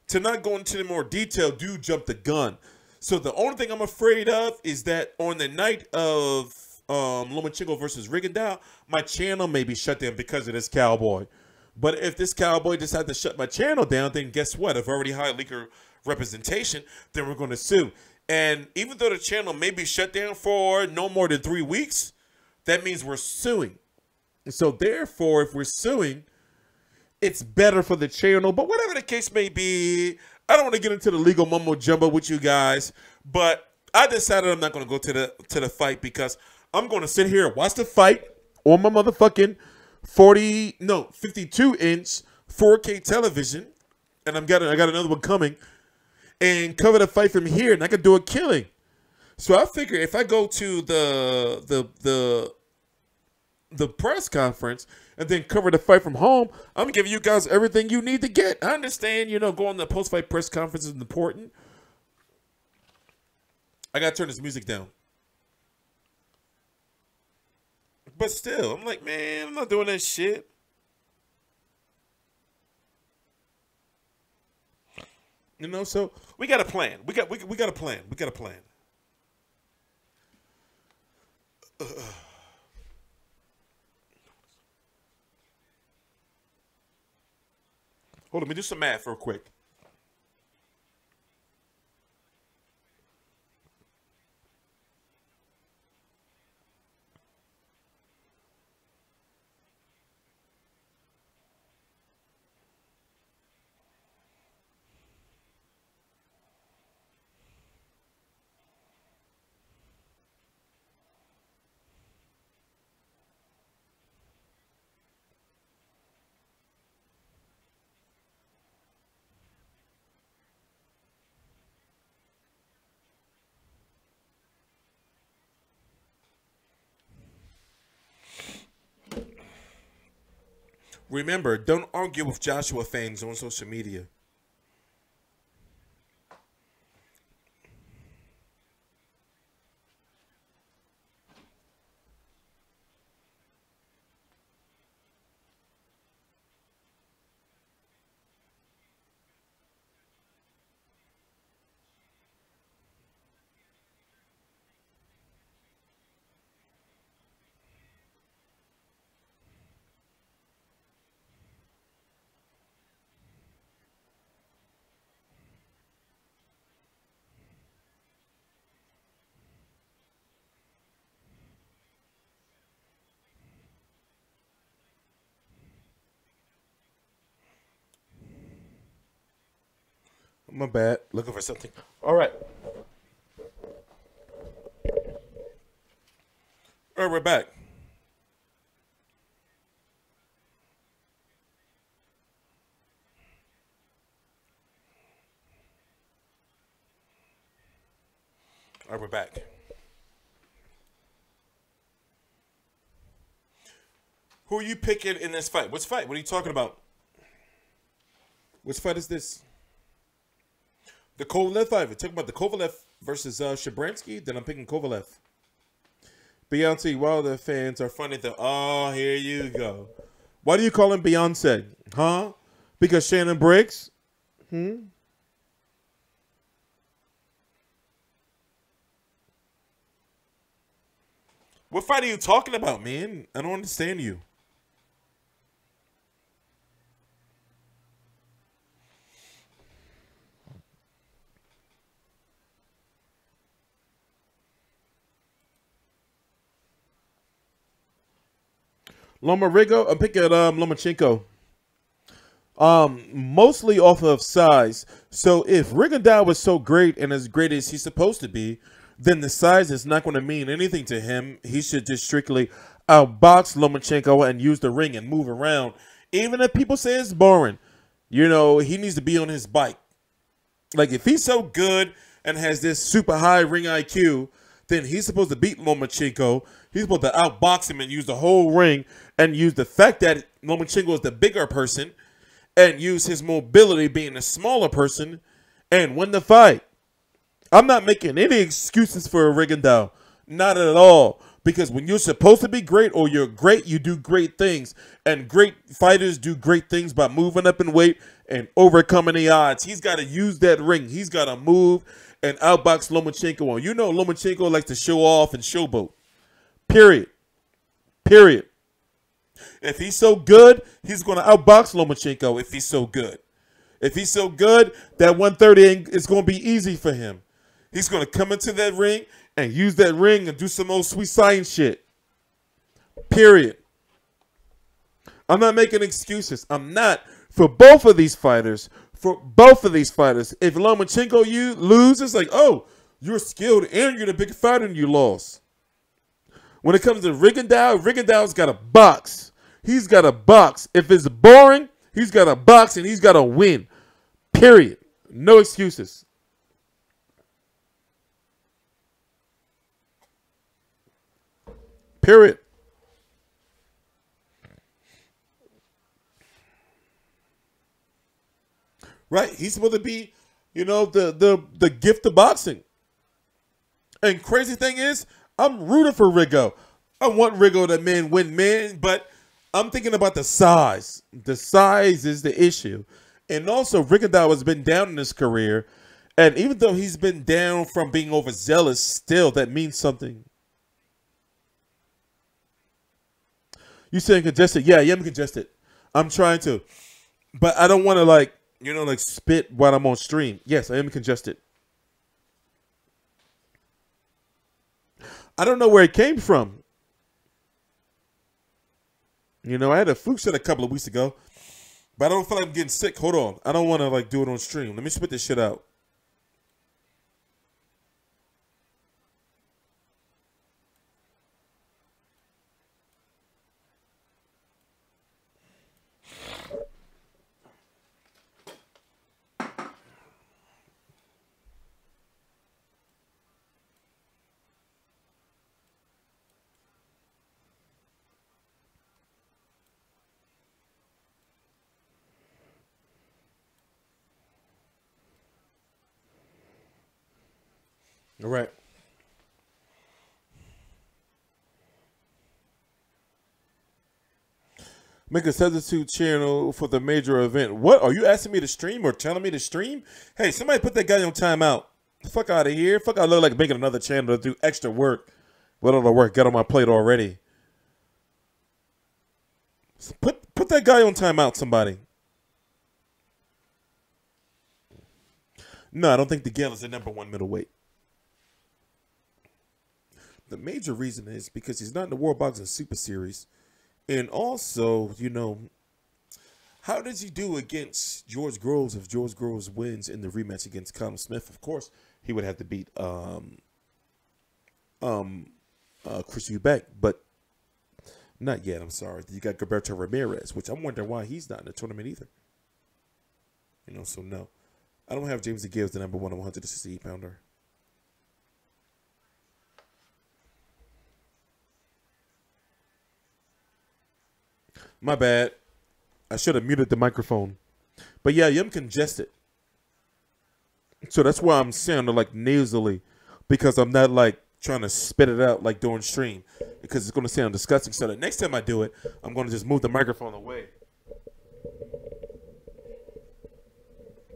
to not go into any more detail, do jump the gun. So the only thing I'm afraid of is that on the night of Lomachenko versus Rigondeaux, my channel may be shut down because of this cowboy. But if this cowboy decides to shut my channel down, then guess what? I've already hired leaker representation, then we're going to sue. And even though the channel may be shut down for no more than 3 weeks, that means we're suing. So therefore, if we're suing, it's better for the channel. But whatever the case may be, I don't want to get into the legal mumbo jumbo with you guys, but I decided I'm not going to go to the fight because I'm going to sit here and watch the fight on my motherfucking 52-inch 4K television, and I got another one coming, and cover the fight from here, and I could do a killing. So I figure if I go to the press conference and then cover the fight from home, I'm giving you guys everything you need to get. I understand, you know, going to the post-fight press conference is important. I got to turn this music down. But still, I'm like, man, I'm not doing that shit. You know, so we got a plan. We got a plan. We got a plan. Hold on, let me do some math real quick. Remember, don't argue with Joshua fans on social media. My bad. Looking for something. All right. All right, we're back. All right, we're back. Who are you picking in this fight? Which fight? What are you talking about? Which fight is this? The Kovalev fight. We're talking about the Kovalev versus Shabransky. Then I'm picking Kovalev. Beyonce Wilder fans are funny though. Oh, here you go. Why do you call him Beyonce? Huh? Because Shannon Briggs? What fight are you talking about, man? I don't understand you. Loma Rigo. I'm picking Lomachenko. Mostly off of size. So if Rigondeaux was so great and as great as he's supposed to be, then the size is not going to mean anything to him. He should just strictly outbox Lomachenko and use the ring and move around. Even if people say it's boring, you know, he needs to be on his bike. Like, if he's so good and has this super high ring IQ, then he's supposed to beat Lomachenko. He's supposed to outbox him and use the whole ring and use the fact that Lomachenko is the bigger person and use his mobility being a smaller person and win the fight. I'm not making any excuses for Rigondeaux. Not at all. Because when you're supposed to be great or you're great, you do great things. And great fighters do great things by moving up in weight and overcoming the odds. He's got to use that ring. He's got to move and outbox Lomachenko on. You know Lomachenko likes to show off and showboat. Period. Period. If he's so good, he's going to outbox Lomachenko if he's so good. If he's so good, that 130 is going to be easy for him. He's going to come into that ring and use that ring and do some old sweet science shit. Period. I'm not making excuses. I'm not. For both of these fighters, if Lomachenko loses, like, oh, you're skilled and you're the bigger fighter and you lost. When it comes to Rigondeaux, Rigondeaux's got a box. He's got a box. If it's boring, he's got a box and he's got to win. Period. No excuses. Period. Right? He's supposed to be, you know, the gift of boxing. And crazy thing is, I'm rooting for Rigo. I want Rigo to win, but I'm thinking about the size. The size is the issue. And also, Rigondeaux has been down in his career. And even though he's been down from being overzealous, still, that means something. You saying congested? Yeah, I'm congested. I'm trying to. But I don't want to, like, you know, like spit while I'm on stream. Yes, I am congested. I don't know where it came from. You know, I had a flu shot a couple of weeks ago. But I don't feel like I'm getting sick. Hold on. I don't want to, like, do it on stream. Let me spit this shit out. All right. Make a substitute channel for the major event. What? Are you asking me to stream or telling me to stream? Hey, somebody put that guy on timeout. Fuck out of here. Fuck, I look like making another channel to do extra work. What other work got on my plate already? So put that guy on timeout, somebody. No, I don't think the Gale is the #1 middleweight. The major reason is because he's not in the World Boxing Super Series. And also, you know, how does he do against George Groves if George Groves wins in the rematch against Callum Smith? Of course, he would have to beat Chris Eubank, but not yet. I'm sorry. You got Gilberto Ramirez, which I'm wondering why he's not in the tournament either. You know, so no. I don't have James DeGale as the #1 on 168-pounder. My bad. I should have muted the microphone. But yeah, I'm congested. So that's why I'm sounding like nasally. Because I'm not like trying to spit it out like during stream. Because it's going to sound disgusting. So the next time I do it, I'm going to just move the microphone away.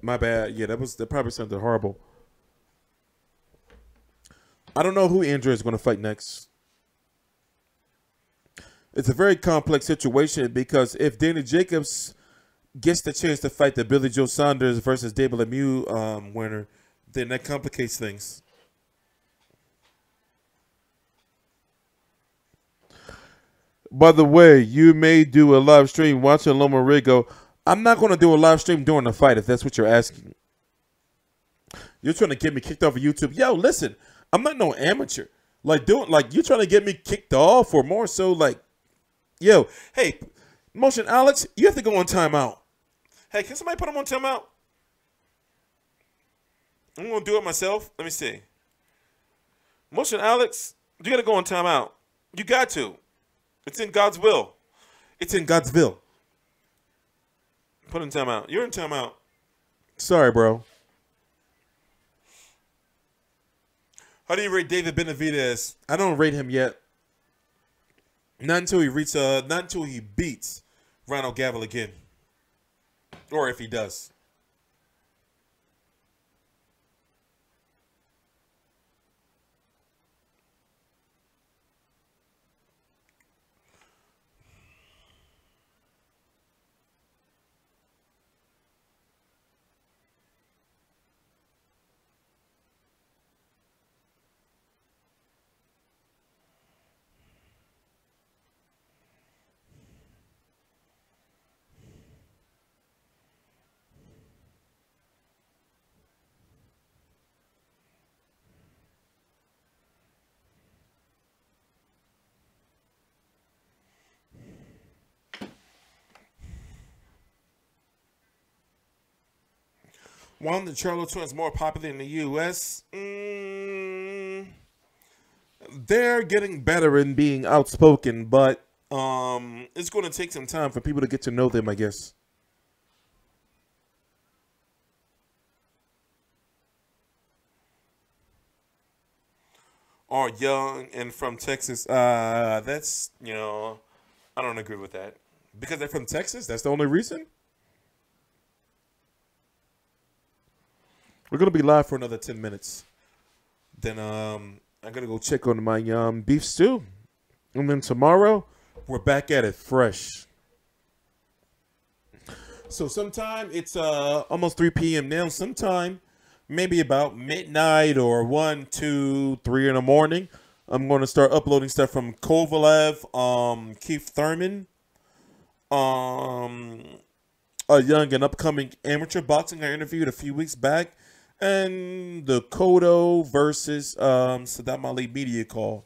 My bad. Yeah, that probably sounded horrible. I don't know who Andrew is going to fight next. It's a very complex situation because if Danny Jacobs gets the chance to fight the Billy Joe Saunders versus David Lemieux winner, then that complicates things. By the way, you may do a live stream watching Loma Rigo. I'm not going to do a live stream during the fight if that's what you're asking. You're trying to get me kicked off of YouTube. Yo, listen, I'm not no amateur. Like you're trying to get me kicked off or more so like, yo, hey, Motion Alex, you have to go on timeout. Hey, can somebody put him on timeout? I'm going to do it myself. Let me see. Motion Alex, you got to go on timeout. You got to. It's in God's will. It's in God's will. Put in timeout. You're in timeout. Sorry, bro. How do you rate David Benavidez? I don't rate him yet. Not until he beats Ronald Gavel again. Or if he does. Why are the Charlo twins more popular in the U.S.? They're getting better in being outspoken, but it's going to take some time for people to get to know them, I guess. Are young and from Texas. That's, I don't agree with that. Because they're from Texas? That's the only reason? We're going to be live for another 10 minutes. Then I'm going to go check on my beef stew. And then tomorrow, we're back at it fresh. So sometime, it's almost 3 p.m. now. Sometime, maybe about midnight or 1, 2, 3 in the morning, I'm going to start uploading stuff from Kovalev, Keith Thurman, a young and upcoming amateur boxing I interviewed a few weeks back, and the Cotto versus Saddam Ali media call.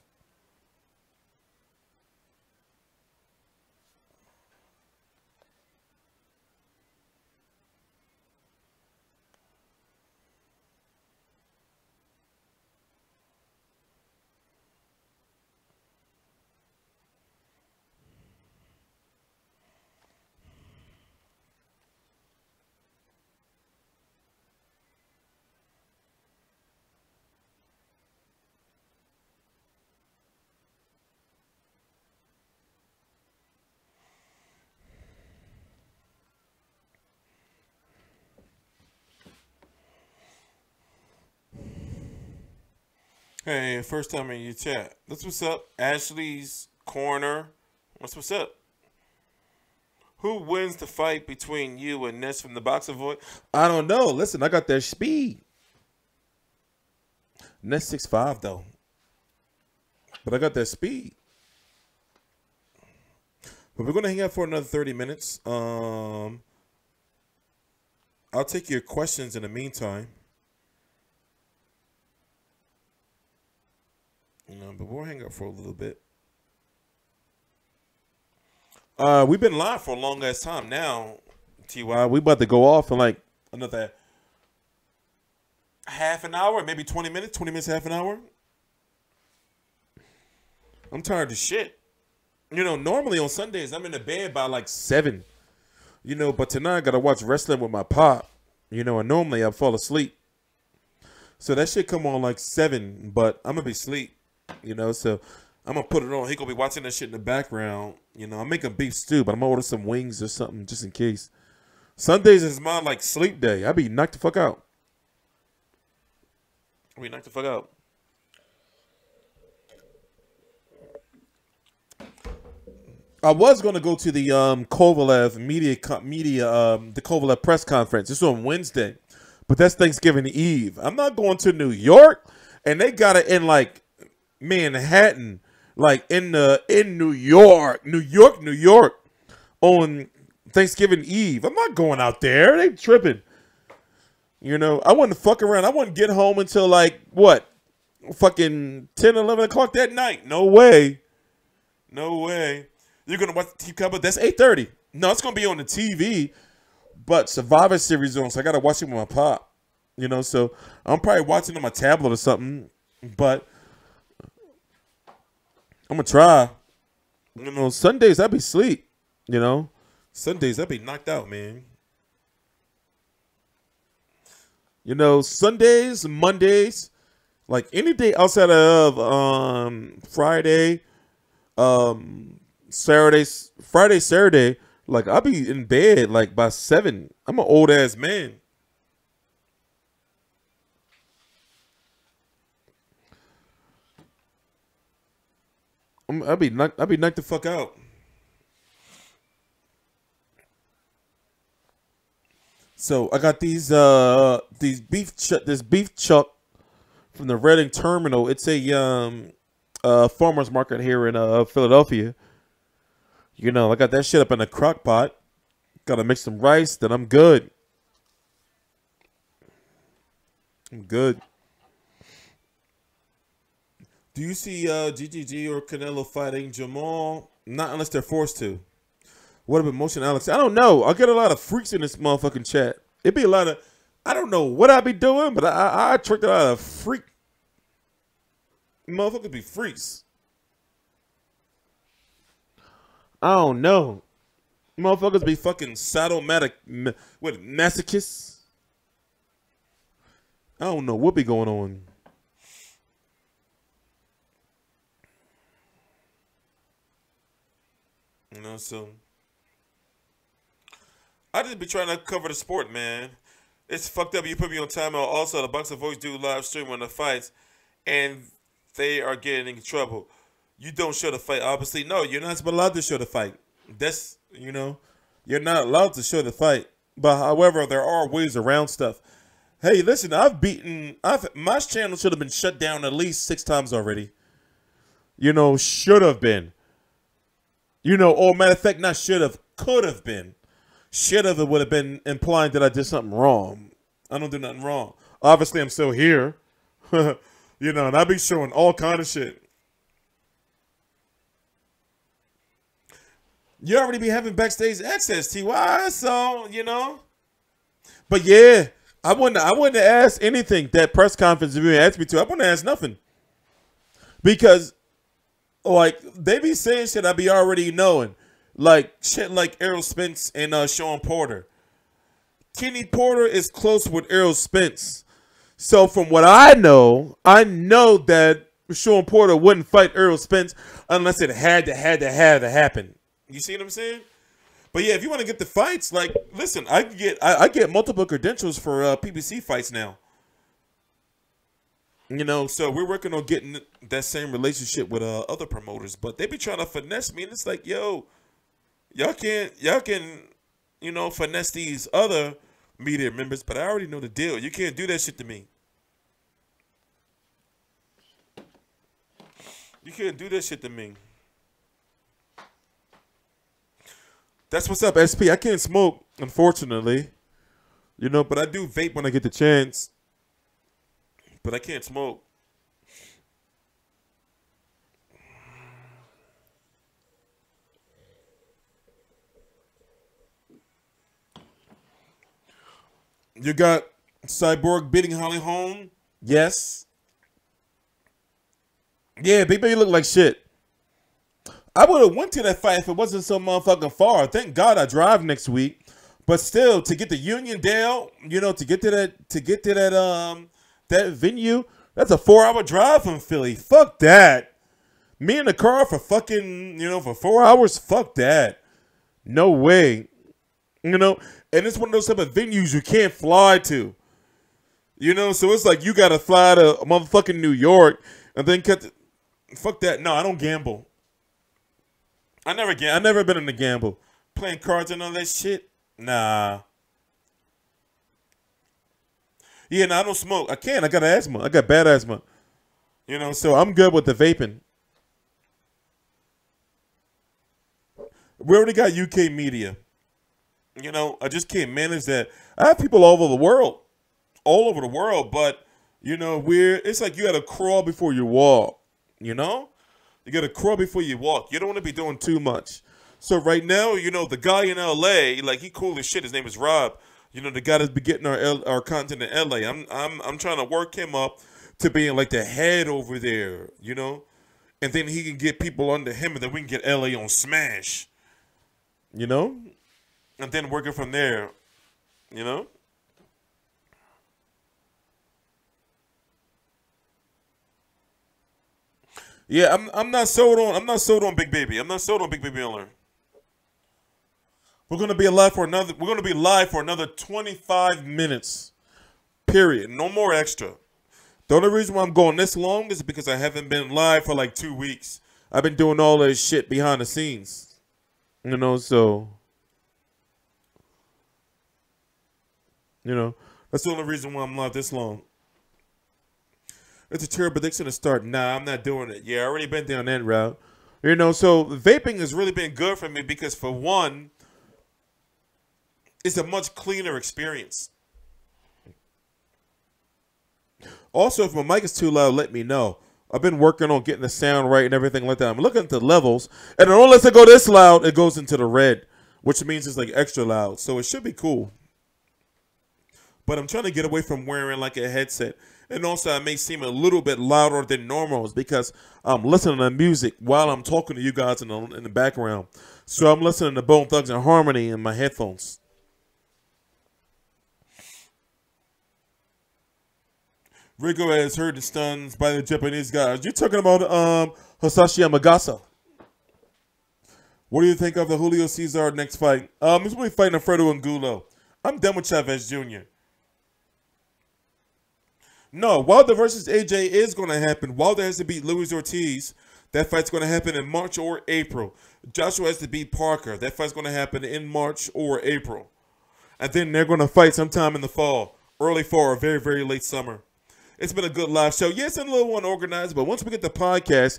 Hey, first time in your chat. That's what's up. Ashley's Corner. What's up? Who wins the fight between you and Ness from the Boxer Void? I don't know. Listen, I got that speed. Ness 6'5", though. But I got that speed. But we're going to hang out for another 30 minutes. I'll take your questions in the meantime. But we'll hang out for a little bit. We've been live for a long ass time now, TY. We about to go off in like another half an hour, maybe 20 minutes. 20 minutes, half an hour. I'm tired of shit. Normally on Sundays, I'm in the bed by like 7. But tonight I got to watch wrestling with my pop. And normally I fall asleep. So that shit come on like 7, but I'm going to be asleep. So I'm going to put it on. He going to be watching that shit in the background. I'm making beef stew, but I'm going to order some wings or something just in case. Sundays is my, like, sleep day. I be knocked the fuck out. I was going to go to the Kovalev the Kovalev press conference. It's on Wednesday, but that's Thanksgiving Eve. I'm not going to New York, and they got it in, like, Manhattan like in New York, New York, on Thanksgiving Eve. I'm not going out there. They tripping. You know, I wouldn't fuck around. I wouldn't get home until like what, fucking 10, 11 o'clock that night. No way. No way. You're gonna watch the TV cover? That's 8:30. No, it's gonna be on the TV, but Survivor Series on, so I gotta watch it with my pop. You know, so I'm probably watching on my tablet or something, but I'm gonna try. You know, Sundays I be sleep. You know, Sundays I be knocked out, man. You know, Sundays, Mondays, like any day outside of Friday, Saturday, like I'll be in bed like by 7. I'm an old ass man. I'll be knocked the fuck out. So I got these beef chuck from the Reading Terminal. It's a farmer's market here in Philadelphia. You know, I got that shit up in a crock pot. Gotta mix some rice, then I'm good. I'm good. Do you see GGG or Canelo fighting Jamal? Not unless they're forced to. What about Motion Alex? I don't know. I get a lot of freaks in this motherfucking chat. It'd be a lot of, I don't know what I be doing, but I attract a lot of freak. Motherfuckers be freaks. I don't know. Motherfuckers be fucking sadomasochists. Masochists? I don't know what be going on. You know, so I just be trying to cover the sport, man. It's fucked up. You put me on timeout. Also, the Boxing Voice do live stream on the fights, and they are getting in trouble. You don't show the fight, obviously. No, you're not allowed to show the fight. That's, you know, you're not allowed to show the fight. But however, there are ways around stuff. Hey, listen, my channel should have been shut down at least 6 times already. You know, should have been. You know, or matter of fact, not should have, could have been. Should have, it would have been implying that I did something wrong. I don't do nothing wrong. Obviously, I'm still here. You know, and I be showing all kind of shit. You already be having backstage access, TY, so, you know. But yeah, I wouldn't ask anything that press conference if you asked me to. I wouldn't ask nothing. Because, like, they be saying shit I be already knowing. Like, shit like Errol Spence and Sean Porter. Kenny Porter is close with Errol Spence. So from what I know that Sean Porter wouldn't fight Errol Spence unless it had to happen. You see what I'm saying? But yeah, if you want to get the fights, like, listen, I get multiple credentials for PBC fights now. You know, so we're working on getting that same relationship with other promoters, but they be trying to finesse me, and it's like, yo, y'all can, you know, finesse these other media members, but I already know the deal. You can't do that shit to me. You can't do that shit to me. That's what's up, SP. I can't smoke, unfortunately. You know, but I do vape when I get the chance. But I can't smoke. You got Cyborg beating Holly Holm? Yes. Yeah, Big Baby look like shit. I would have went to that fight if it wasn't so motherfucking far. Thank God I drive next week. But still, to get to Uniondale, you know, to get to that that venue, that's a 4-hour drive from Philly. Fuck that. Me in the car for fucking, you know, for 4 hours? Fuck that. No way. You know, and it's one of those type of venues you can't fly to. You know, so it's like you got to fly to motherfucking New York and then cut the, fuck that. No, I don't gamble. I never been in the gamble. Playing cards and all that shit? Nah. Yeah, no, I don't smoke. I can't. I got asthma. I got bad asthma. You know, so I'm good with the vaping. We already got UK media. You know, I just can't manage that. I have people all over the world, but you know, it's like you got to crawl before you walk. You know, you got to crawl before you walk. You don't want to be doing too much. So right now, you know, the guy in LA, like he cool as shit. His name is Rob. You know, the guy that's been getting our content in LA. I'm trying to work him up to being like the head over there. You know, and then he can get people under him, and then we can get LA on Smash. You know. And then working from there, you know? Yeah, I'm not sold on Big Baby. I'm not sold on Big Baby Miller. We're gonna be live for another 25 minutes. Period. No more extra. The only reason why I'm going this long is because I haven't been live for like 2 weeks. I've been doing all this shit behind the scenes. You know, so you know, that's the only reason why I'm not this long. It's a terrible prediction to start. Nah, I'm not doing it. Yeah, I already been down that route. You know, so vaping has really been good for me because, for one, it's a much cleaner experience. Also, if my mic is too loud, let me know. I've been working on getting the sound right and everything like that. I'm looking at the levels, and unless it go this loud, it goes into the red, which means it's like extra loud. So it should be cool. But I'm trying to get away from wearing like a headset. And also, I may seem a little bit louder than normal because I'm listening to music while I'm talking to you guys in the background. So I'm listening to Bone Thugs and Harmony in my headphones. Rigo has heard the stuns by the Japanese guys. You're talking about Hisashi Yamagasa. What do you think of the Julio Cesar next fight? He's going to be fighting Alfredo Angulo. I'm done with Chavez Jr. No, Wilder versus AJ is going to happen. Wilder has to beat Luis Ortiz. That fight's going to happen in March or April. Joshua has to beat Parker. That fight's going to happen in March or April. And then they're going to fight sometime in the fall, early fall, or very, very late summer. It's been a good live show. Yes, it's a little unorganized, but once we get the podcast,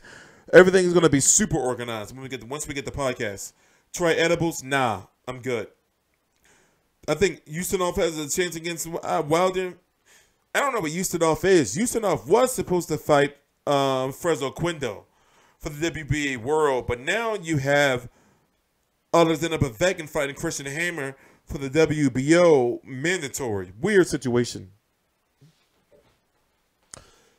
everything is going to be super organized. Once we get the podcast. Try edibles? Nah, I'm good. I think Ustinov has a chance against Wilder. I don't know what Ustinov is. Ustinov was supposed to fight Fresno Quindo for the WBA World, but now you have Alexander Povetkin fighting Christian Hammer for the WBO mandatory. Weird situation.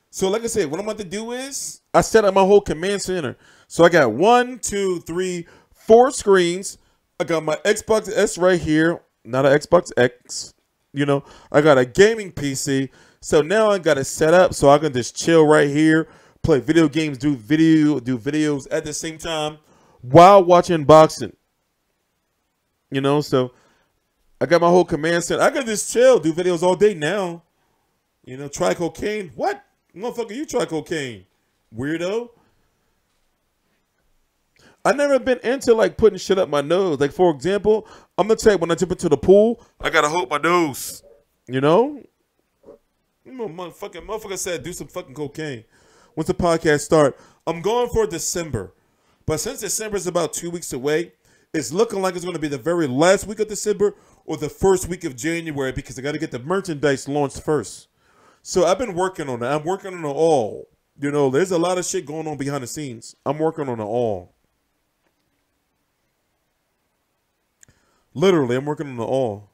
So like I said, what I'm about to do is I set up my whole command center. So I got 1, 2, 3, 4 screens. I got my Xbox S right here, not an Xbox X. You know, I got a gaming PC. So now I got it set up so I can just chill right here, play video games, do videos at the same time while watching boxing. You know, so I got my whole command center. I can just chill, do videos all day now. You know, try cocaine. What? Motherfucker, you try cocaine. Weirdo. I never been into like putting shit up my nose. Like, for example, I'm gonna tell you, when I jump into the pool, I gotta hold my nose. You know? Motherfucker said do some fucking cocaine. Once the podcast start, I'm going for December. But since December is about 2 weeks away, it's looking like it's going to be the very last week of December or the first week of January because I got to get the merchandise launched first. So I've been working on it. I'm working on it all. You know, there's a lot of shit going on behind the scenes. I'm working on it all. Literally, I'm working on it all.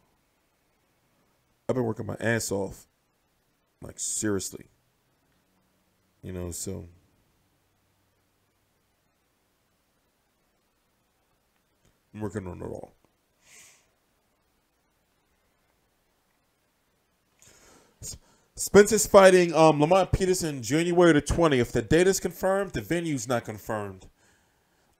I've been working my ass off. Like, seriously. You know, so. I'm working on it all. Spencer's fighting Lamont Peterson January the 20th. The date is confirmed. The venue's not confirmed.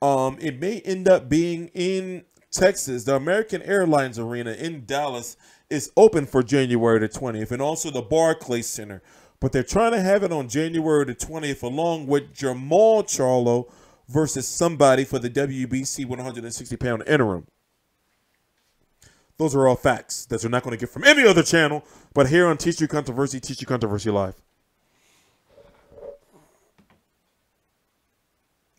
It may end up being in Texas. The American Airlines Arena in Dallas is open for January the 20th, and also the Barclays Center. But they're trying to have it on January the 20th along with Jamal Charlo versus somebody for the WBC 160-pound interim. Those are all facts that you're not going to get from any other channel, but here on TstreeT Controversy, TstreeT Controversy Live.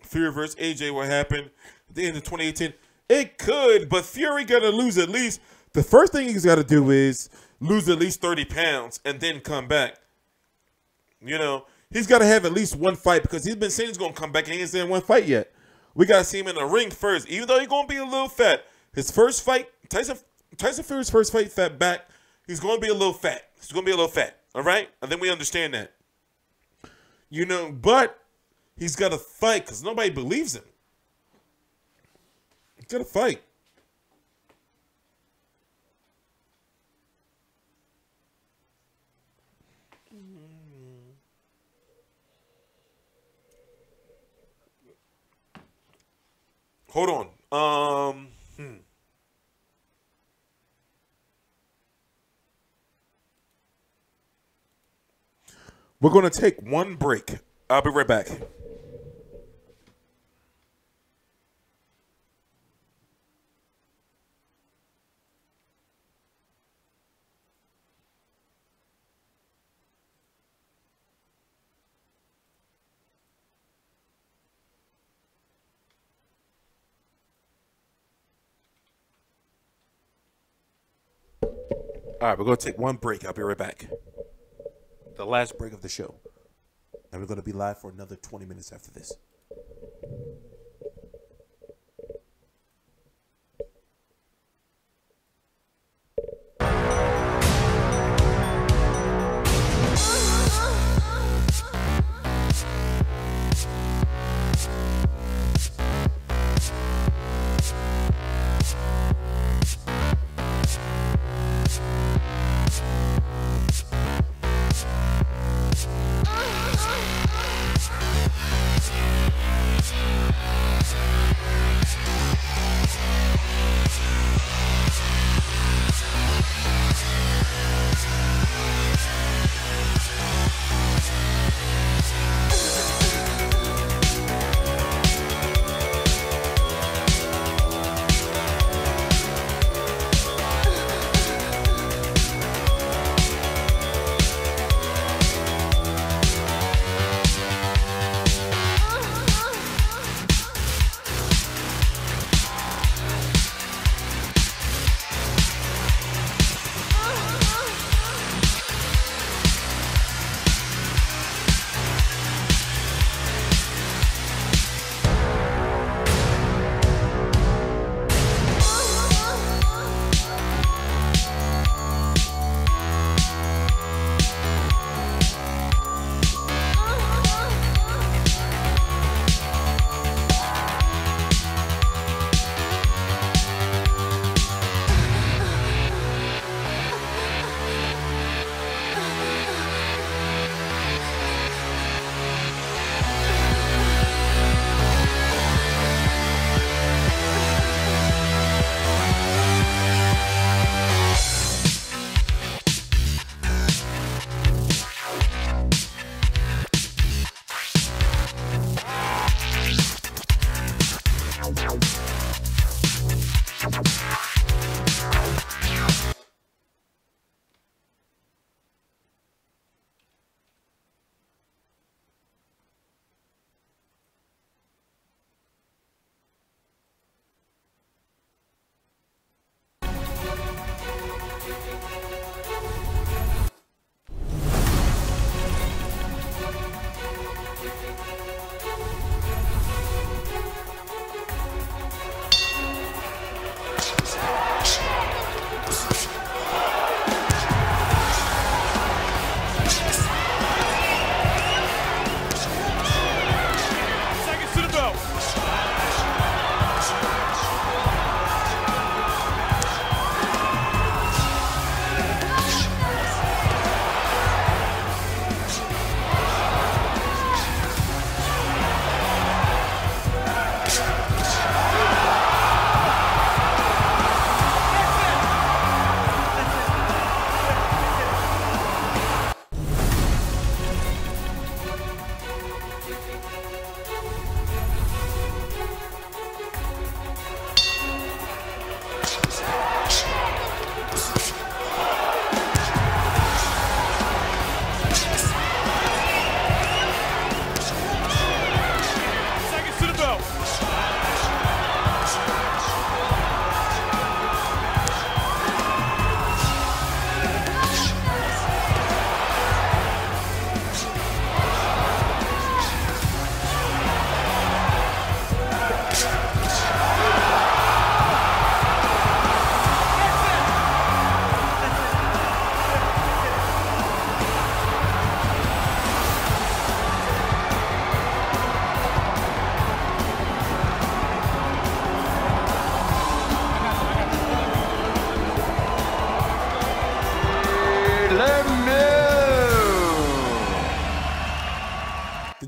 Fury versus AJ, what happened at the end of 2018? It could, but Fury got to lose at least. The first thing he's got to do is lose at least 30 pounds and then come back. You know, he's got to have at least one fight because he's been saying he's going to come back and he hasn't had one fight yet. We got to see him in the ring first. Even though he's going to be a little fat, his first fight, Tyson Fury's first fight back, he's going to be a little fat. He's going to be a little fat, all right? And then we understand that. You know, but he's got to fight because nobody believes him. He's got to fight. Hold on. We're going to take one break. I'll be right back. All right, we're going to take one break. I'll be right back. The last break of the show. And we're going to be live for another 20 minutes after this.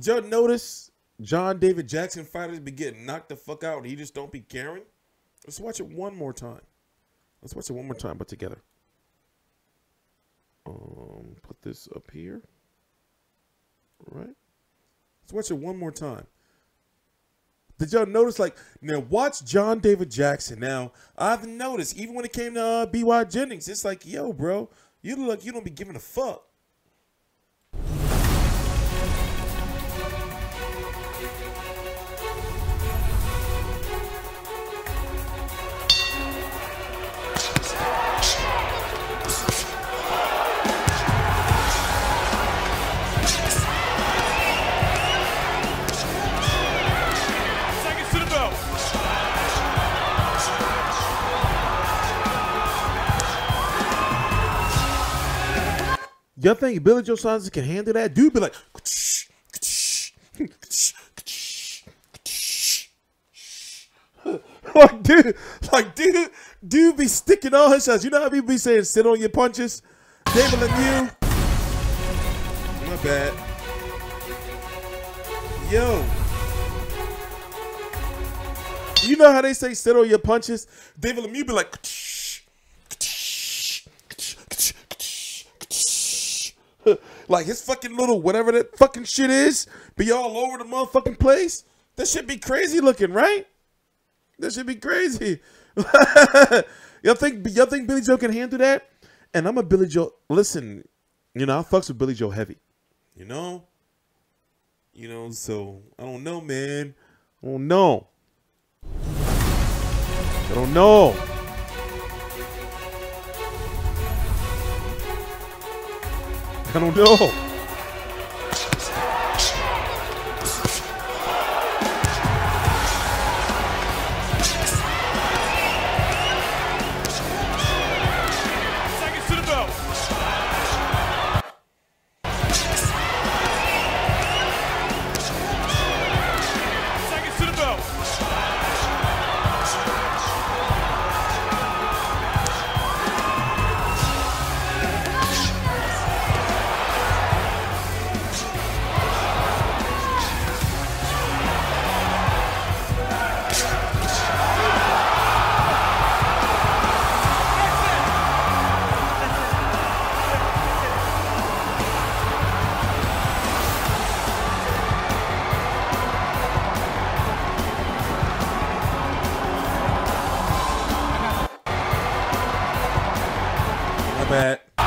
Did y'all notice John David Jackson fighters be getting knocked the fuck out and he just don't be caring? Let's watch it one more time. Let's watch it one more time, but together. Put this up here. All right. Let's watch it one more time. Did y'all notice, like, now watch John David Jackson. Now, I've noticed, even when it came to B.Y. Jennings, it's like, yo, bro, you look like you don't be giving a fuck. Y'all think Billy Joe Saunders can handle that? Dude be like, dude be sticking all his shots. You know how people be saying, sit on your punches? David Lemieux. My bad. Yo. You know how they say sit on your punches? David Lemieux be like, like his fucking little whatever that fucking shit is be all over the motherfucking place. That shit be crazy looking, right? That should be crazy. y'all think Billy Joe can handle that? And I'm a Billy Joe. Listen, you know I fucks with Billy Joe heavy. You know. So I don't know, man. I don't know. I don't know. I don't know. Seconds to the bell. Seconds to the bell.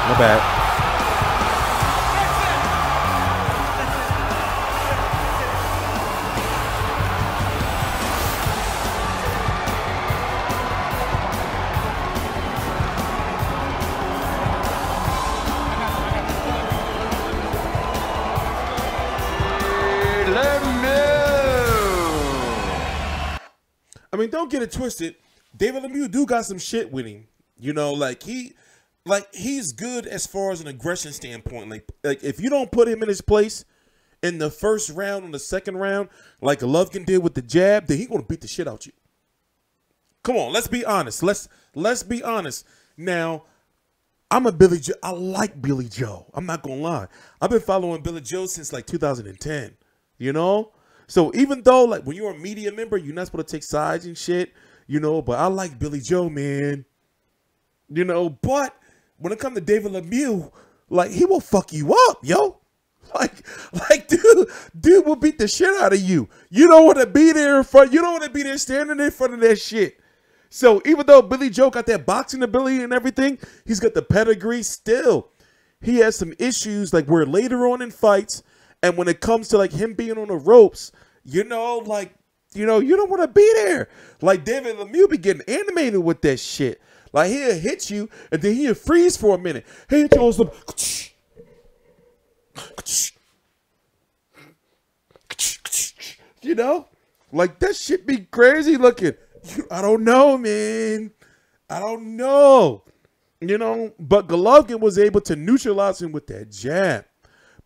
My bad. I mean, don't get it twisted. David Lemieux do got some shit with him. You know, like he's good as far as an aggression standpoint. Like if you don't put him in his place in the first round or the second round, like Golovkin did with the jab, then he's gonna beat the shit out you. Come on, let's be honest. Let's be honest. Now, I'm a Billy Joe. I like Billy Joe. I'm not gonna lie. I've been following Billy Joe since like 2010. You know? So even though like when you're a media member, you're not supposed to take sides and shit, you know, but I like Billy Joe, man. You know, but when it comes to David Lemieux, like he will fuck you up, yo. Like dude will beat the shit out of you. You don't want to be there in front. You don't want to be there standing in front of that shit. So even though Billy Joe got that boxing ability and everything, he's got the pedigree still. He has some issues like where later on in fights, and when it comes to like him being on the ropes, you know, like, you know, you don't want to be there. Like David Lemieux be getting animated with that shit. Like he'll hit you and then he'll freeze for a minute. He hit you on some, you know, like that shit be crazy looking. I don't know, man. I don't know. You know, but Golovkin was able to neutralize him with that jab.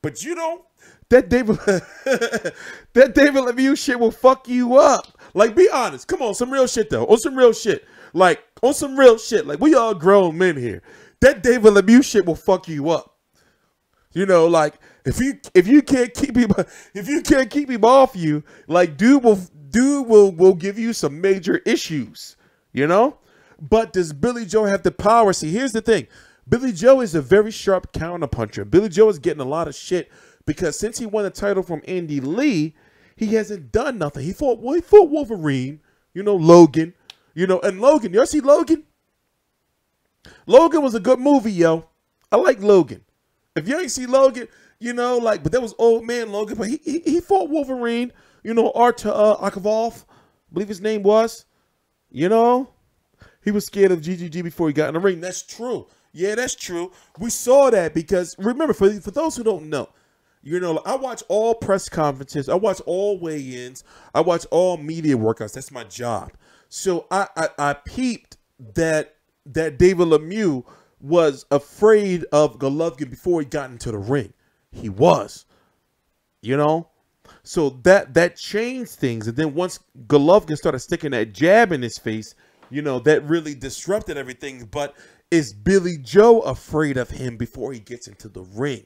But you know, that David Lemieux shit will fuck you up. Like, be honest. Come on, some real shit though. On some real shit. Like, on some real shit. Like, we all grown men here. That David Lemieux shit will fuck you up. You know, like if you can't keep him off you, like dude will give you some major issues, you know? But does Billy Joe have the power? See, here's the thing. Billy Joe is a very sharp counterpuncher. Billy Joe is getting a lot of shit because since he won the title from Andy Lee, he hasn't done nothing. He fought Wolverine, you know, Logan, you know, and Logan. Y'all see Logan? Logan was a good movie, yo. I like Logan. If you ain't see Logan, you know, like, but that was old man Logan, but he fought Wolverine, you know, Akavov, I believe his name was, you know. He was scared of GGG before he got in the ring. That's true. Yeah, that's true. We saw that because, remember, for those who don't know, you know, I watch all press conferences. I watch all weigh-ins. I watch all media workouts. That's my job. So I peeped that David Lemieux was afraid of Golovkin before he got into the ring. He was, you know. So that changed things. And then once Golovkin started sticking that jab in his face, you know, that really disrupted everything. But is Billy Joe afraid of him before he gets into the ring?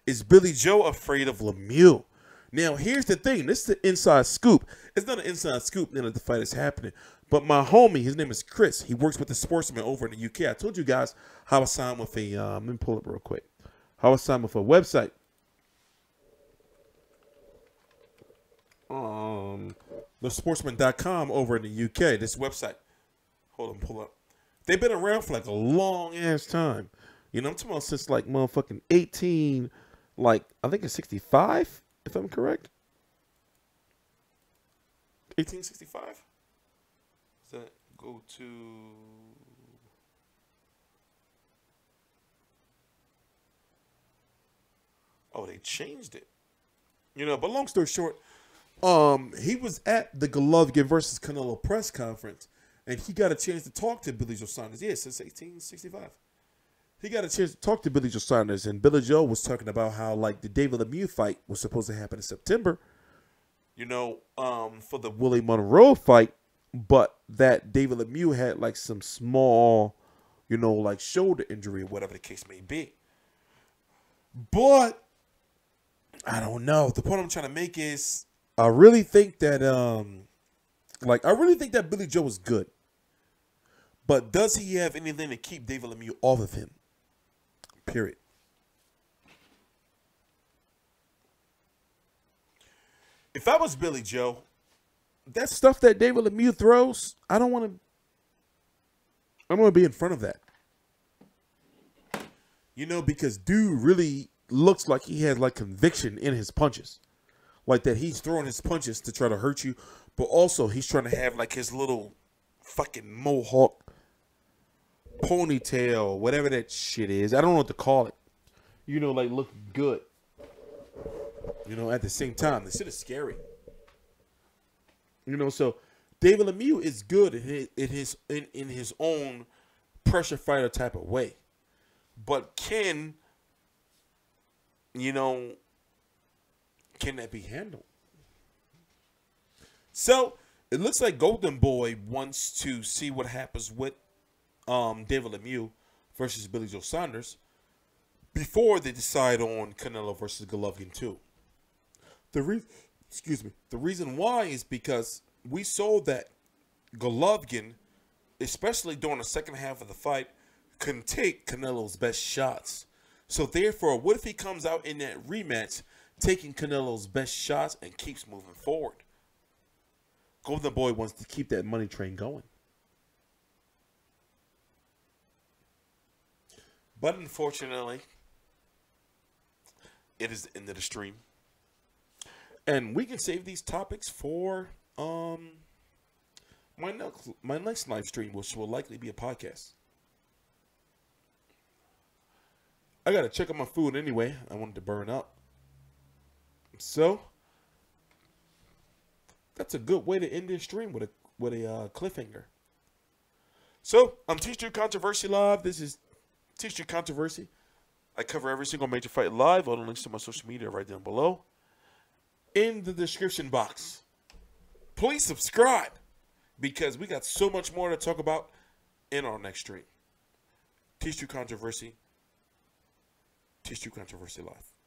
Is Billy Joe afraid of Lemieux? Now, here's the thing. This is the inside scoop. It's not an inside scoop now that the fight is happening. But my homie, his name is Chris. He works with the Sportsman over in the UK. I told you guys how I signed with a, let me pull it real quick. How I signed with a website. TheSportsman.com over in the UK. This website. Hold on, pull up. They've been around for like a long ass time. You know, I'm talking about since like motherfucking 18, like I think it's 65, if I'm correct. 1865? Does that go to? Oh, they changed it. You know, but long story short, he was at the Golovkin versus Canelo press conference. And he got a chance to talk to Billy Joe Saunders. Yeah, since 1865. He got a chance to talk to Billy Joe Saunders. And Billy Joe was talking about how, like, the David Lemieux fight was supposed to happen in September. You know, for the Willie Monroe fight. But that David Lemieux had, like, some small, you know, like, shoulder injury or whatever the case may be. But, I don't know. The point I'm trying to make is, I really think that, I really think that Billy Joe is good. But does he have anything to keep David Lemieux off of him? Period. If I was Billy Joe, that stuff that David Lemieux throws, I don't want to be in front of that. You know, because dude really looks like he has like conviction in his punches. Like that he's throwing his punches to try to hurt you, but also he's trying to have like his little fucking mohawk ponytail, whatever that shit is. I don't know what to call it. You know, like look good. You know, at the same time, the shit is scary. You know, so David Lemieux is good in his own pressure fighter type of way. But can that be handled? So it looks like Golden Boy wants to see what happens with David Lemieux versus Billy Joe Saunders before they decide on Canelo versus Golovkin too. The reason why is because we saw that Golovkin, especially during the second half of the fight, couldn't take Canelo's best shots. So therefore, what if he comes out in that rematch taking Canelo's best shots and keeps moving forward? Golden Boy wants to keep that money train going. But unfortunately, it is the end of the stream. And we can save these topics for my next live stream, which will likely be a podcast. I gotta check on my food anyway. I wanted to burn up. So that's a good way to end this stream with a cliffhanger. So I'm TstreeT Controversy Live. This is TstreeT Controversy. I cover every single major fight live. All the links to my social media right down below in the description box. Please subscribe because we got so much more to talk about in our next stream. TstreeT Controversy. TstreeT Controversy Live.